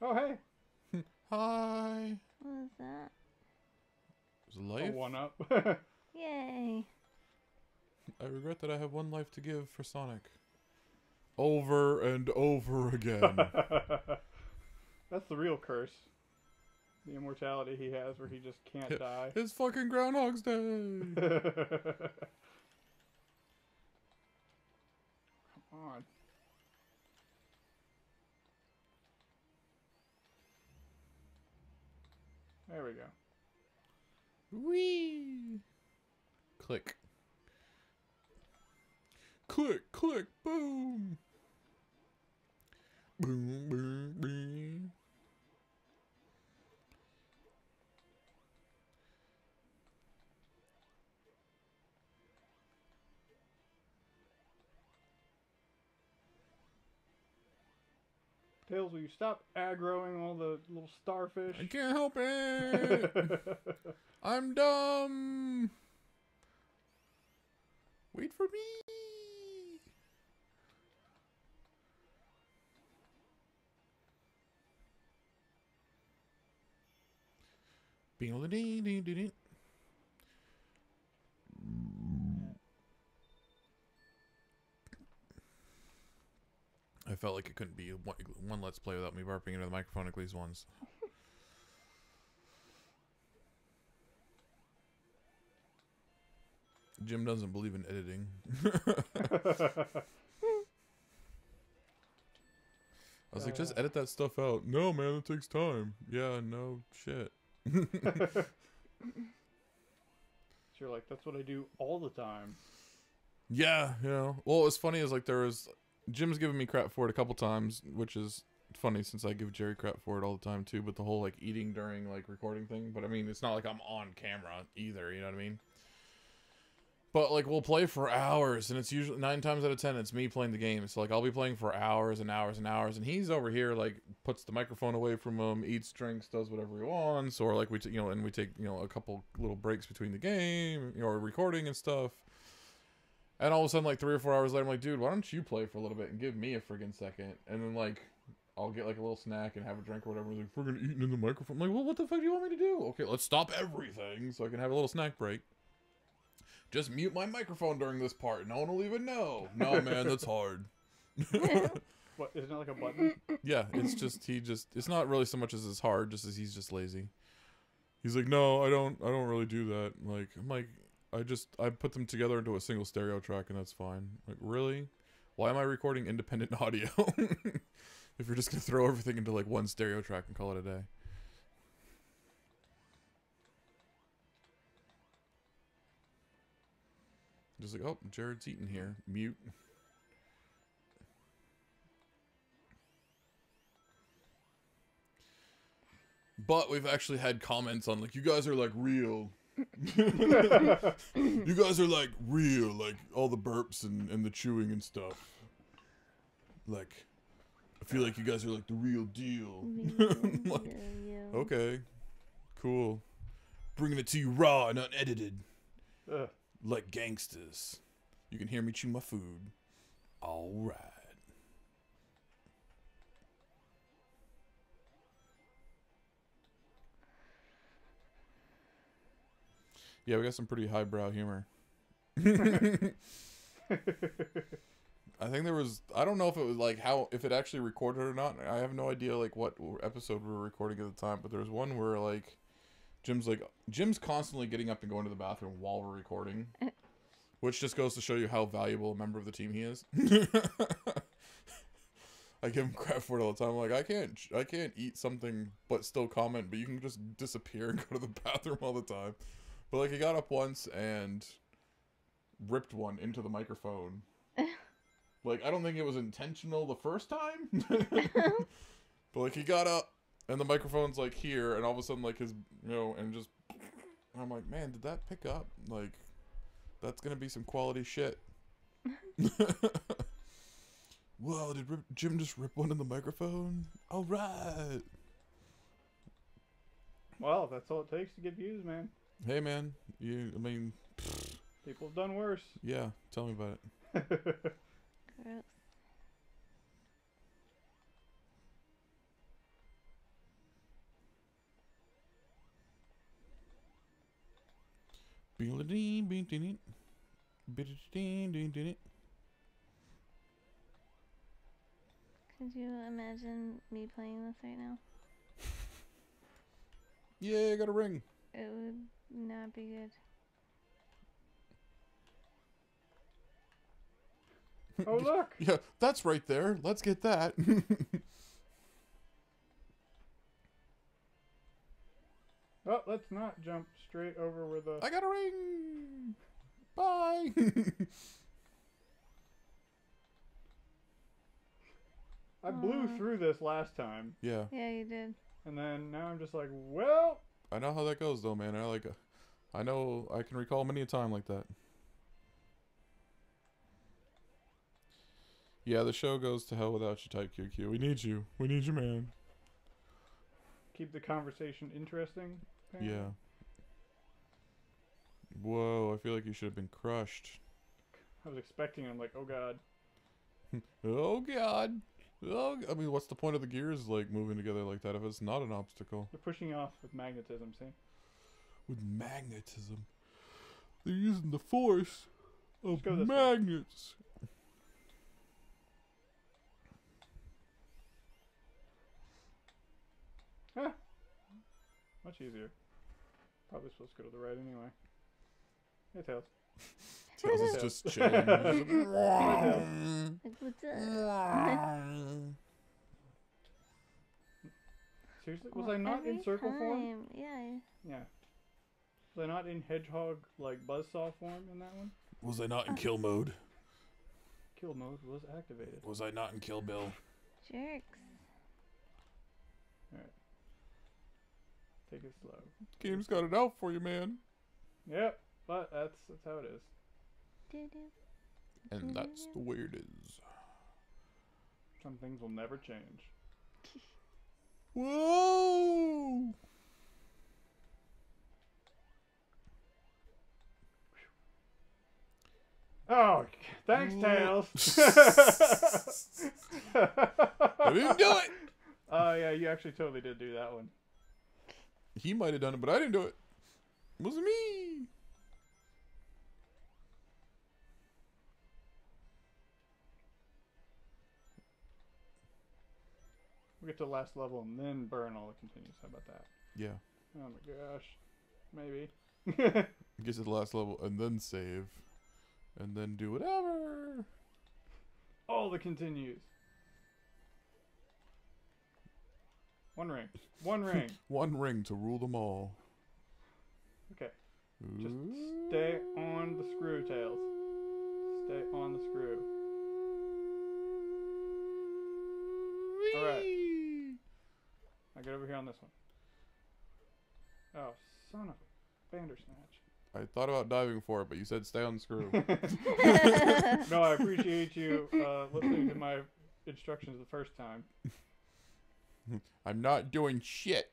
Oh, hey. Hi. What was that? Is it life? A one-up. Yay. I regret that I have one life to give for Sonic. Over and over again. That's the real curse. The immortality he has where he just can't die. It's fucking Groundhog's Day. Come on. There we go. Whee! Click. Click, click, boom. Boom, boom, boom. Tails, will you stop aggroing all the little starfish? I can't help it. I'm dumb. Wait for me. Bing-a-ding-ding-ding-ding. I felt like it couldn't be one Let's Play without me burping into the microphone at least once. Jim doesn't believe in editing. I was like, just edit that stuff out. No, man, it takes time. Yeah, no shit. You're like, that's what I do all the time. Yeah, you know. Well, what was funny is like Jim's given me crap for it a couple times, which is funny since I give Jerry crap for it all the time too. But the whole like eating during like recording thing. But I mean, it's not like I'm on camera either. You know what I mean? But like we'll play for hours, and it's usually 9 times out of 10 it's me playing the game. So like I'll be playing for hours and hours and hours, and he's over here like puts the microphone away from him, eats, drinks, does whatever he wants, or like we take a couple little breaks between the game, or recording and stuff. And all of a sudden, like 3 or 4 hours later, I'm like, dude, why don't you play for a little bit and give me a friggin' second? And then like I'll get like a little snack and have a drink or whatever. He's like, friggin' eating in the microphone. I'm like, well, what the fuck do you want me to do? Okay, let's stop everything so I can have a little snack break. Just mute my microphone during this part. No one will even know. No, man, that's hard. What, isn't it like a button? Yeah, it's just, it's not really so much as it's hard, just as he's just lazy. He's like, no, I don't really do that. Like, I'm like, I put them together into a single stereo track and that's fine. Like, really? Why am I recording independent audio? If you're just gonna throw everything into like one stereo track and call it a day. Just like, oh, Jared's eating here. Mute. But we've actually had comments on like, you guys are like real. You guys are like real, like all the burps and the chewing and stuff. Like, I feel like you guys are like the real deal. Like, okay, cool. Bringing it to you raw and unedited. Like gangsters. You can hear me chew my food. Alright. Yeah, we got some pretty highbrow humor. I think there was, I don't know if it was like if it actually recorded or not. I have no idea like what episode we were recording at the time, but there was one where like Jim's constantly getting up and going to the bathroom while we're recording, which just goes to show you how valuable a member of the team he is. I give him crap for it all the time. I'm like, I can't eat something but still comment, but you can just disappear and go to the bathroom all the time. But like, he got up once and ripped one into the microphone. Like, I don't think it was intentional the first time. But like, he got up and the microphone's like here, and all of a sudden like his, and just, I'm like, man, did that pick up? Like, that's gonna be some quality shit. Whoa, did Jim just rip one in the microphone? All right. Well, that's all it takes to get views, man. Hey, man. People have done worse. Yeah, tell me about it. Gross. Could you imagine me playing this right now? Yeah, I got a ring. It would not be good. Oh, look! Yeah, that's right there. Let's get that. Oh, let's not jump straight over where the... I got a ring. Bye. I blew through this last time. Yeah. Yeah, you did. And then now I'm just like, well... I know how that goes, though, man. I know I can recall many a time like that. Yeah, the show goes to hell without you, Type QQ. We need you. We need you, man. Keep the conversation interesting. Apparently. Yeah. Whoa, I feel like you should have been crushed. I was expecting, I'm like, oh god. Oh, God. Oh, I mean, what's the point of the gears, like, moving together like that if it's not an obstacle? They're pushing off with magnetism, see? With magnetism. They're using the force of go this way. magnets. Ah! Much easier. Probably supposed to go to the right anyway. Hey, Tails. Tails is just chilling. Like, what's up? Seriously? Was I not in circle form? Yeah. Yeah. Was I not in Hedgehog, like, buzzsaw form in that one? Was I not in kill mode? Kill mode was activated. Was I not in Kill Bill? Jerks. Alright. Take it slow. Game's got it out for you, man. Yep, but that's how it is. Doo-doo. And that's the way it is. Some things will never change. Whoa! Oh, thanks, Tails. I didn't do it. Oh yeah, you actually totally did do that one. He might have done it, but I didn't do it. It wasn't me. We'll get to the last level and then burn all the continues. How about that? Yeah. Oh my gosh. Maybe. Get to the last level and then save. And then do whatever. All the continues. One ring. One ring. One ring to rule them all. Okay. Just stay on the screw, Tails. Stay on the screw. Alright. Now get over here on this one. Oh, son of a bandersnatch. I thought about diving for it, but you said stay on the screw. No, I appreciate you listening to my instructions the first time. I'm not doing shit.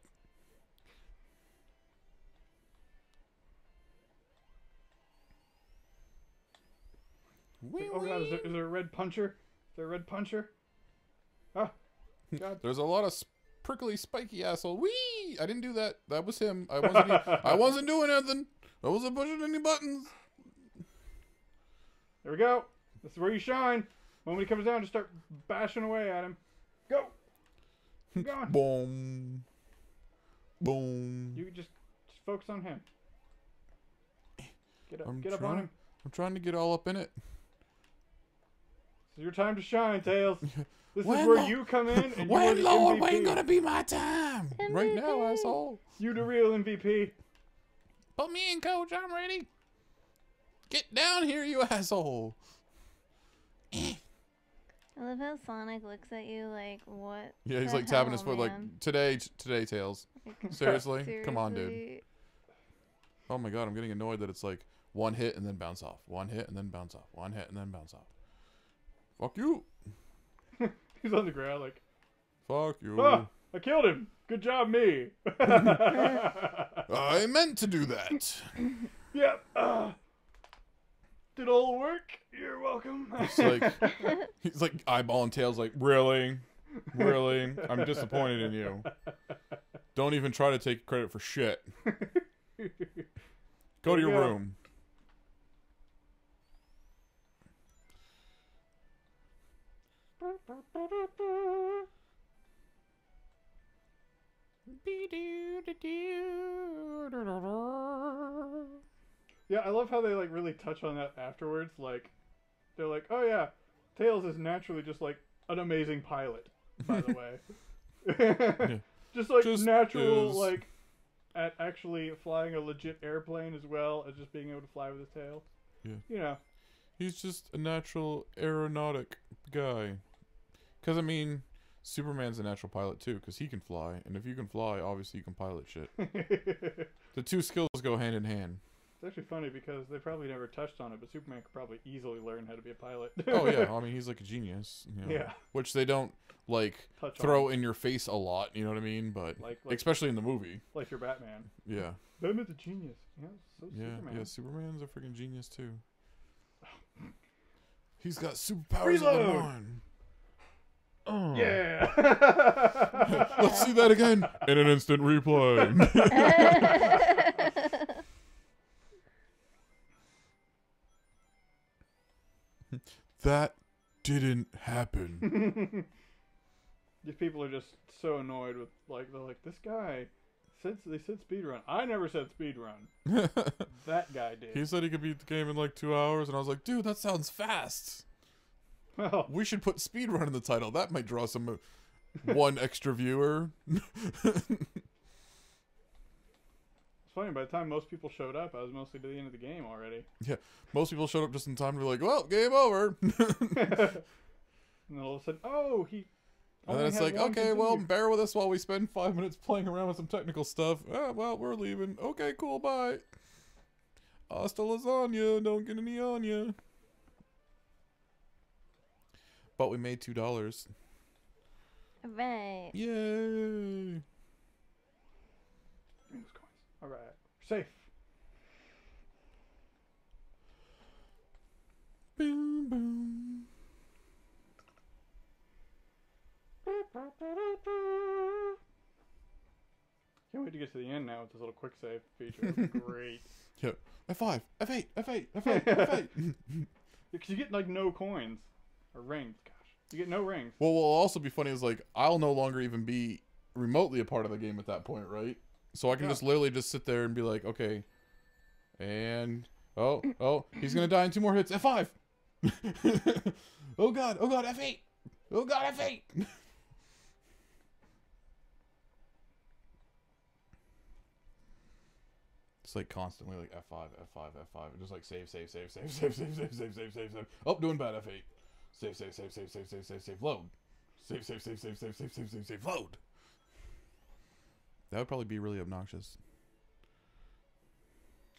Like, oh god, is there a red puncher? Is there a red puncher? Ah, god. There's a lot of prickly, spiky asshole. Whee! I didn't do that. That was him. I wasn't doing anything. I wasn't pushing any buttons. There we go. This is where you shine. When he comes down, just start bashing away at him. Go. Keep going. Boom. Boom. You just focus on him. Get up. I'm Get up on him. I'm trying to get all up in it. It's your time to shine, Tails. This When is where lo- you come in and When, you're the Lord, MVP. when gonna be my time? Right now, MVP. asshole. You the real MVP. Put me in, coach. I'm ready. Get down here, you asshole. I love how Sonic looks at you like, what? Yeah, he's the like tapping his hell, foot like, man? today, Tails. Like, Seriously? Come on, dude. seriously? Oh my god, I'm getting annoyed that it's like one hit and then bounce off. One hit and then bounce off. One hit and then bounce off. Fuck you. He's on the ground like, Fuck you. ah, I killed him. Good job, me. I meant to do that. Yep. Did all the work. You're welcome. He's like eyeballing Tails like, really? Really? I'm disappointed in you. Don't even try to take credit for shit. Go to your room. Yeah, I love how they like really touch on that afterwards. Like, they're like, "Oh yeah, Tails is naturally just like an amazing pilot." By the way, Yeah. just natural is. like at actually flying a legit airplane as well as just being able to fly with his tail. Yeah. You know. He's just a natural aeronautic guy. Because, I mean, Superman's a natural pilot, too, because he can fly. And if you can fly, obviously you can pilot shit. The two skills go hand in hand. It's actually funny because they probably never touched on it, but Superman could probably easily learn how to be a pilot. Oh, yeah. I mean, he's like a genius. You know, Yeah. Which they don't, like, Touch throw on. in your face a lot, you know what I mean? But, Like especially in the movie. like your Batman. Yeah. Batman's a genius. Yeah, so Yeah, Superman. yeah, Superman's a freaking genius, too. He's got superpowers Reload! of one. Oh. Yeah. Let's see that again in an instant replay. That didn't happen. These people are just so annoyed with like they're like, this guy they said speedrun. I never said speedrun. That guy did. He said he could beat the game in like 2 hours, and I was like, dude, that sounds fast. Well, We should put speedrun in the title. That might draw some one extra viewer. it's funny, by the time most people showed up, I was mostly to the end of the game already. Yeah, most people showed up just in time to be like, well, game over. And then all of a sudden, oh, he And then only it's had like, one okay, well, continue. bear with us while we spend 5 minutes playing around with some technical stuff. Well, we're leaving. Okay, cool, bye. Hasta lasagna, don't get any on ya. But we made $2. Right. Yay. Give me those coins. All right, we're safe. Boom, boom. Can't wait to get to the end now with this little quick save feature. It'll be great. Yeah. F5, F8, F8, F8, F8. Because you get like no coins or rings. Gosh, you get no rings. Well, what will also be funny is like I'll no longer even be remotely a part of the game at that point, right? So I can Yeah. just literally just sit there and be like, okay, and oh, he's gonna die in 2 more hits. F5. Oh god, F8. Oh god, F8. It's like constantly like F5, F5, F5. Just like save. Oh, doing bad, F8. Save, load. Save, load. That would probably be really obnoxious.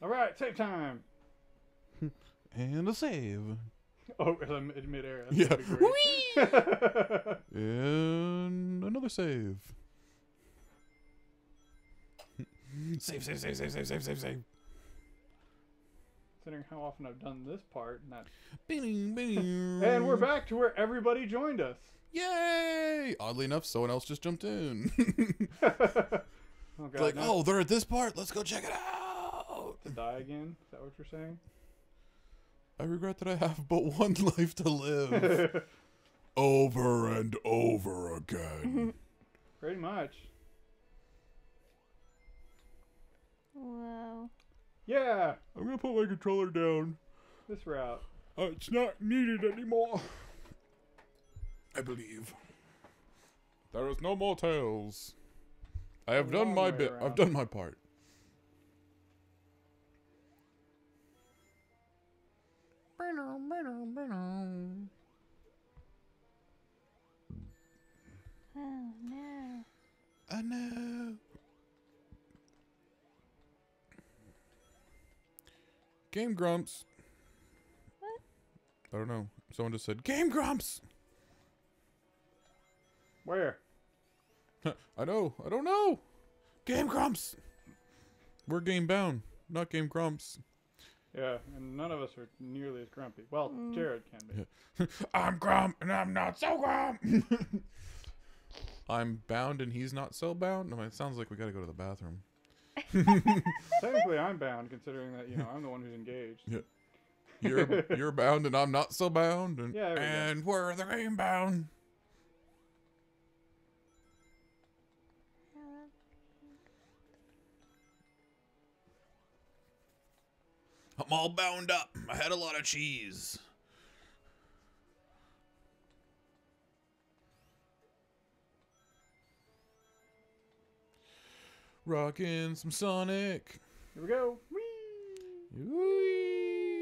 All right, save time. And a save. Oh, in midair. That's Yeah. gonna be great. And another save. Save. Considering how often I've done this part, and that. Bing. And we're back to where everybody joined us. Yay! Oddly enough, someone else just jumped in. Oh god. Like, now oh, they're at this part. Let's go check it out. to die again? Is that what you're saying? I regret that I have but one life to live. Over and over again. Pretty much. Wow. Yeah. I'm gonna put my controller down. This route. It's not needed anymore. I believe. There is no more tails. I have done my bit. I've done my part. Oh no. I know. Game Grumps. What? I don't know. Someone just said Game Grumps. Where? I know. I don't know. Game Grumps. We're GameBound, not Game Grumps. Yeah, and none of us are nearly as grumpy. Well, Jared can be. Yeah. I'm Grump and I'm not so Grump. I'm bound and he's not so bound. I mean, it sounds like we gotta go to the bathroom. Technically, I'm bound, considering that I'm the one who's engaged. Yeah. You're bound and I'm not so bound, and Yeah, we're the game bound. I'm all bound up. I had a lot of cheese. Rockin' some Sonic. Here we go. Whee! Whee!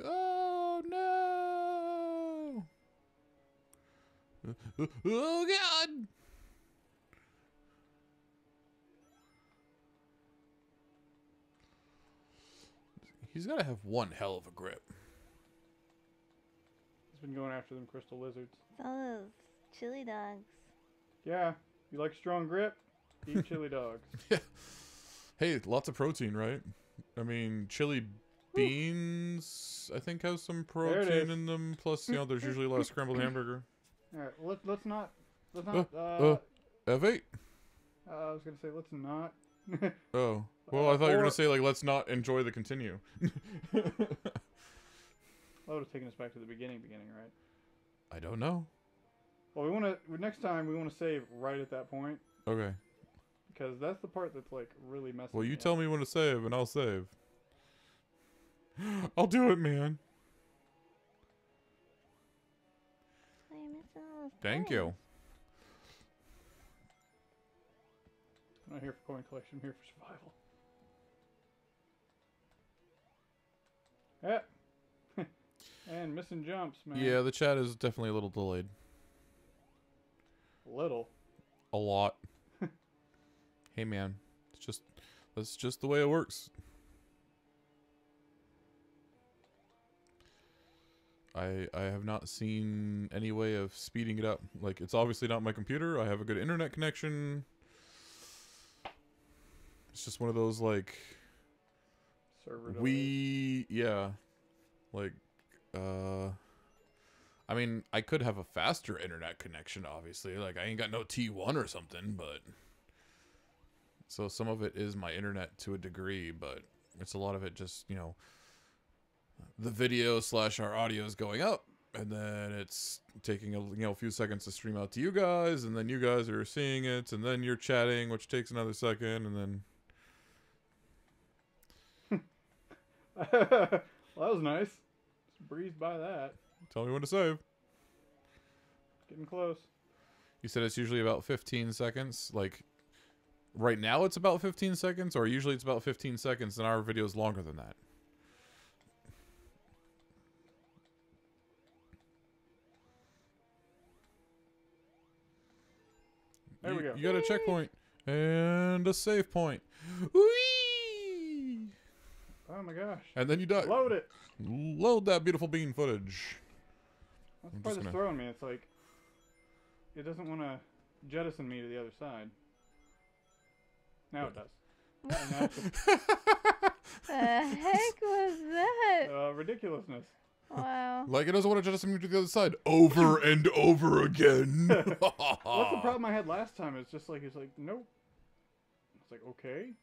Oh no! Oh God! He's gotta have one hell of a grip. He's been going after them crystal lizards. It's all those chili dogs. Yeah, you like strong grip? Eat chili dogs. Yeah. Hey, lots of protein, right? I mean, chili beans, I think, has some protein in them. Plus, there's usually a lot of scrambled hamburger. All right, let's not. F8. I was gonna say let's not. Oh, well, I thought you were gonna say like let's not enjoy the continue. That would have taken us back to the beginning, right? I don't know. Well, next time we want to save right at that point. Okay. Because that's the part that's like really messy. Well, you tell me when to save, and I'll save. I'll do it, man. Thank you. I'm not here for coin collection. I'm here for survival. Yeah. And missing jumps, man. Yeah, the chat is definitely a little delayed. Little. A lot. Hey, man. That's just the way it works. I have not seen any way of speeding it up. Like, it's obviously not my computer. I have a good internet connection. It's just one of those, like... Server delays. Yeah. Like, I mean, I could have a faster internet connection, obviously. Like, I ain't got no T1 or something, but... So some of it is my internet to a degree, but it's a lot of it just, the video / our audio is going up, and then it's taking a few seconds to stream out to you guys, and then you guys are seeing it, and then you're chatting, which takes another second, and then... Well, that was nice. Just breezed by that. Tell me when to save. Getting close. You said it's usually about 15 seconds, like... Right now it's about 15 seconds, or usually it's about 15 seconds, and our video is longer than that. There we go. You got a checkpoint and a save point. Whee! Oh my gosh. And then you die. Load it. Load that beautiful bean footage. That's the part that's throwing me. It's like, it doesn't want to jettison me to the other side. Now it does. What the heck was that? Ridiculousness. Wow. Like it doesn't want to jettison me to the other side over and over again. That's the problem I had last time. It's just like, nope. It's like, okay.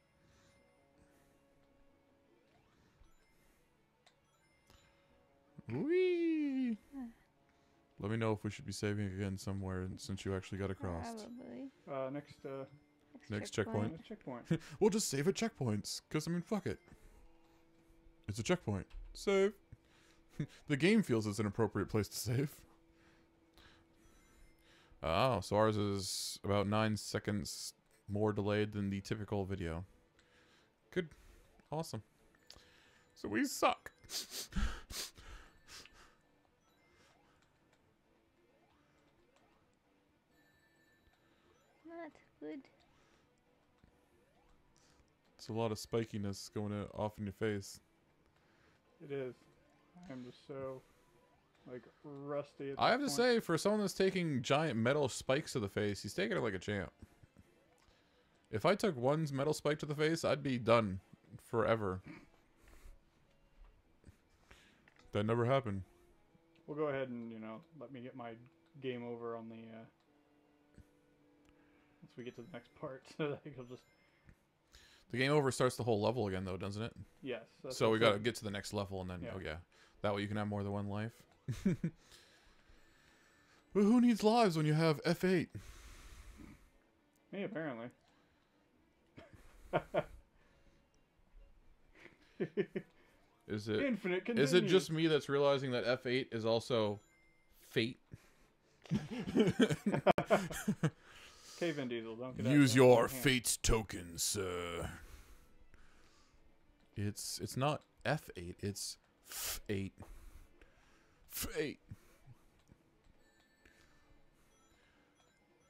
Whee! Let me know if we should be saving again somewhere since you actually got across. Probably. Next checkpoint. Next checkpoint. We'll just save at checkpoints. Because, I mean, fuck it. It's a checkpoint. Save. The game feels it's an appropriate place to save. Oh, so ours is about 9 seconds more delayed than the typical video. Good. Awesome. So we suck. Not good. It's a lot of spikiness going off in your face. It is. I'm just so, like, rusty at I this have to point. say, for someone that's taking giant metal spikes to the face, he's taking it like a champ. If I took one metal spike to the face, I'd be done forever. That never happened. We'll go ahead and, let me get my game over on the, once we get to the next part. So that he'll just... The game over starts the whole level again, though, doesn't it? Yes. So we gotta get to the next level, and then, Yeah. oh yeah. That way you can have more than one life. But who needs lives when you have F8? Me, apparently. Is it... Infinite Is it just me that's realizing that F8 is also fate? Okay, Vin Diesel, don't get Use out your of hand. fate's token, sir. It's not F8, it's F8. Fate.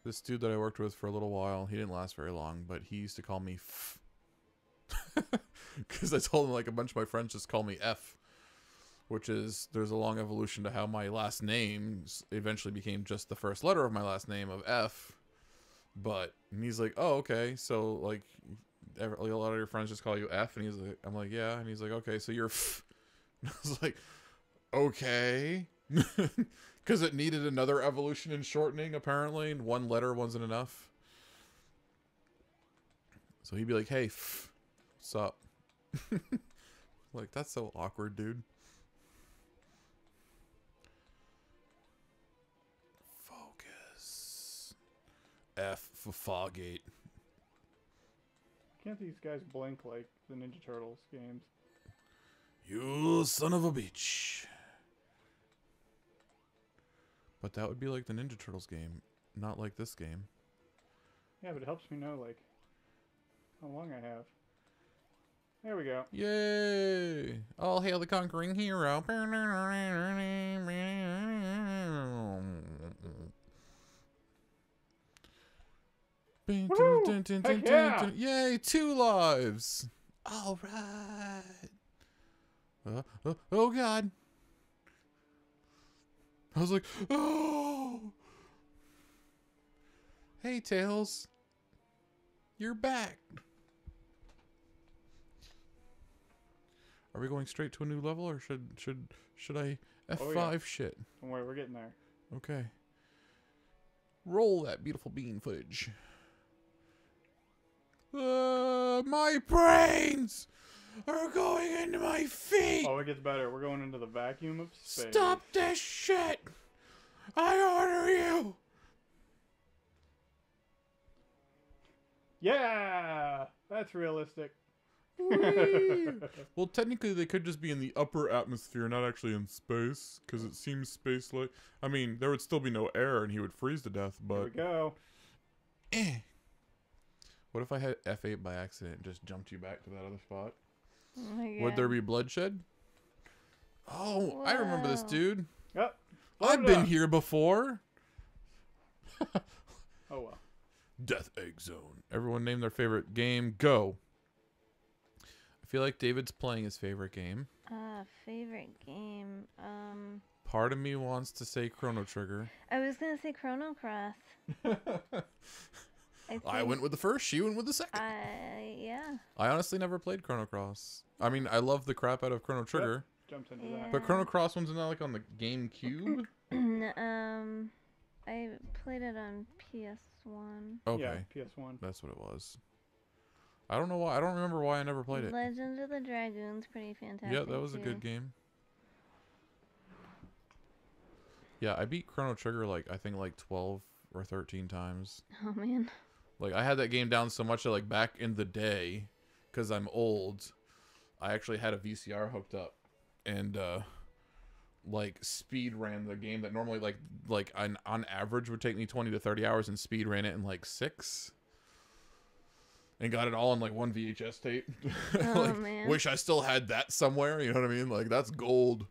This dude that I worked with for a little while, he didn't last very long, but he used to call me F. Because I told him, like, a bunch of my friends just call me F. Which is, there's a long evolution to how my last name eventually became just the first letter of my last name of F. But, and he's like, oh, okay, so, like, a lot of your friends just call you F, and he's like, I'm like, yeah, and he's like, okay, so you're F. And I was like, okay. Because it needed another evolution in shortening, apparently, and one letter wasn't enough. So he'd be like, hey, F, what's up? Like, that's so awkward, dude. Focus. F for Fargate. Can't these guys blink like the Ninja Turtles games? You son of a bitch. But that would be like the Ninja Turtles game, not like this game. Yeah, but it helps me know, like, how long I have. There we go. Yay! All hail the conquering hero. Woo! Heck yeah! Yay, 2 lives! All right. Oh God. I was like, oh. Hey, Tails. You're back. Are we going straight to a new level, or should I F5 Oh, yeah. shit? Don't worry, we're getting there. Okay. Roll that beautiful bean footage. My brains are going into my feet. Oh, it gets better. We're going into the vacuum of space. Stop this shit. I order you. Yeah! That's realistic. Whee! Well, technically, they could just be in the upper atmosphere, not actually in space, because it seems space-like. I mean, there would still be no air, and he would freeze to death, Here we but... go. What if I had F8 by accident and just jumped you back to that other spot? Oh my Would there God. be bloodshed? Oh, I remember this Wow. dude. Yep. I've been here before. Oh, well. Death Egg Zone. Everyone name their favorite game. Go. I feel like David's playing his favorite game. Favorite game. Part of me wants to say Chrono Trigger. I was gonna say Chrono Cross. I went with the first, she went with the second. Yeah. I honestly never played Chrono Cross. I mean, I love the crap out of Chrono Trigger. Jumped into Yeah. that. But Chrono Cross one's not like on the GameCube? I played it on PS1. Okay. Yeah, PS1. That's what it was. I don't know why. I don't remember why I never played it. Legend of the Dragoon's pretty fantastic. Yeah, that was a too. good game. Yeah, I beat Chrono Trigger like I think like 12 or 13 times. Oh man. Like I had that game down so much that like back in the day, because I'm old, I actually had a VCR hooked up and like speed ran the game that normally like on average would take me 20 to 30 hours, and speed ran it in like 6. And got it all in like one VHS tape. Oh Like, man. wish I still had that somewhere. You know what I mean? Like that's gold.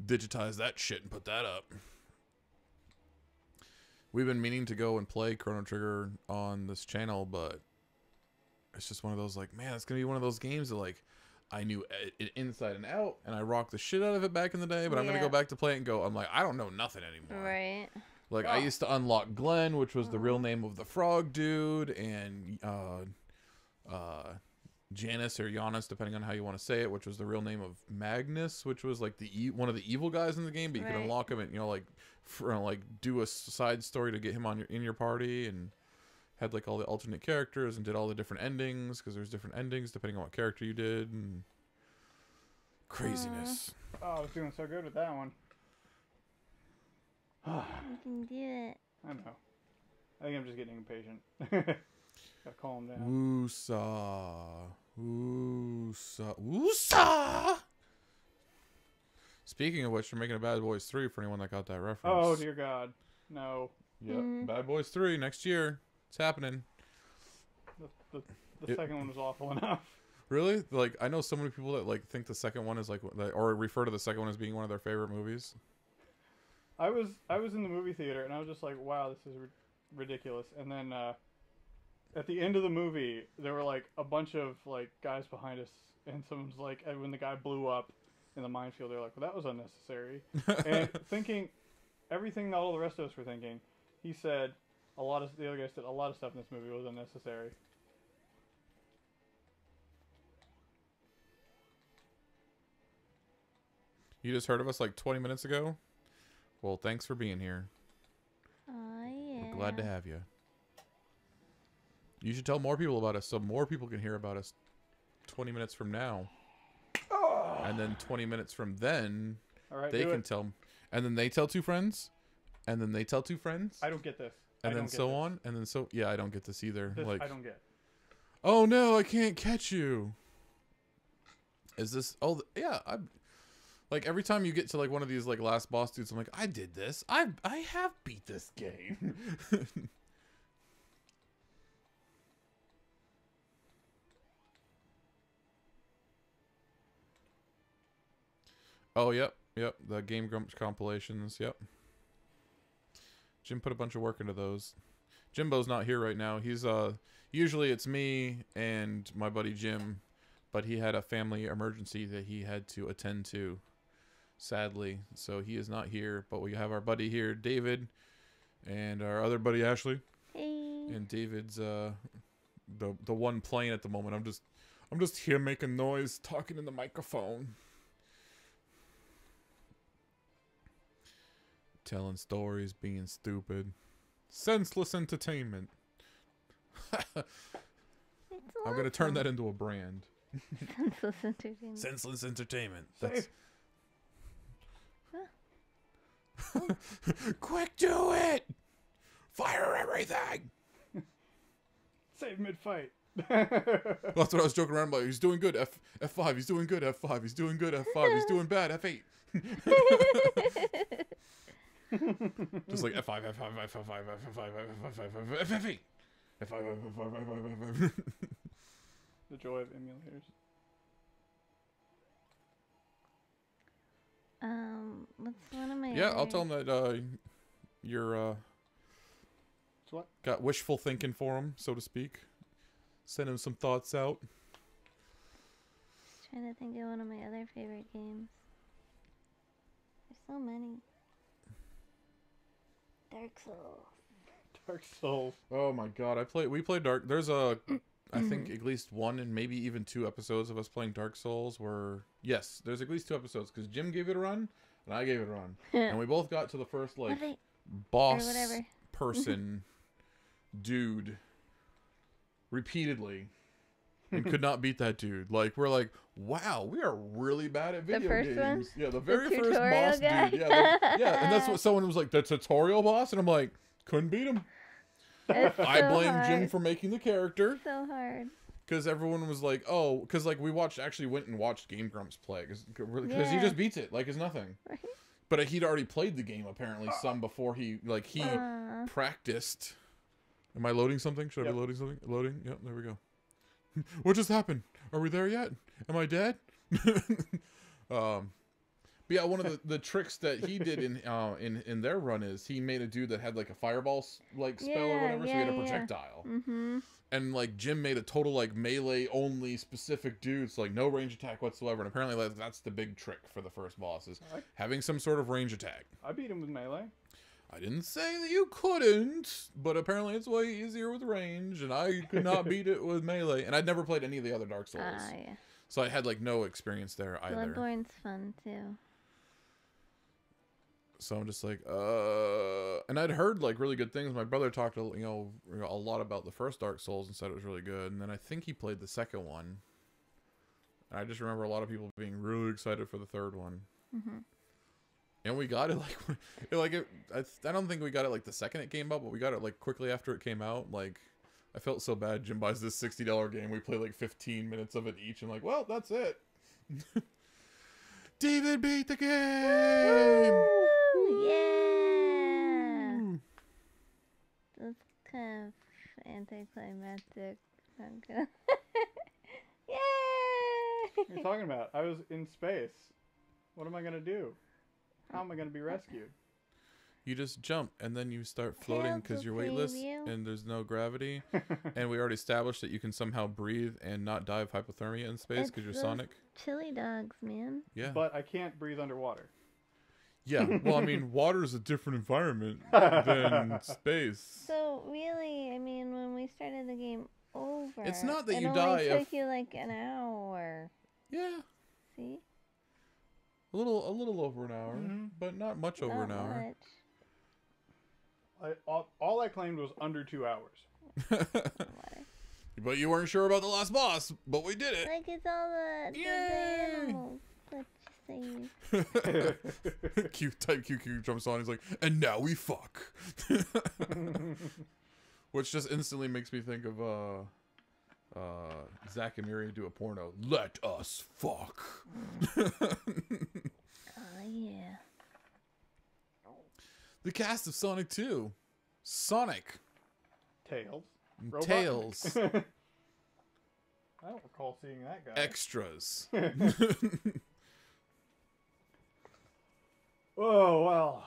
Digitize that shit and put that up. We've been meaning to go and play Chrono Trigger on this channel, but it's just one of those like, man, it's gonna be one of those games that like I knew it inside and out, and I rocked the shit out of it back in the day. But I'm gonna go back to play it and go, I'm like, I don't know nothing anymore. Right. Like, I used to unlock Glenn, which was the real name of the frog dude, and Janus or Giannis, depending on how you want to say it, which was the real name of Magnus, which was like one of the evil guys in the game, but you could unlock him and, you know, like, do a side story to get him on in your party, and had like all the alternate characters and did all the different endings, because there's different endings depending on what character you did, and craziness. Oh, I was doing so good with that one. You can do it. I know. I think I'm just getting impatient. Gotta calm down. Woosa. Woosa. Woosa! Speaking of which, we're making a Bad Boys 3 for anyone that got that reference. Oh, dear God. No. Yep. Bad Boys 3 next year. It's happening. The second one was awful enough. Really? Like, I know so many people that like think the second one is like, or refer to the second one as being one of their favorite movies. I was in the movie theater and I was just like, wow, this is ridiculous. And then at the end of the movie, there were like a bunch of like guys behind us, and someone's like, when the guy blew up in the minefield, they're like, well, that was unnecessary. And thinking everything that all the rest of us were thinking, he said the other guy said a lot of stuff in this movie was unnecessary. You just heard of us like 20 minutes ago? Well, thanks for being here. Oh yeah. We're glad to have you. You should tell more people about us so more people can hear about us 20 minutes from now. Oh. And then 20 minutes from then, All right, they can tell. And then they tell 2 friends. And then they tell 2 friends. I don't get this. And then so on. And then so, yeah, I don't get this either. This like, I don't get. Oh no, I can't catch you. Is this, oh, yeah, like every time you get to like one of these like last boss dudes, I'm like, I did this. I have beat this game. Oh, yep. The Game Grumps compilations. Yep. Jim put a bunch of work into those. Jimbo's not here right now. He's usually it's me and my buddy Jim, but he had a family emergency that he had to attend to, sadly. So he is not here, but we have our buddy here, David, and our other buddy Ashley. Hey. And David's the one playing at the moment. I'm just here making noise, talking in the microphone. Telling stories, being stupid. Senseless entertainment. I'm going to turn that into a brand. Senseless entertainment. Senseless entertainment. Save. Quick, do it! Fire everything! Save mid-fight. That's what I was joking around about. He's doing good. F5. He's doing good. F5. He's doing good. F5. He's doing bad. F8. Just like F5, F5, F5, F5, F5, F5, F8. F5, F5. The joy of emulators. What's one of my Yeah, other... I'll tell him that you're What? got wishful thinking for him, so to speak. Send him some thoughts out. Just trying to think of one of my other favorite games. There's so many. Dark Souls. Dark Souls. Oh my god, we played Dark. There's I think at least 1 and maybe even 2 episodes of us playing Dark Souls where, yes, there's at least 2 episodes because Jim gave it a run and I gave it a run. And we both got to the first like boss person dude repeatedly. and could not beat that dude. Like, we're like, wow, we are really bad at video first games. one? Yeah, the very first tutorial boss guy? dude. Yeah, yeah, and that's what someone was like, the tutorial boss, and I'm like, couldn't beat him. It's I so blame hard. Jim for making the character. So hard. Because everyone was like, oh, because like we actually went and watched Game Grumps play because he Yeah. just beats it like it's nothing. Right. But he'd already played the game apparently some before he practiced. Am I loading something? Should I be loading something? Loading? Yep, there we go. What just happened? Are we there yet? Am I dead? But yeah, one of the tricks that he did in their run is he made a dude that had like a fireball like spell or whatever, so he had a projectile. Mm-hmm. And like Jim made a total like melee only specific dude, so like no range attack whatsoever. And apparently that's the big trick for the first boss is having some sort of range attack. I beat him with melee. I didn't say that you couldn't, but apparently it's way easier with range, and I could not beat it with melee. And I'd never played any of the other Dark Souls, Yeah. so I had like no experience there either. Bloodborne's fun too. So I'm just like, and I'd heard like really good things. My brother talked, a lot about the first Dark Souls and said it was really good. And then I think he played the second one. And I just remember a lot of people being really excited for the third one. Mm-hmm. And we got it I don't think we got it like the second it came out, but we got it like quickly after it came out. Like, I felt so bad. Jim buys this $60 game. We play like 15 minutes of it each, and like, well, that's it. David beat the game. Woo! Yeah. That's kind of anticlimactic. Okay. Yay! What are you talking about? I was in space. What am I gonna do? How am I gonna be rescued? You just jump and then you start floating because you're weightless and there's no gravity. And we already established that you can somehow breathe and not die of hypothermia in space because you're Sonic. Chili dogs, man. Yeah. But I can't breathe underwater. Yeah. Well, I mean, water is a different environment than space. So really, I mean, when we started the game over, It's not that you it die only of... took you like an hour. Yeah. See? A little over an hour, but not much over Not an hour. much. All I claimed was under 2 hours. But you weren't sure about the last boss, but we did it. Like it's all the animals that you say. QQ jumps on. He's like, and now we fuck. Which just instantly makes me think of Zach and Miri do a porno. Let us fuck. Oh yeah. The cast of Sonic 2. Sonic. Tails. Tails. I don't recall seeing that guy. Extras. Oh, well.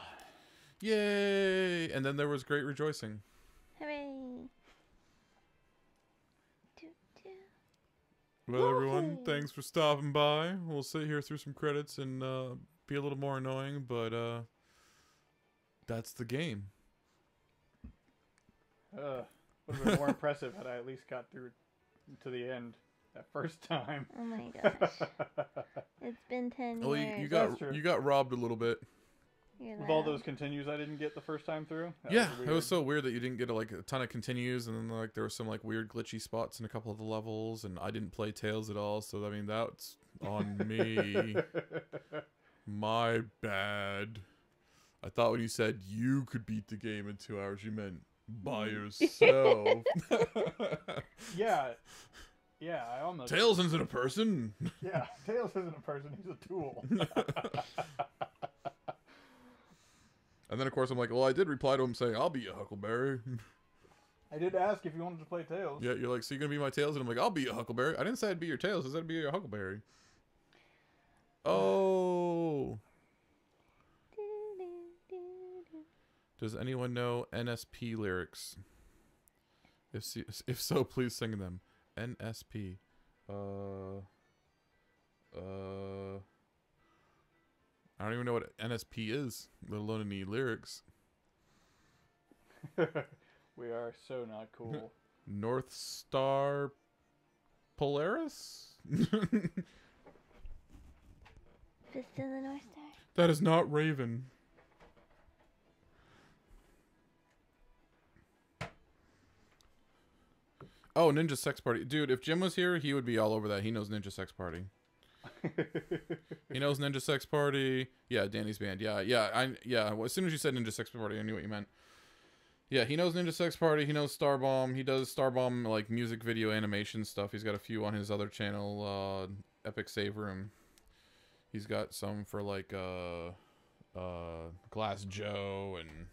Yay! And then there was great rejoicing. Hooray. Well, everyone, thanks for stopping by. We'll sit here through some credits and be a little more annoying, but that's the game. Would have been more impressive had I at least got through to the end that first time. Oh my gosh. It's been 10 Well, years. you got robbed a little bit. You're With all loud. those continues I didn't get the first time through. Yeah, it was so weird that you didn't get like a ton of continues, and then like there were some like weird glitchy spots in a couple of the levels, and I didn't play Tails at all, so I mean that's on me. My bad. I thought when you said you could beat the game in 2 hours, you meant by yourself. Yeah. Yeah, I almost... Tails isn't a person. Yeah, Tails isn't a person, he's a tool. And then of course I'm like, well, I did reply to him saying, I'll be a Huckleberry. I did ask if you wanted to play Tails. Yeah, you're like, so you're gonna be my Tails? And I'm like, I'll be a Huckleberry. I didn't say I'd be your Tails, I said I'd be your Huckleberry. Oh. Does anyone know NSP lyrics? If so, please sing them. NSP. I don't even know what NSP is, let alone any lyrics. We are so not cool. North Star Polaris? Fist of the North Star. That is not Raven. Oh, Ninja Sex Party. Dude, if Jim was here, he would be all over that. He knows Ninja Sex Party. He knows Ninja Sex Party. Yeah, Danny's band. Yeah. Well, as soon as you said Ninja Sex Party, I knew what you meant. Yeah, he knows Ninja Sex Party. He knows Starbomb. He does Starbomb, like, music video animation stuff. He's got a few on his other channel, Epic SaveRoom. He's got some for, like, Glass Joe and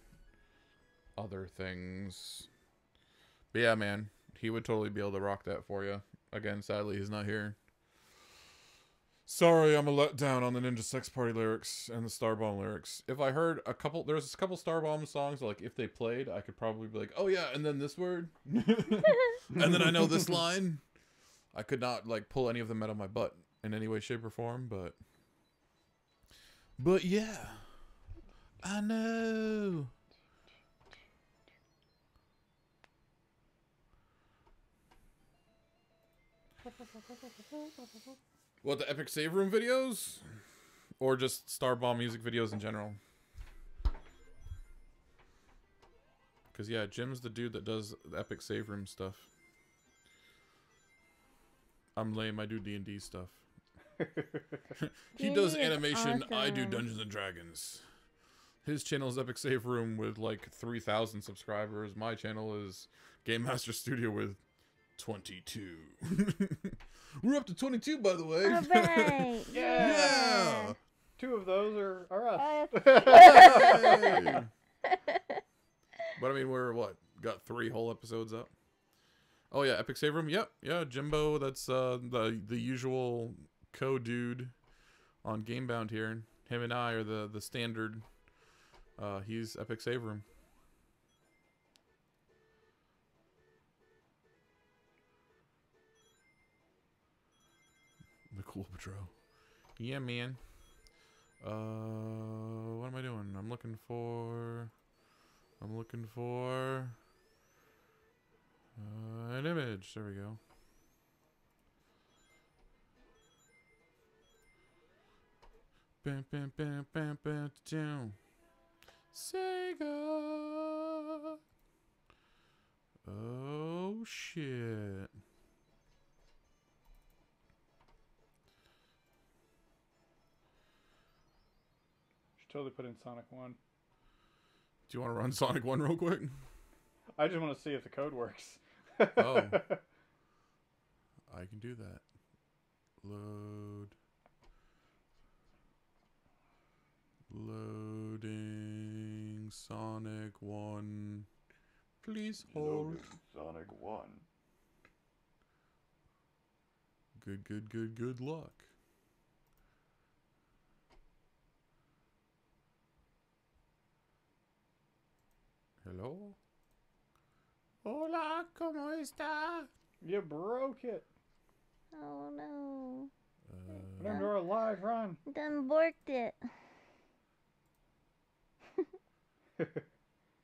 other things. But yeah, man, he would totally be able to rock that for you. Again, sadly, he's not here. Sorry, I'm a letdown on the Ninja Sex Party lyrics and the Starbomb lyrics. If I heard a couple, there's a couple Starbomb songs, like, if they played, I could probably be like, oh yeah, and then this word. And then I know this line. I could not, like, pull any of them out of my butt in any way, shape, or form, But yeah. I know. What, the Epic SaveRoom videos? Or just Starbomb music videos in general? Because, yeah, Jim's the dude that does the Epic SaveRoom stuff. I'm lame, I do D&D stuff. He does D&D is animation, I do awesome. Dungeons & Dragons. His channel is Epic SaveRoom with, like, 3,000 subscribers. My channel is Game Master Studio with 22. We're up to 22, by the way. All right. Yeah. 2 of those are us. Hey. But I mean, we're what? Got 3 whole episodes up. Oh yeah, Epic SaveRoom. Yep, yeah, Jimbo. That's the usual co-dude on GameBound here. Him and I are the standard. He's Epic SaveRoom. The Cool Patrol. Yeah, man. What am I doing? I'm looking for an image. There we go. Bam, bam, bam, bam, bam, down. Sega. Oh shit. Should totally put in Sonic 1. Do you want to run Sonic 1 real quick? I just want to see if the code works. Oh. I can do that. Load. Loading Sonic 1. Please hold. Loading Sonic 1. Good luck. Hello? Hola, ¿cómo está? You broke it. Oh no. Put under a live run. Done borked it.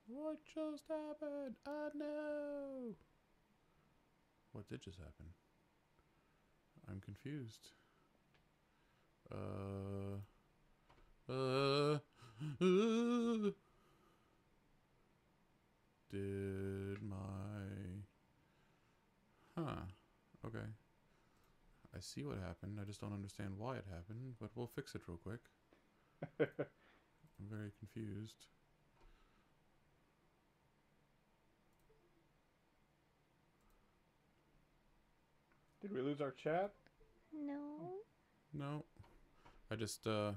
What just happened? I know. What did just happen? I'm confused. Did my... Huh. Okay. I see what happened. I just don't understand why it happened, but we'll fix it real quick. I'm very confused. Did we lose our chat? No. No. I just, there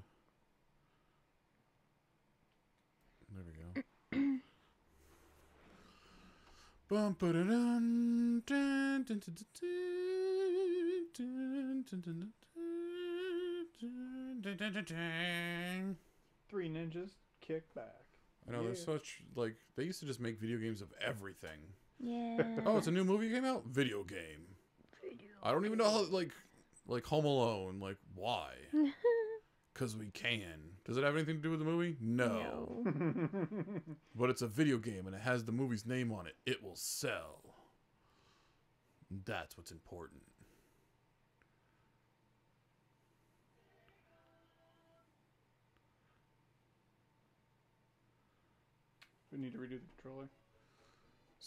we go. Bum ba da dun dun dun dun dun dun dun. 3 ninjas kick back. I know, there's such, like, they used to just make video games of everything. Yeah. Oh, it's a new movie came out? Video game. I don't even know how, like Home Alone. Like, why? Because we can. Does it have anything to do with the movie? No. But it's a video game and it has the movie's name on it. It will sell. That's what's important. We need to redo the controller.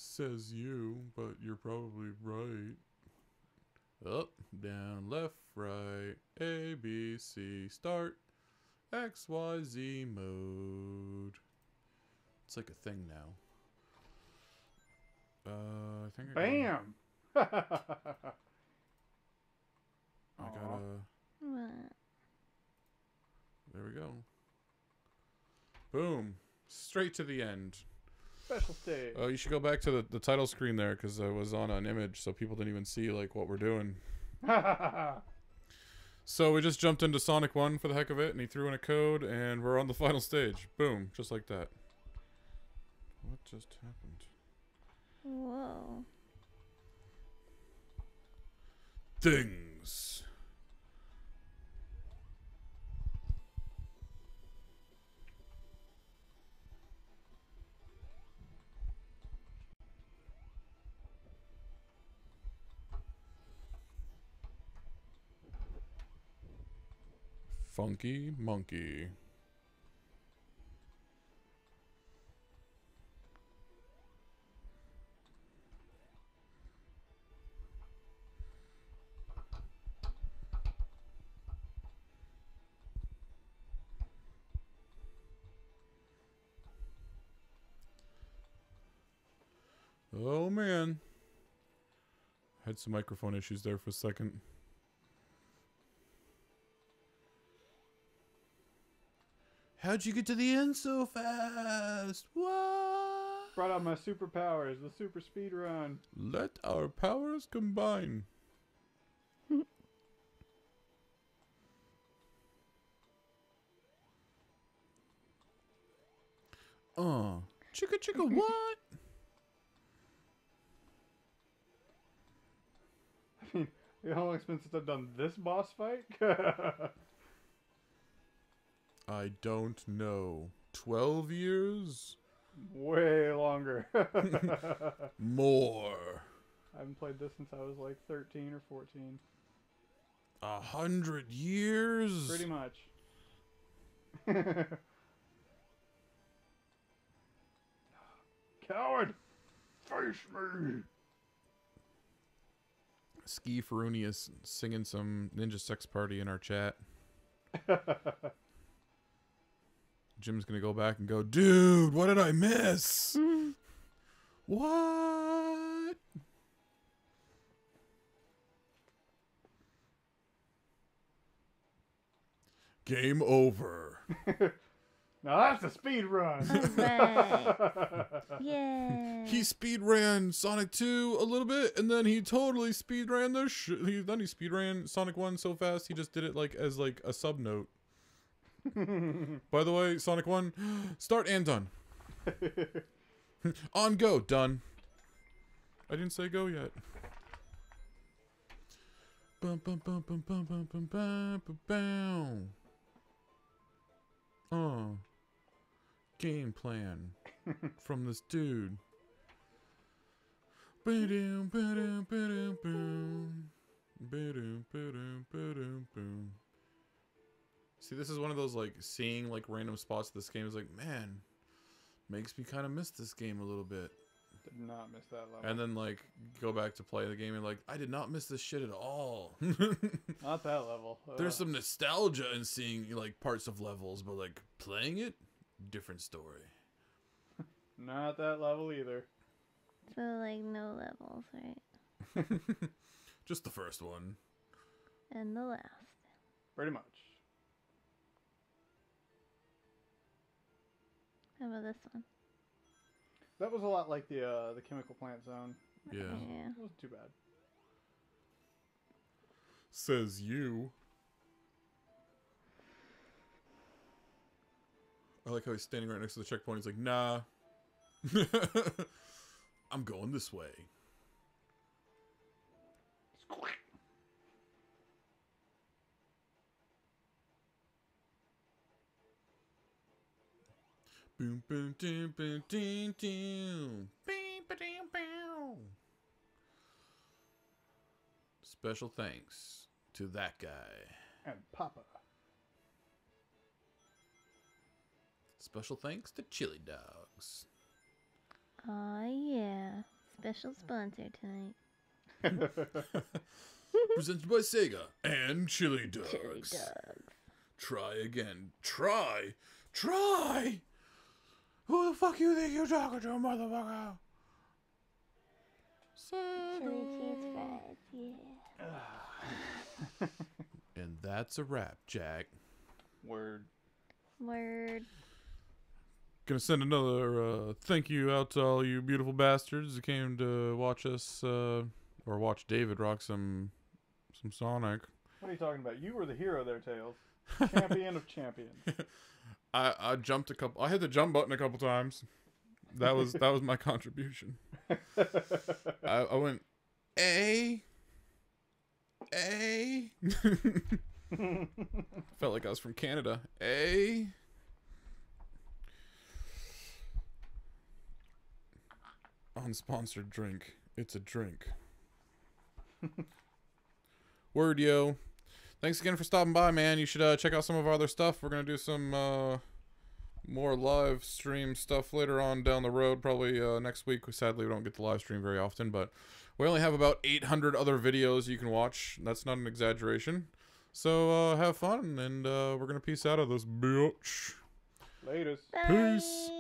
Says you, but you're probably right. Up, down, left, right, A, B, C, start, X, Y, Z mode. It's like a thing now. I think Bam! I gotta... What? There we go. Boom. Straight to the end. Special stage. You should go back to the title screen there, because I was on an image, so people didn't even see like what we're doing. So we just jumped into Sonic 1 for the heck of it, and he threw in a code, and we're on the final stage. Boom. Just like that. What just happened? Whoa. Things. Funky Monkey. Oh man. Had some microphone issues there for a second. How'd you get to the end so fast? What? Brought out my superpowers, the super speed run. Let our powers combine. Chicka chicka what? I mean, you know how long it's been since I've done this boss fight? I don't know. 12 years? Way longer. More. I haven't played this since I was like 13 or 14. 100 years? Pretty much. Coward! Face me! Ski Faruni is singing some Ninja Sex Party in our chat. Jim's gonna go back and go, dude, what did I miss? What? Game over. Now that's a speed run. Alright. Yeah. He speed ran Sonic 2 a little bit, and then he totally speed ran then he speed ran Sonic 1 so fast he just did it like as like a sub note. By the way, Sonic 1, start and done. On go, done. I didn't say go yet. Bum bum bum bum bum bum bum bum bum bum. Game plan from this dude. Ba-doom, ba-doom, ba-doom, boom. Ba-doom, ba-doom, ba-doom, boom. See, this is one of those, like, seeing, like, random spots of this game is like, man, makes me kind of miss this game a little bit. Did not miss that level. And then, like, go back to play the game and, like, I did not miss this shit at all. Not that level. There's some nostalgia in seeing, like, parts of levels, but, like, playing it, different story. Not that level either. So, like, no levels, right? Just the first one. And the last. Pretty much. How about this one? That was a lot like the chemical plant zone. Yeah. Yeah. It wasn't too bad. Says you. I like how he's standing right next to the checkpoint. He's like, nah. I'm going this way. Boom, boom, doom, boom, doom, doom. Beep, ba-doom, bow. Special thanks to that guy. And Papa. Special thanks to Chili Dogs. Aw, yeah. Special sponsor tonight. Presented by Sega and Chili Dogs. Chili dogs. Try again. Try. Try. Who the fuck you think you're talking to, motherfucker? Chili cheese fries, yeah. And that's a wrap, Jack. Word. Word. Gonna send another thank you out to all you beautiful bastards who came to watch us, or watch David rock some Sonic. What are you talking about? You were the hero there, Tails. Champion of champions. I jumped a couple. I hit the jump button a couple times. That was my contribution. I went A. Felt like I was from Canada. A. Unsponsored drink. It's a drink. Word, yo. Thanks again for stopping by, man. You should check out some of our other stuff. We're going to do some more live stream stuff later on down the road, probably next week. Sadly, we don't get to live stream very often, but we only have about 800 other videos you can watch. That's not an exaggeration. So have fun, and we're going to peace out of this bitch. Latest. Bye. Peace.